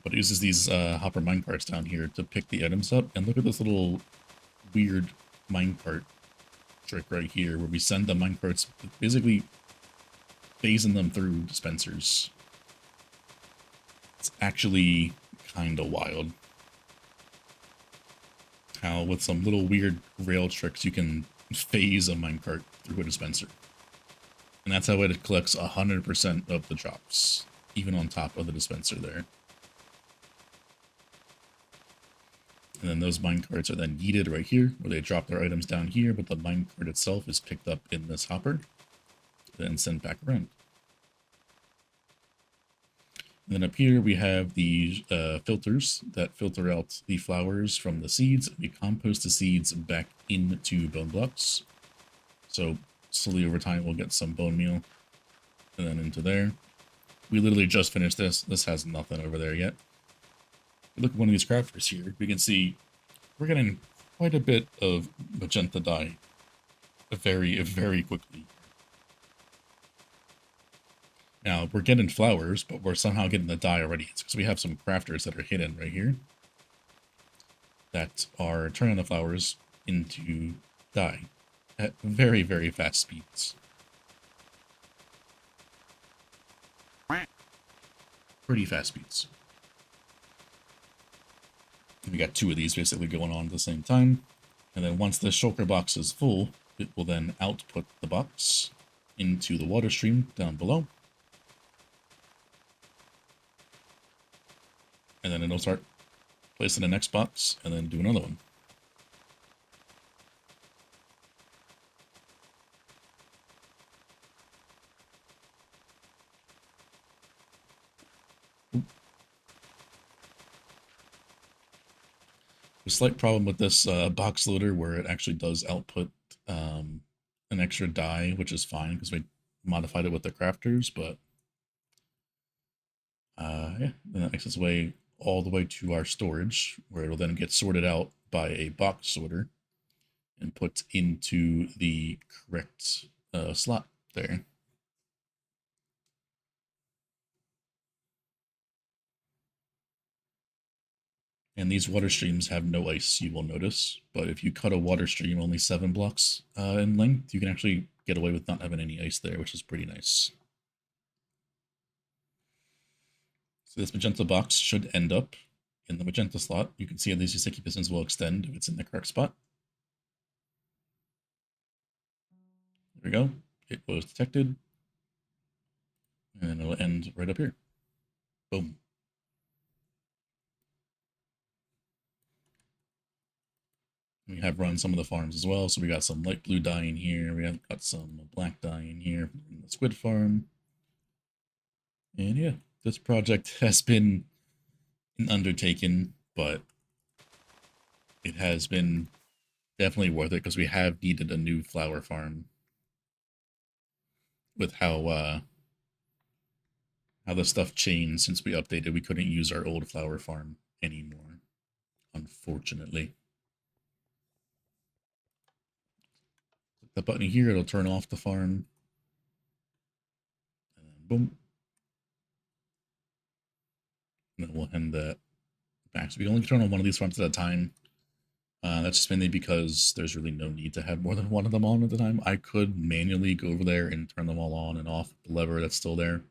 But it uses these hopper minecarts down here to pick the items up. And look at this little weird minecart trick right here, where we send the minecarts, basically phasing them through dispensers. It's actually kind of wild how with some little weird rail tricks you can phase a minecart through a dispenser. And that's how it collects 100% of the drops, even on top of the dispenser there. And then those minecarts are then yeeted right here, where they drop their items down here, but the minecart itself is picked up in this hopper, then sent back around. And then up here we have the filters that filter out the flowers from the seeds. We compost the seeds back into bone blocks. So slowly over time we'll get some bone meal, and then into there. We literally just finished this. This has nothing over there yet. Look at one of these crafters here. We can see we're getting quite a bit of magenta dye very, very quickly. Now, we're getting flowers, but we're somehow getting the dye already. It's because we have some crafters that are hidden right here that are turning the flowers into dye at very, very fast speeds. Pretty fast speeds. And we got two of these basically going on at the same time. And then once the shulker box is full, it will then output the box into the water stream down below. And then it'll start placing the next box and then do another one. A slight problem with this box loader where it actually does output an extra die, which is fine because we modified it with the crafters, but yeah, then that makes its way all the way to our storage, where it'll then get sorted out by a box sorter and put into the correct slot there. And these water streams have no ice, you will notice. But if you cut a water stream only 7 blocks in length, you can actually get away with not having any ice there, which is pretty nice. So this magenta box should end up in the magenta slot. You can see these sticky pistons will extend if it's in the correct spot. There we go. It was detected. And it'll end right up here. Boom. We have run some of the farms as well. So we got some light blue dye in here. We have got some black dye in here from the squid farm. And yeah, this project has been an undertaking, but it has been definitely worth it because we have needed a new flower farm with how the stuff changed since we updated. We couldn't use our old flower farm anymore, unfortunately. Click the button here, it'll turn off the farm. And boom. And then we'll end that back. So we only turn on one of these farms at a time. That's just mainly because there's really no need to have more than one of them on at the time. I could manually go over there and turn them all on and off the lever that's still there.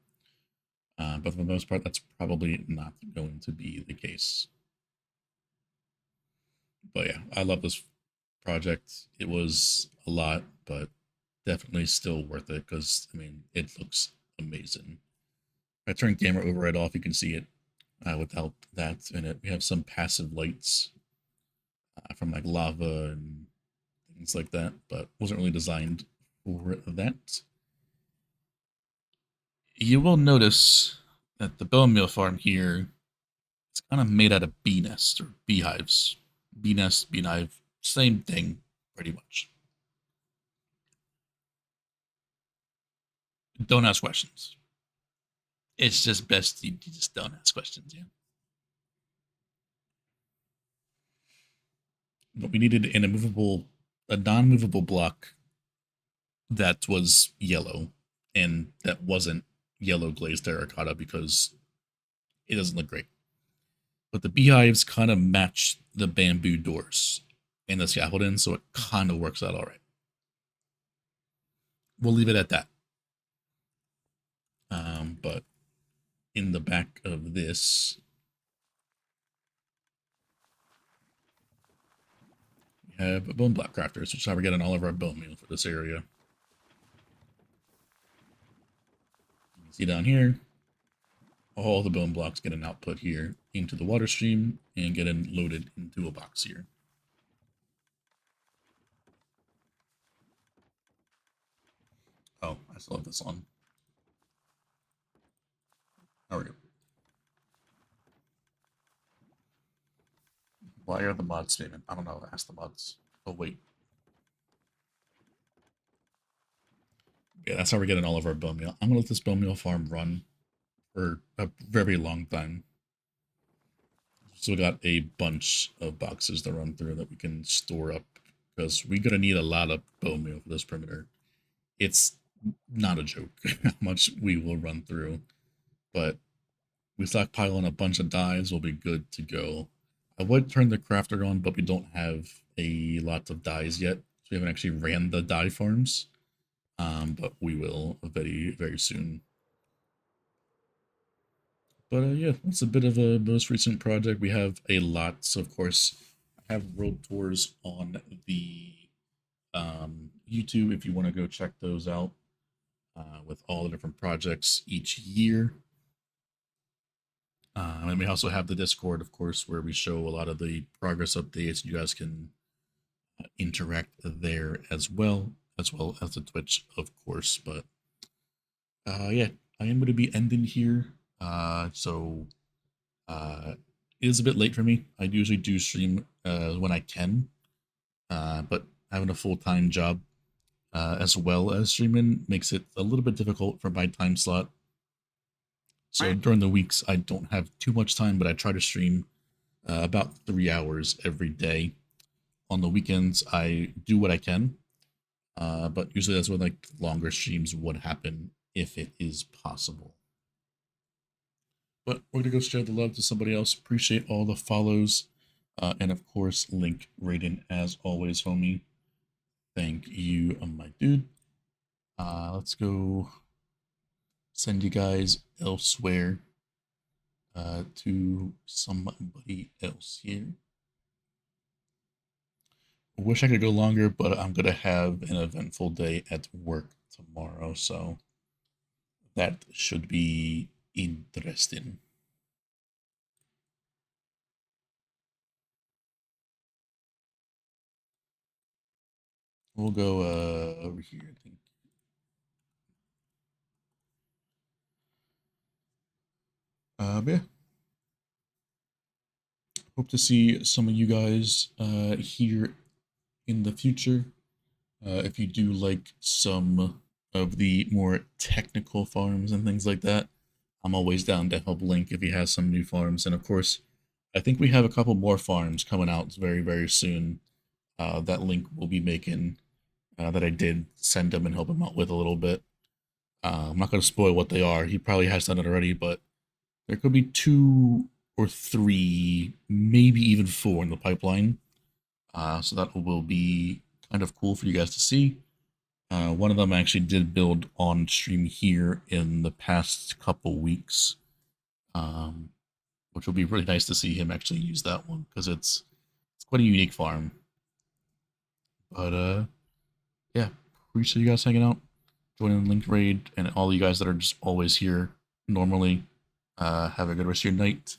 But for the most part, that's probably not going to be the case. But yeah, I love this project. It was a lot, but definitely still worth it because, I mean, it looks amazing. If I turn camera override off, you can see it without that in it. We have some passive lights from like lava and things like that, but wasn't really designed for that. You will notice that the bone meal farm here, it's kind of made out of bee nests or beehives. Bee nest, beehive, same thing, pretty much. Don't ask questions. It's just best you just don't ask questions, yeah. But we needed a non-movable block that was yellow, and that wasn't yellow glazed terracotta because it doesn't look great. But the beehives kind of match the bamboo doors and the scaffolding, so it kind of works out all right. We'll leave it at that. But in the back of this, we have bone block crafters, which is how we're getting all of our bone meal for this area. You can see down here, all the bone blocks get an output here into the water stream and getting loaded into a box here. Oh, I still have this on. There we go. Why are the mods statement? I don't know. Ask the mods. Oh, wait. Yeah, that's how we're getting all of our bone meal. I'm going to let this bone meal farm run for a very long time. So we got a bunch of boxes to run through that we can store up because we're going to need a lot of bone meal for this perimeter. It's not a joke how much we will run through, but we stockpile on a bunch of dyes, we'll be good to go. I would turn the crafter on, but we don't have a lot of dyes yet, so we haven't actually ran the dye farms, but we will very, very soon. But yeah, it's a bit of a most recent project. We have a lot, so of course, I have world tours on the YouTube if you want to go check those out with all the different projects each year. And we also have the Discord, of course, where we show a lot of the progress updates. You guys can interact there as well as the Twitch, of course. But yeah, I am going to be ending here. So it is a bit late for me. I usually do stream when I can, but having a full-time job as well as streaming makes it a little bit difficult for my time slot. So during the weeks, I don't have too much time, but I try to stream about 3 hours every day. On the weekends, I do what I can, but usually that's when like longer streams would happen if it is possible. But we're gonna go share the love to somebody else. Appreciate all the follows, and of course, link rating as always, homie. Thank you, my dude. Let's go send you guys elsewhere. to somebody else here. I wish I could go longer, but I'm gonna have an eventful day at work tomorrow, so that should be interesting. We'll go over here, I think. But yeah. Hope to see some of you guys here in the future. If you do like some of the more technical farms and things like that, I'm always down to help Link if he has some new farms. And of course, I think we have a couple more farms coming out very, very soon that Link will be making that I did send him and help him out with a little bit. I'm not going to spoil what they are. He probably has done it already, but there could be 2 or 3, maybe even 4 in the pipeline. So that will be kind of cool for you guys to see. One of them I actually did build on stream here in the past couple weeks, which will be really nice to see him actually use that one because it's quite a unique farm. But yeah, appreciate you guys hanging out, joining the Linked Raid, and all you guys that are just always here normally. Have a good rest of your night,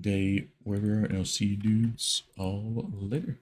day, wherever, and I'll see you dudes all later.